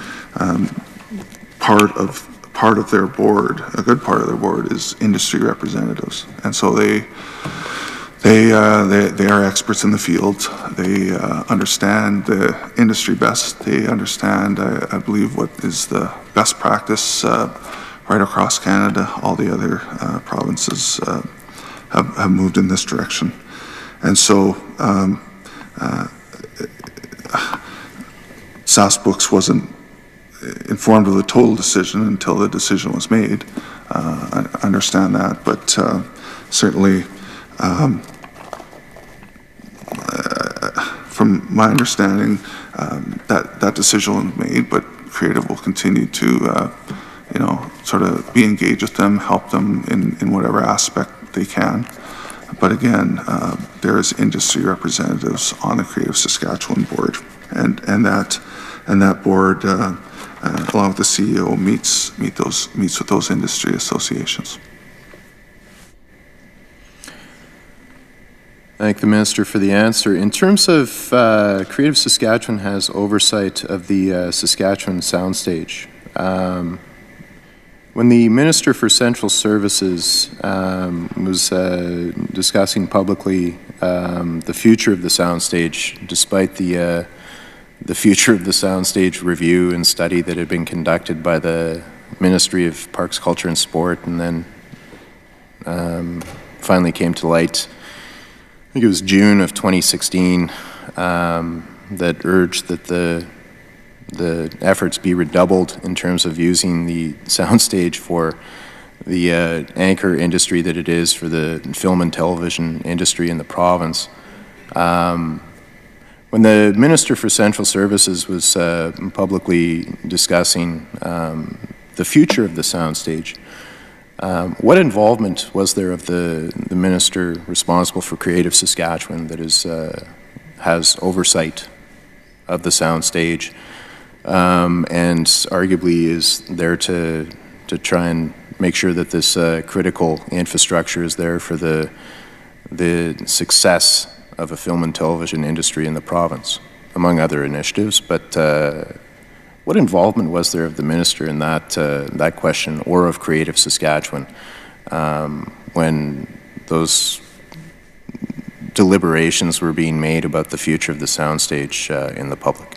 part of their board, a good part of their board, is industry representatives, and so they are experts in the field. They understand the industry best. They understand, I believe, what is the best practice right across Canada. All the other provinces have moved in this direction. And so SAS Books wasn't informed of the total decision until the decision was made. I understand that, but certainly from my understanding, that decision was made, but Creative will continue to sort of be engaged with them, help them in whatever aspect they can. But again, there is industry representatives on the Creative Saskatchewan board, and that board, along with the CEO, meets with those industry associations. Thank the Minister for the answer. In terms of Creative Saskatchewan has oversight of the Saskatchewan Soundstage. When the Minister for Central Services was discussing publicly the future of the Soundstage, despite the future of the Soundstage review and study that had been conducted by the Ministry of Parks, Culture and Sport, and then finally came to light, I think it was June of 2016, that urged that the efforts be redoubled in terms of using the soundstage for the anchor industry that it is for the film and television industry in the province. When the Minister for Central Services was publicly discussing the future of the soundstage, what involvement was there of the minister responsible for Creative Saskatchewan that has oversight of the soundstage, and arguably is there to try and make sure that this critical infrastructure is there for the success of a film and television industry in the province, among other initiatives? But what involvement was there of the minister in that question, or of Creative Saskatchewan, when those deliberations were being made about the future of the soundstage in the public?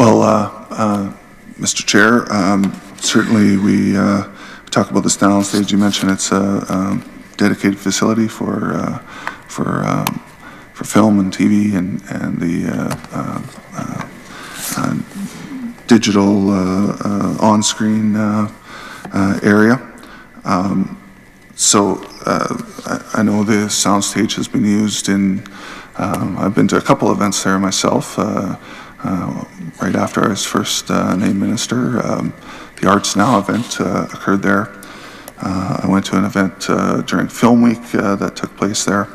Well, Mr. Chair, certainly we talk about this downstage. You mentioned it's a dedicated facility for film and TV and the digital on-screen area. So I know the soundstage has been used in, I've been to a couple events there myself. Right after I was first named minister, the Arts Now event occurred there. I went to an event during Film Week that took place there.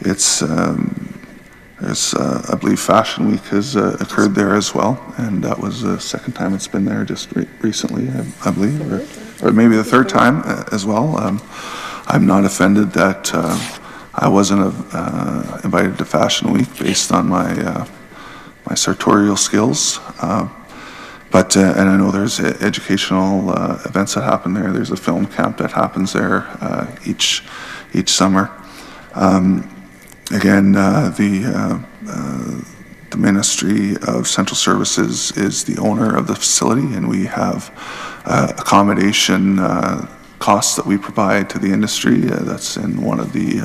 It's there's, I believe, Fashion Week has occurred there as well, and that was the second time it's been there just recently, I believe, or maybe the third time as well. I'm not offended that I wasn't invited to Fashion Week based on my my sartorial skills. But and I know there's educational events that happen there. There's a film camp that happens there each summer. Again, the Ministry of Central Services is the owner of the facility, and we have accommodation costs that we provide to the industry. That's in one of the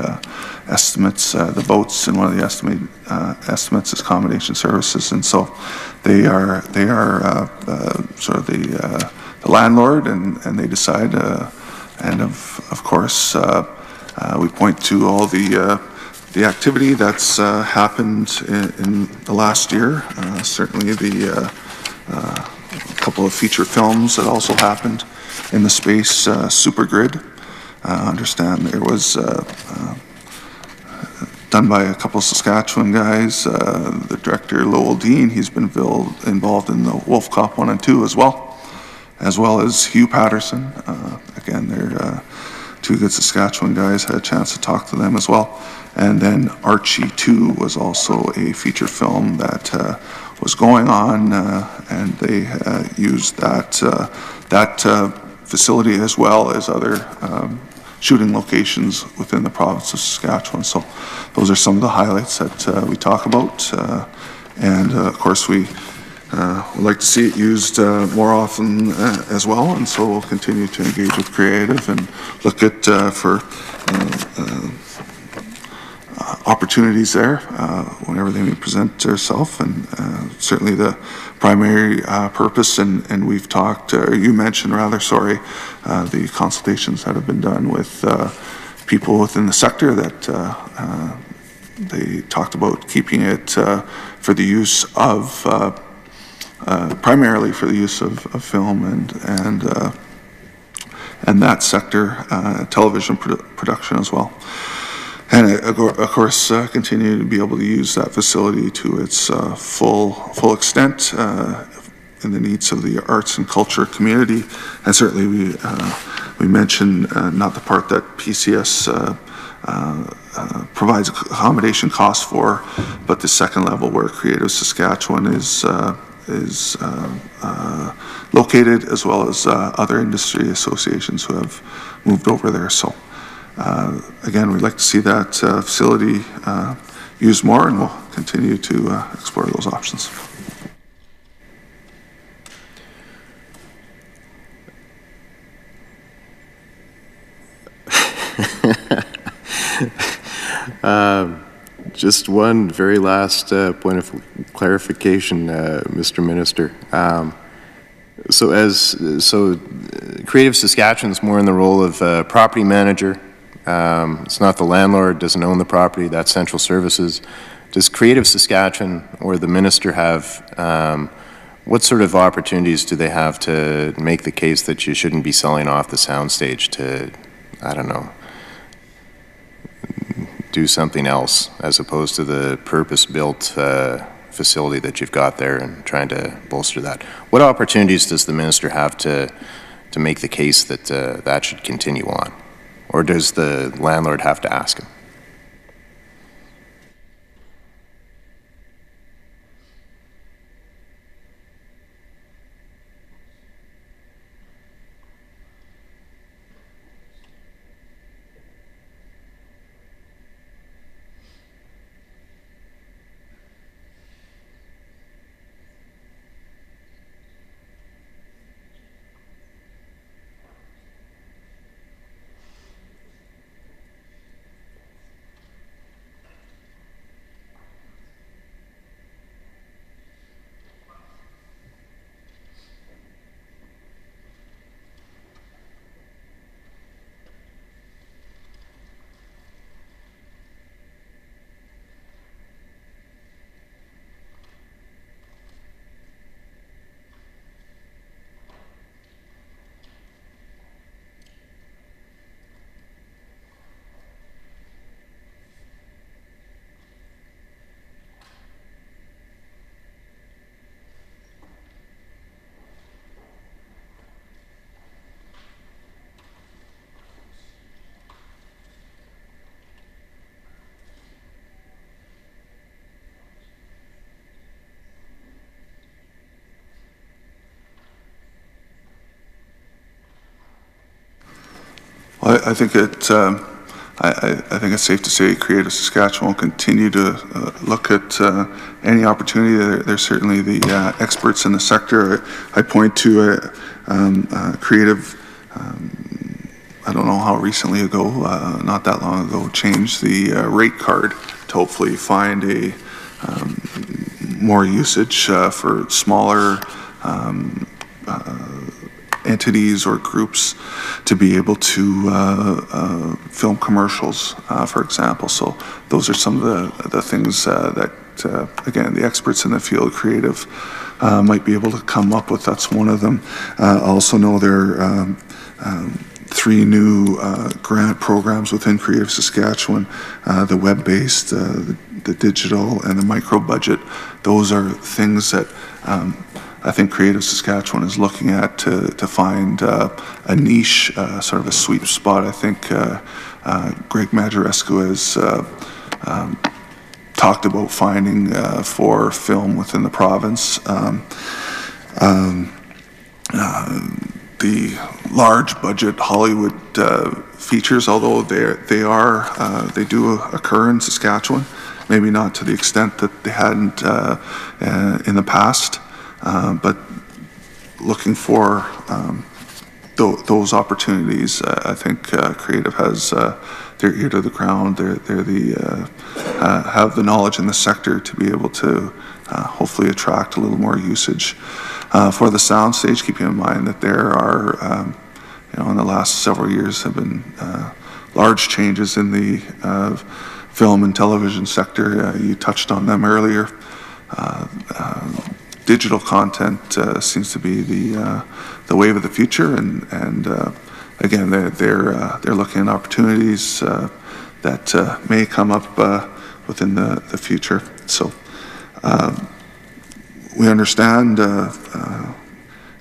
estimates, the votes in one of the estimates is accommodation services, and so they are sort of the landlord, and they decide, and of course we point to all the activity that's happened in the last year. Certainly the couple of feature films that also happened in the space, Supergrid. Understand there was done by a couple of Saskatchewan guys. The director, Lowell Dean, he's been involved in the Wolf Cop 1 and 2 as well as Hugh Patterson. Again, they're two good Saskatchewan guys, had a chance to talk to them as well. And then Archie 2 was also a feature film that was going on, and they used that facility as well as other shooting locations within the province of Saskatchewan. So those are some of the highlights that we talk about. And of course we would like to see it used more often as well, and so we'll continue to engage with creative and look at for opportunities there whenever they may present themselves. And certainly the primary purpose, and we've talked, you mentioned rather, sorry, the consultations that have been done with people within the sector that they talked about keeping it for the use of primarily for the use of film and that sector, television production as well. And of course, continue to be able to use that facility to its full extent in the needs of the arts and culture community. And certainly we mentioned not the part that PCS provides accommodation costs for, but the second level where Creative Saskatchewan is located, as well as other industry associations who have moved over there. So again, we'd like to see that facility used more, and we'll continue to explore those options. Just one very last point of clarification, Mr. Minister. So Creative Saskatchewan's more in the role of property manager. It's not the landlord, doesn't own the property, that's Central Services. Does Creative Saskatchewan or the minister have, what sort of opportunities do they have to make the case that you shouldn't be selling off the soundstage to, I don't know, do something else as opposed to the purpose-built facility that you've got there and trying to bolster that? What opportunities does the minister have to make the case that that should continue on? Or does the landlord have to ask him? I think I think it's safe to say Creative Saskatchewan will continue to look at any opportunity. They're certainly the experts in the sector. I point to Creative, I don't know how recently ago, not that long ago, changed the rate card to hopefully find a more usage for smaller entities or groups to be able to film commercials, for example. So those are some of the things that, again, the experts in the field, Creative, might be able to come up with. That's one of them. I also know there are 3 new grant programs within Creative Saskatchewan, the web-based, the digital, and the micro-budget. Those are things that I think Creative Saskatchewan is looking at to find a niche, sort of a sweet spot. I think Greg Majorescu has talked about finding for film within the province. The large budget Hollywood features, although they do occur in Saskatchewan, maybe not to the extent that they hadn't in the past. But looking for those opportunities, I think Creative has their ear to the ground. They're have the knowledge in the sector to be able to hopefully attract a little more usage. For the soundstage, keeping in mind that there are, in the last several years have been large changes in the film and television sector. You touched on them earlier. Digital content seems to be the wave of the future, and again, they're looking at opportunities that may come up within the future. So we understand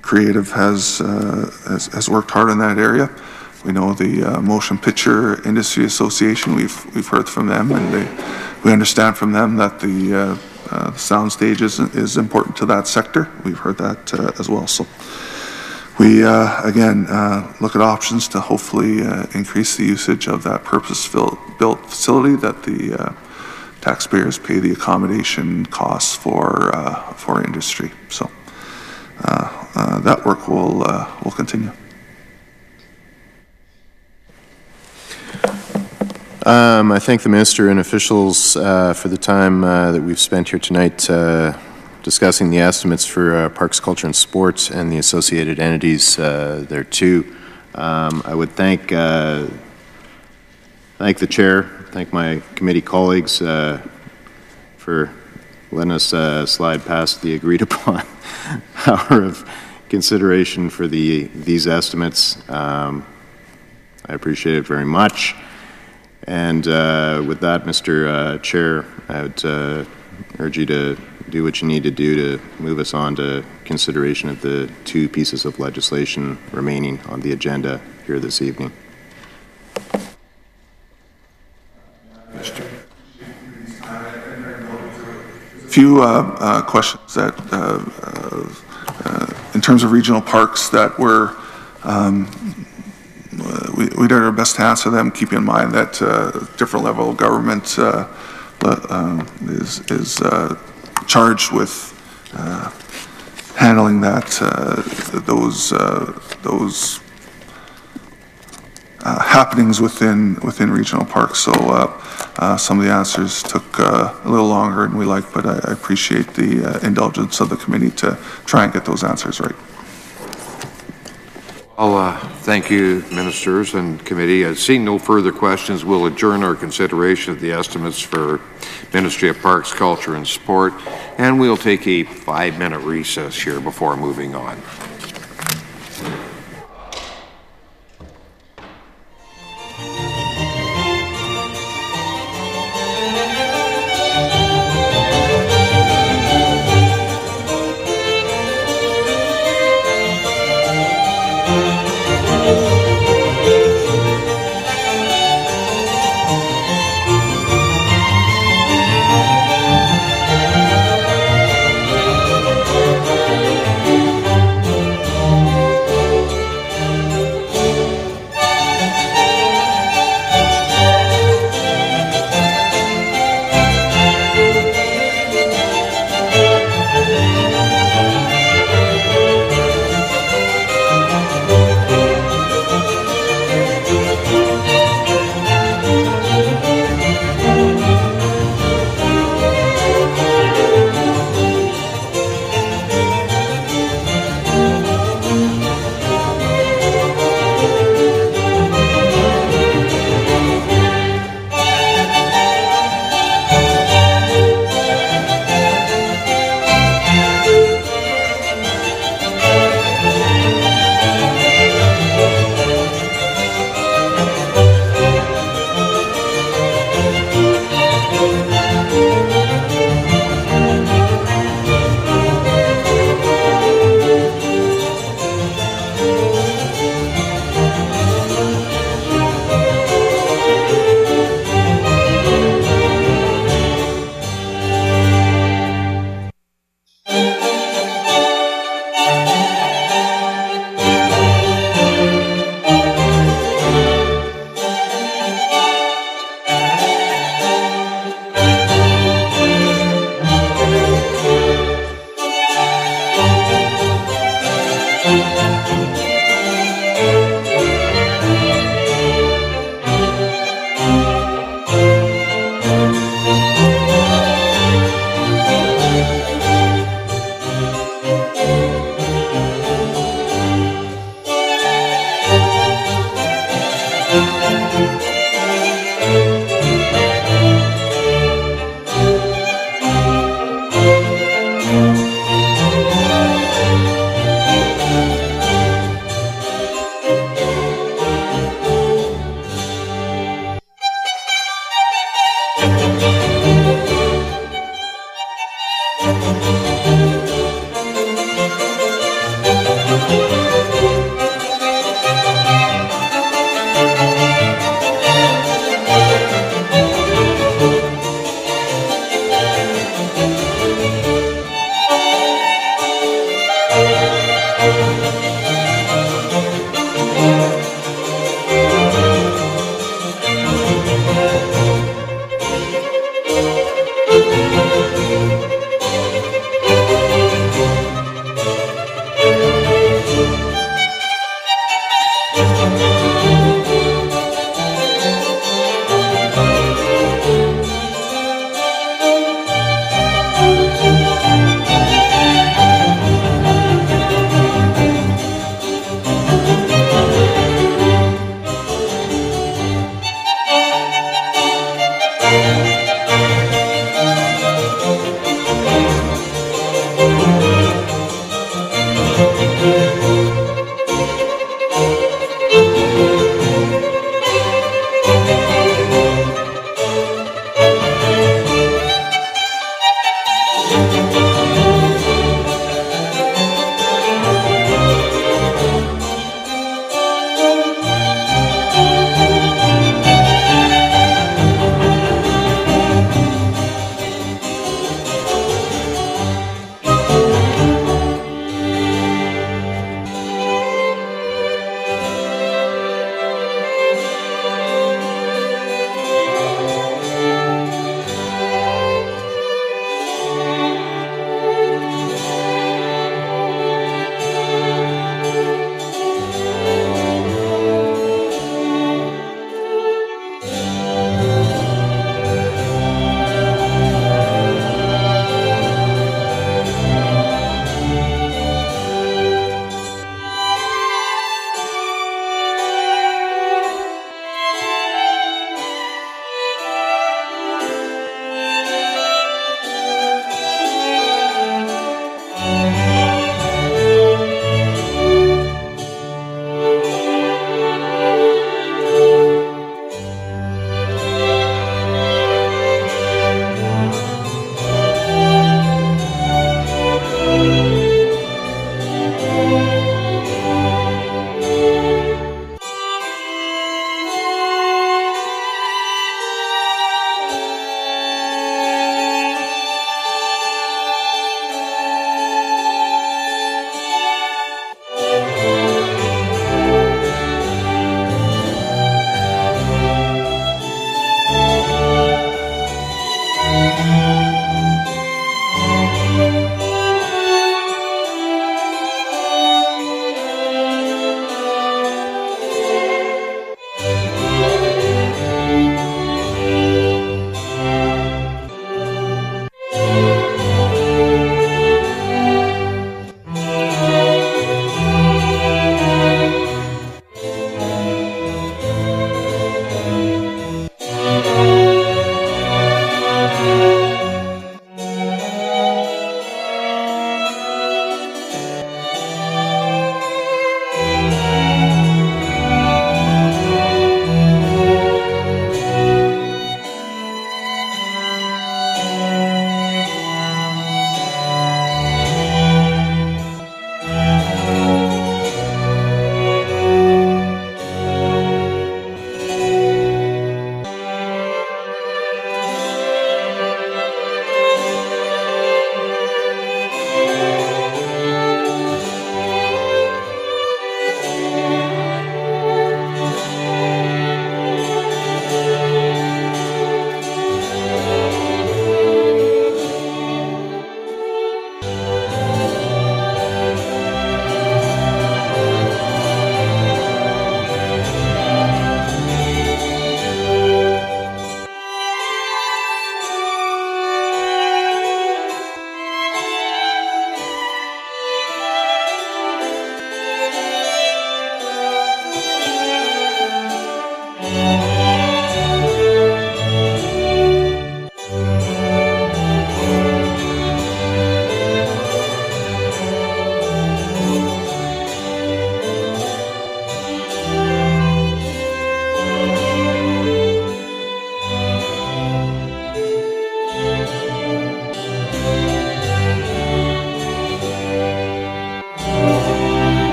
Creative has worked hard in that area. We know the Motion Picture Industry Association. We've heard from them, and we understand from them that the soundstage is important to that sector. We've heard that as well. So we, again, look at options to hopefully increase the usage of that purpose-built facility, that the taxpayers pay the accommodation costs for industry. So that work will continue. I thank the Minister and officials for the time that we've spent here tonight discussing the estimates for Parks, Culture and Sports and the associated entities there too. I would thank the Chair, thank my committee colleagues for letting us slide past the agreed upon hour of consideration for these estimates. I appreciate it very much. And with that, Mr. Chair, I would urge you to do what you need to do to move us on to consideration of the 2 pieces of legislation remaining on the agenda here this evening. A few questions that, in terms of regional parks, that were we did our best to answer them, keeping in mind that different level of government is charged with handling that those happenings within regional parks. So some of the answers took a little longer than we like, but I appreciate the indulgence of the committee to try and get those answers right. Well, thank you, ministers and committee. Seeing no further questions, we'll adjourn our consideration of the estimates for Ministry of Parks, Culture and Sport, and we'll take a 5-minute recess here before moving on.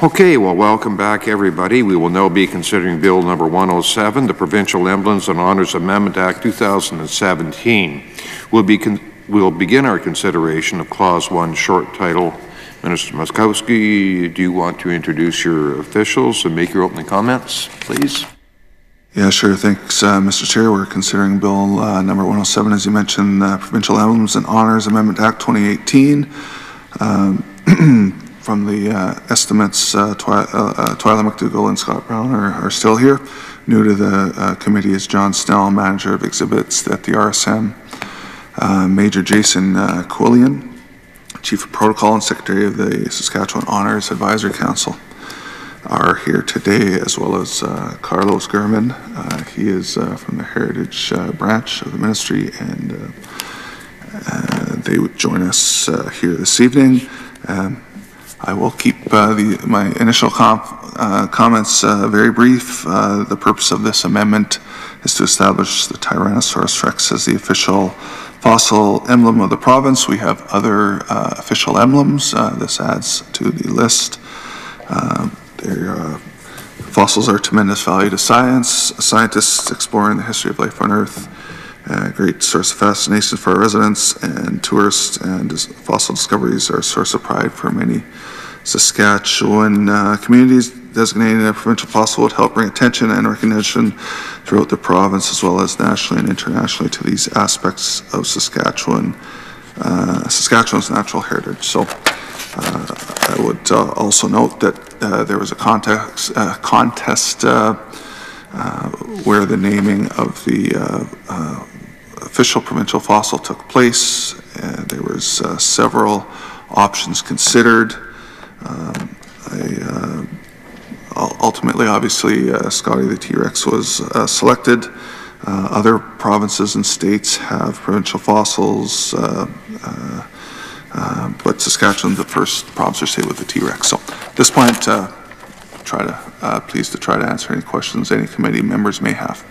Okay, well, welcome back, everybody. We will now be considering Bill number 107, the Provincial Emblems and Honors Amendment Act 2017. We'll begin our consideration of Clause 1, short title. Minister Muskowski, do you want to introduce your officials and make your opening comments, please? Yeah, sure. Thanks, Mr. Chair. We're considering Bill number 107, as you mentioned, Provincial Emblems and Honors Amendment Act 2018. From the estimates, Twyla McDougall and Scott Brown are still here. New to the committee is John Snell, Manager of Exhibits at the RSM. Major Jason Quillian, Chief of Protocol and Secretary of the Saskatchewan Honors Advisory Council, are here today, as well as Carlos Gurman. He is from the Heritage branch of the ministry, and they would join us here this evening. I will keep my initial comments very brief. The purpose of this amendment is to establish the Tyrannosaurus rex as the official fossil emblem of the province. We have other official emblems. This adds to the list. Their fossils are tremendous value to science. Scientists exploring the history of life on Earth. Great source of fascination for our residents and tourists, and fossil discoveries are a source of pride for many Saskatchewan communities. Designating a provincial fossil would help bring attention and recognition throughout the province, as well as nationally and internationally, to these aspects of Saskatchewan's natural heritage. So I would also note that there was a contest where the naming of the official provincial fossil took place. There was several options considered. Ultimately, obviously, Scotty the T-Rex was selected. Other provinces and states have provincial fossils, but Saskatchewan's the first province or state with the T-Rex. So at this point, pleased to try to answer any questions any committee members may have.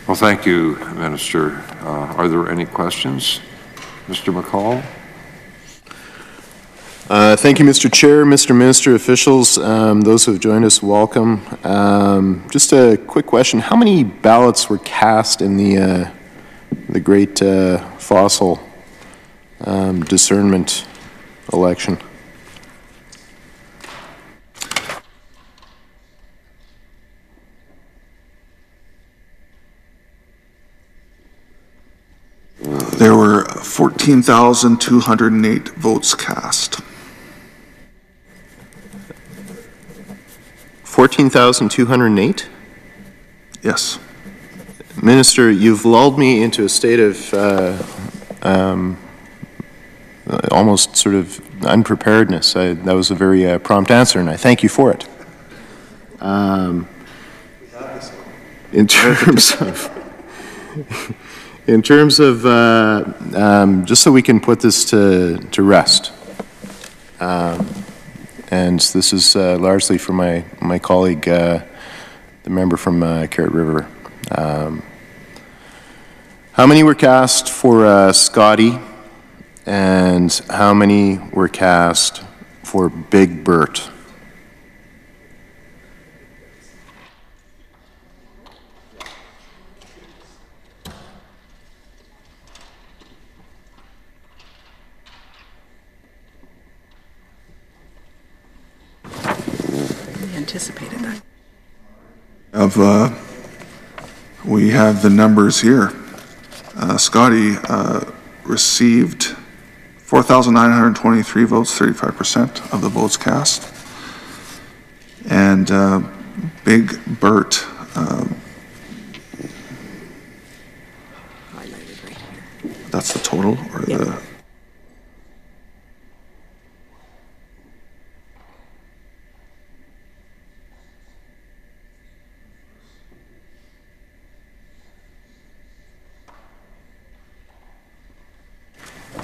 Well, thank you, Minister. Are there any questions? Mr. McCall? Thank you, Mr. Chair, Mr. Minister, officials, those who have joined us, welcome. Just a quick question. How many ballots were cast in the great fossil discernment election? There were 14,208 votes cast. 14,208? Yes. Minister, you've lulled me into a state of almost sort of unpreparedness. That was a very prompt answer, and I thank you for it. In terms of, just so we can put this to rest, and this is largely for my colleague, the member from Carrot River. How many were cast for Scotty, and how many were cast for Big Bert? Anticipated that. We have the numbers here. Scotty received 4,923 votes, 35% of the votes cast. And Big Bert, Highlighted right here. that's the total, or Yep. the...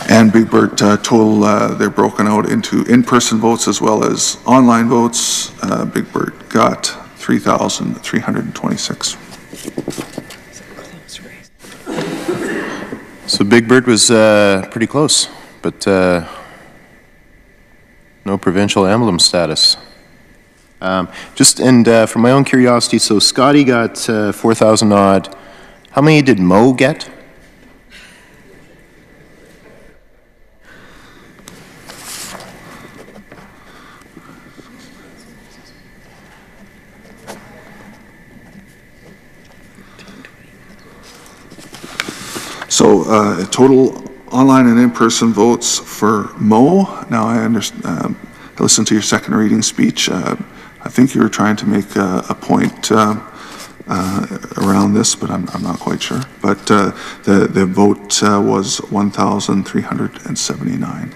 And Big Bert total, they're broken out into in-person votes as well as online votes. Big Bert got 3,326. Close race. So Big Bird was pretty close, but no provincial emblem status. For my own curiosity, so Scotty got 4,000 odd. How many did Mo get? So total online and in-person votes for Mo. Now I understand. I listened to your second reading speech. I think you were trying to make a point around this, but I'm not quite sure. But the vote was 1,379.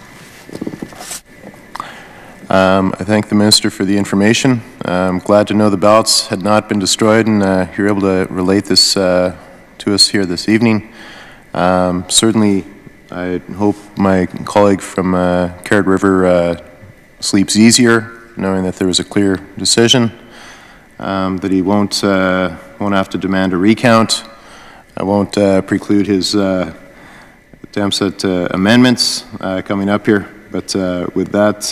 I thank the Minister for the information. I'm glad to know the ballots had not been destroyed, and you're able to relate this to us here this evening. Certainly, I hope my colleague from Carrot River sleeps easier, knowing that there was a clear decision, that he won't have to demand a recount. I won't preclude his attempts at amendments coming up here. But with that,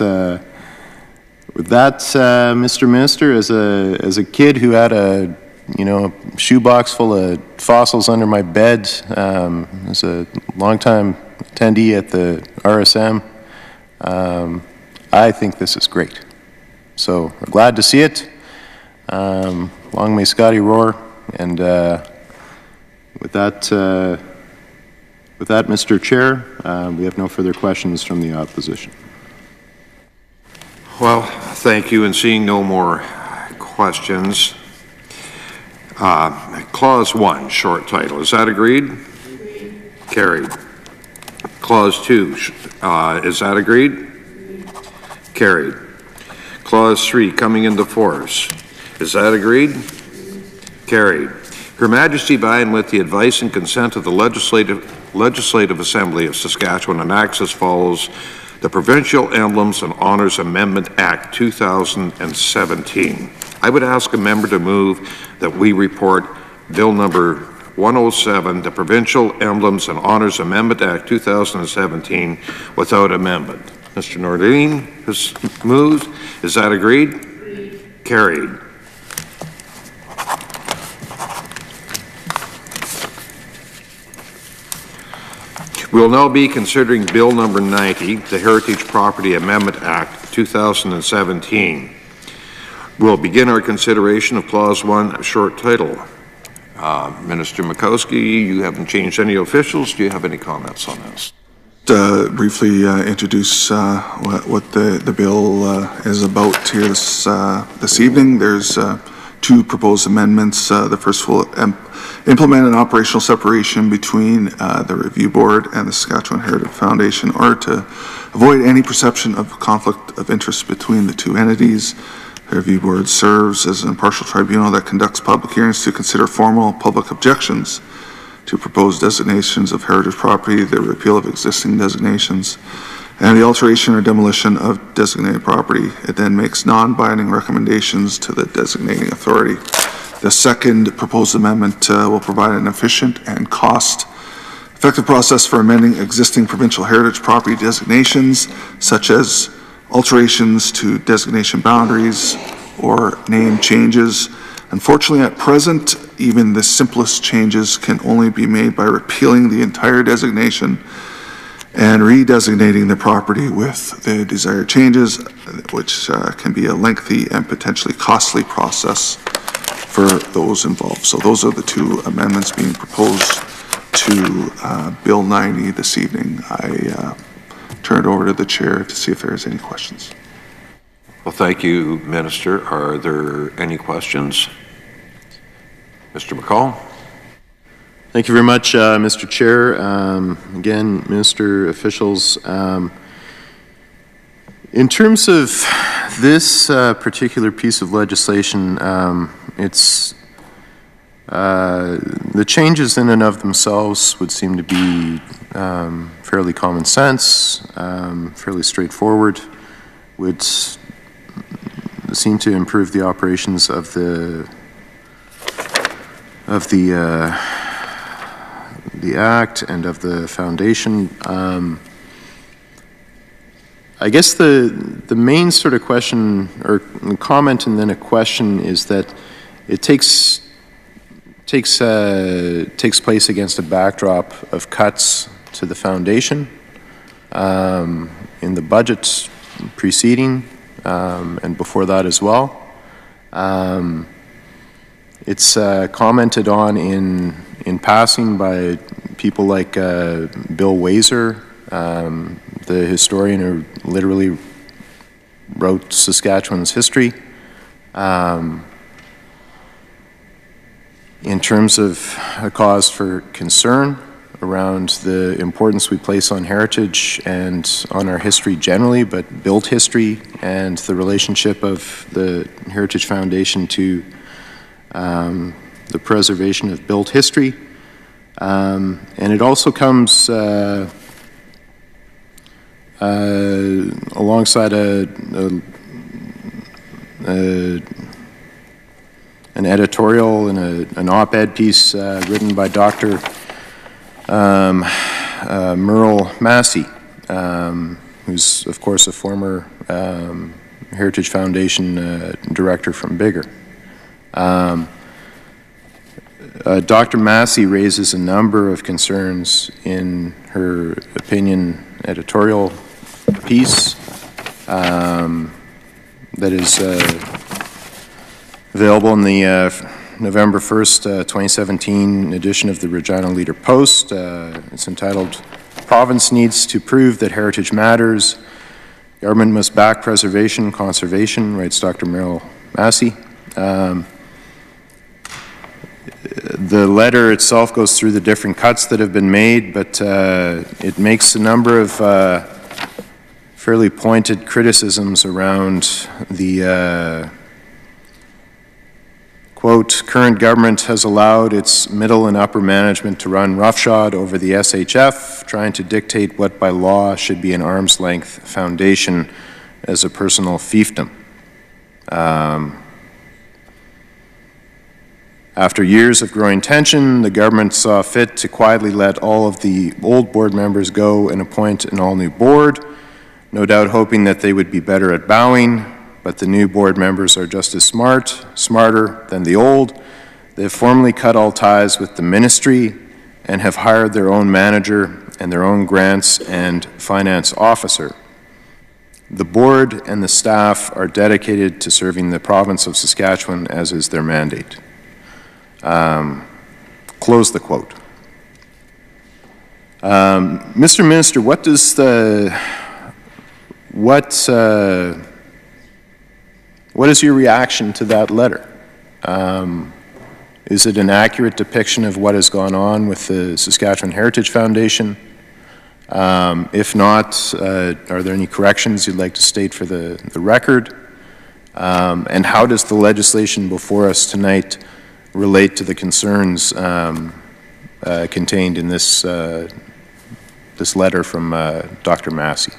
Mr. Minister, as a kid who had a shoebox full of fossils under my bed, as a longtime attendee at the RSM, I think this is great. So we're glad to see it. Long may Scotty roar. And with that, Mr. Chair, we have no further questions from the opposition. Well, thank you. And seeing no more questions, Clause 1, short title. Is that agreed? Agreed. Carried. Clause 2, is that agreed? Carried. Clause 3, coming into force. Is that agreed? Carried. Her Majesty, by and with the advice and consent of the Legislative Assembly of Saskatchewan, enacts as follows the Provincial Emblems and Honours Amendment Act 2017. I would ask a member to move that we report Bill number 107, the Provincial Emblems and Honours Amendment Act 2017, without amendment. Mr. Nordine has moved. Is that agreed? Agreed. Carried. We will now be considering Bill number 90, the Heritage Property Amendment Act 2017. We'll begin our consideration of Clause 1, a short title. Minister Mikowski, you haven't changed any officials. Do you have any comments on this? Briefly introduce what the bill is about here this evening. There's two proposed amendments. The first will implement an operational separation between the Review Board and the Saskatchewan Heritage Foundation in order to avoid any perception of conflict of interest between the two entities. The Review Board serves as an impartial tribunal that conducts public hearings to consider formal public objections to proposed designations of heritage property, the repeal of existing designations, and the alteration or demolition of designated property. It then makes non-binding recommendations to the designating authority. The second proposed amendment will provide an efficient and cost-effective process for amending existing provincial heritage property designations, such as alterations to designation boundaries or name changes. Unfortunately, at present, even the simplest changes can only be made by repealing the entire designation and redesignating the property with the desired changes, which can be a lengthy and potentially costly process for those involved. So those are the two amendments being proposed to Bill 90 this evening. I turn it over to the chair to see if there's any questions. Well, thank you, Minister. Are there any questions? Mr. McCall. Thank you very much, Mr. Chair. Again, Minister, officials, in terms of this particular piece of legislation, it's the changes in and of themselves would seem to be fairly common sense, fairly straightforward, would seem to improve the operations of the Act and of the Foundation. I guess the main sort of question or comment and then a question is that it takes place against a backdrop of cuts to the foundation in the budget preceding and before that as well. It's commented on in passing by people like Bill Wazer, the historian who literally wrote Saskatchewan's history. In terms of a cause for concern around the importance we place on heritage and on our history generally, but built history and the relationship of the Heritage Foundation to the preservation of built history. And it also comes alongside an editorial and an op-ed piece written by Dr. Merle Massey, who's of course a former Heritage Foundation director from Bigger. Dr. Massey raises a number of concerns in her opinion editorial piece that is available in the November 1st, 2017 edition of the Regina Leader Post. It's entitled, "Province Needs to Prove That Heritage Matters. Government Must Back Preservation, Conservation," writes Dr. Merle Massey. The letter itself goes through the different cuts that have been made, but it makes a number of fairly pointed criticisms around the quote, "Current government has allowed its middle and upper management to run roughshod over the SHF, trying to dictate what by law should be an arm's length foundation as a personal fiefdom." After years of growing tension, the government saw fit to quietly let all of the old board members go and appoint an all-new board, no doubt hoping that they would be better at bowing, but the new board members are just as smarter than the old. They have formally cut all ties with the ministry and have hired their own manager and their own grants and finance officer. The board and the staff are dedicated to serving the province of Saskatchewan, as is their mandate. Close the quote. Mr. Minister, what is your reaction to that letter? Is it an accurate depiction of what has gone on with the Saskatchewan Heritage Foundation? If not, are there any corrections you'd like to state for the record? And how does the legislation before us tonight relate to the concerns contained in this letter from Dr. Massey?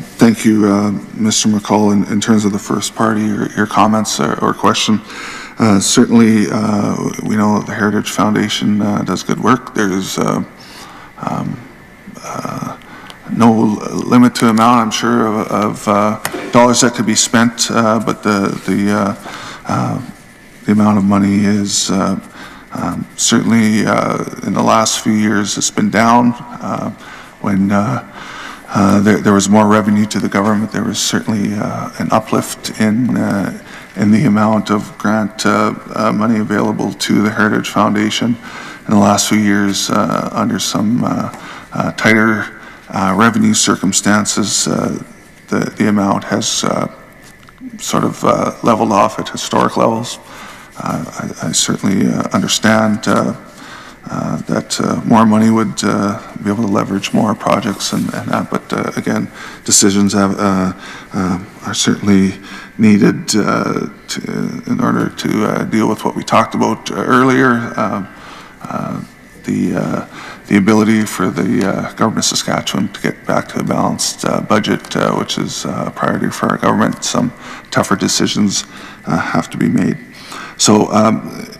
Thank you, Mr. McCall. In terms of the first part of your comments or question, certainly we know the Heritage Foundation does good work. There's no limit to amount, I'm sure, of dollars that could be spent, but the amount of money is certainly in the last few years it's been down. When there was more revenue to the government, there was certainly an uplift in the amount of grant money available to the Heritage Foundation. In the last few years, under some tighter revenue circumstances, the amount has sort of leveled off at historic levels. I certainly understand that more money would be able to leverage more projects and that, but again, decisions are certainly needed in order to deal with what we talked about earlier. The ability for the government of Saskatchewan to get back to a balanced budget, which is a priority for our government. Some tougher decisions have to be made. So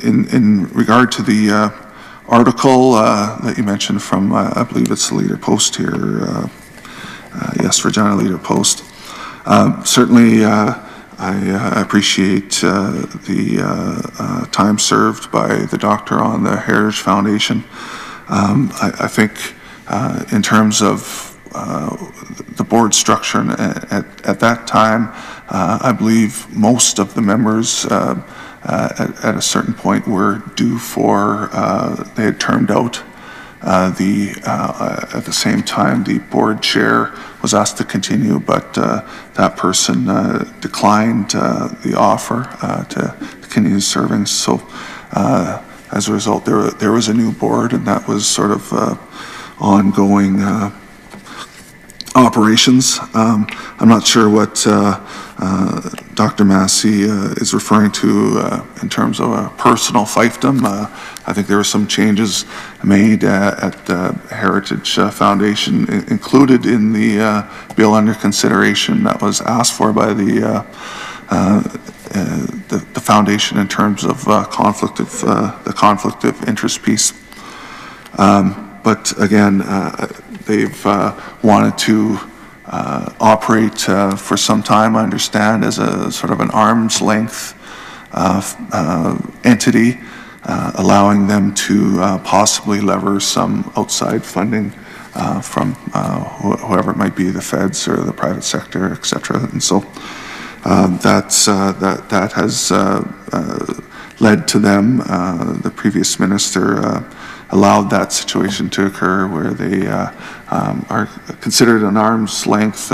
in regard to the article that you mentioned from, I believe it's the Leader Post here, yes, Regina Leader Post. Certainly I appreciate the time served by the doctor on the Heritage Foundation. I think in terms of the board structure at that time, I believe most of the members at a certain point were due for, they had termed out. At the same time, the board chair was asked to continue, but that person declined the offer to continue serving. So as a result, there was a new board, and that was sort of ongoing operations. I'm not sure what Dr. Massey is referring to in terms of a personal fiefdom. I think there were some changes made at the Heritage Foundation included in the bill under consideration that was asked for by the foundation in terms of the conflict of interest piece. But again, they've wanted to operate for some time, I understand, as a sort of an arm's length entity, allowing them to possibly lever some outside funding from whoever it might be, the feds or the private sector, et cetera. And so that has led to them, the previous minister allowed that situation to occur where they are considered an arm's length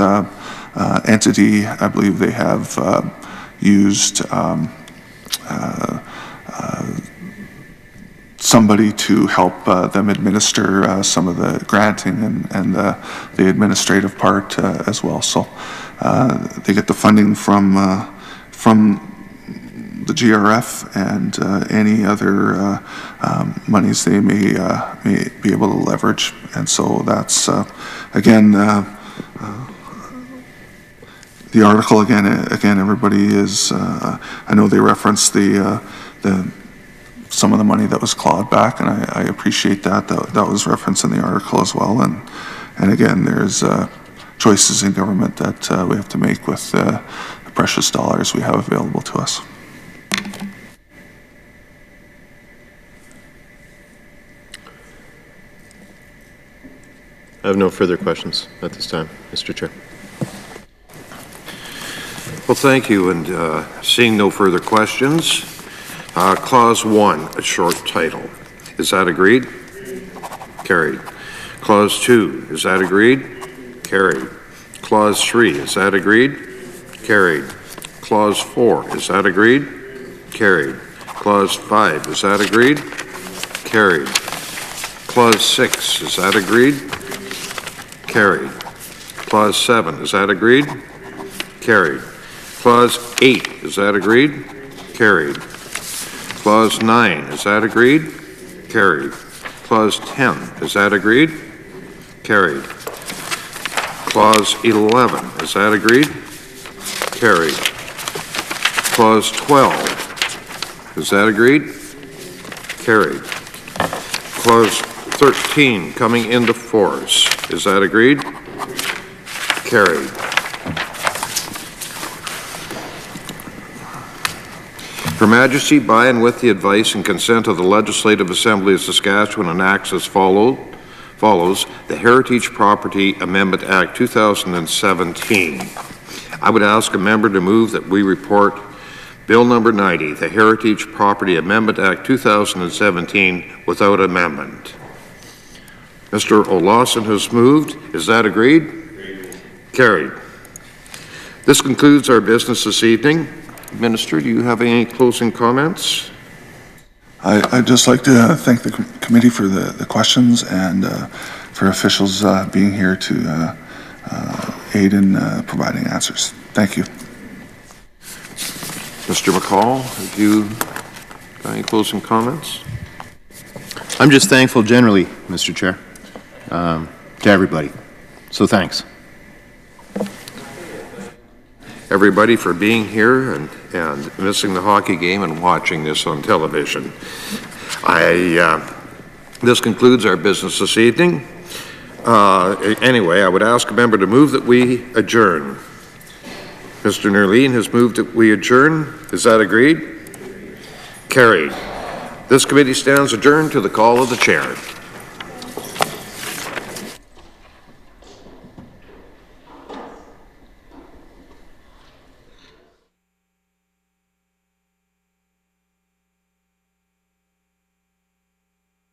entity. I believe they have used somebody to help them administer some of the granting and the administrative part as well. So they get the funding from the GRF and any other monies they may be able to leverage. And so that's, again, the article, again, everybody is, I know they referenced some of the money that was clawed back, and I appreciate that. That was referenced in the article as well. And again, there's choices in government that we have to make with the precious dollars we have available to us. I have no further questions at this time, Mr. Chair. Well, thank you. And seeing no further questions, Clause 1, a short title. Is that agreed? Carried. Clause 2, is that agreed? Carried. Clause 3, is that agreed? Carried. Clause 4, is that agreed? Carried. Clause 5, is that agreed? Carried. Clause 6, is that agreed? Carried. Clause 7, is that agreed? Carried. Clause 8, is that agreed? Carried. Clause 9, is that agreed? Carried. Clause 10, is that agreed? Carried. Clause 11, is that agreed? Carried. Clause 12, is that agreed? Carried. Clause 13, coming into force, is that agreed? Carried. Her Majesty, by and with the advice and consent of the Legislative Assembly of Saskatchewan, enacts as follows the Heritage Property Amendment Act 2017. I would ask a member to move that we report Bill number 90, the Heritage Property Amendment Act 2017, without amendment. Mr. O'Lawson has moved. Is that agreed? Carried. This concludes our business this evening. Minister, do you have any closing comments? I'd just like to thank the committee for the questions and for officials being here to aid in providing answers. Thank you. Mr. McCall, have you got any closing comments? I'm just thankful generally, Mr. Chair, to everybody. So thanks. Everybody for being here and missing the hockey game and watching this on television. This concludes our business this evening. Anyway, I would ask a member to move that we adjourn. Mr. Nerline has moved that we adjourn. Is that agreed? Carried. This committee stands adjourned to the call of the chair.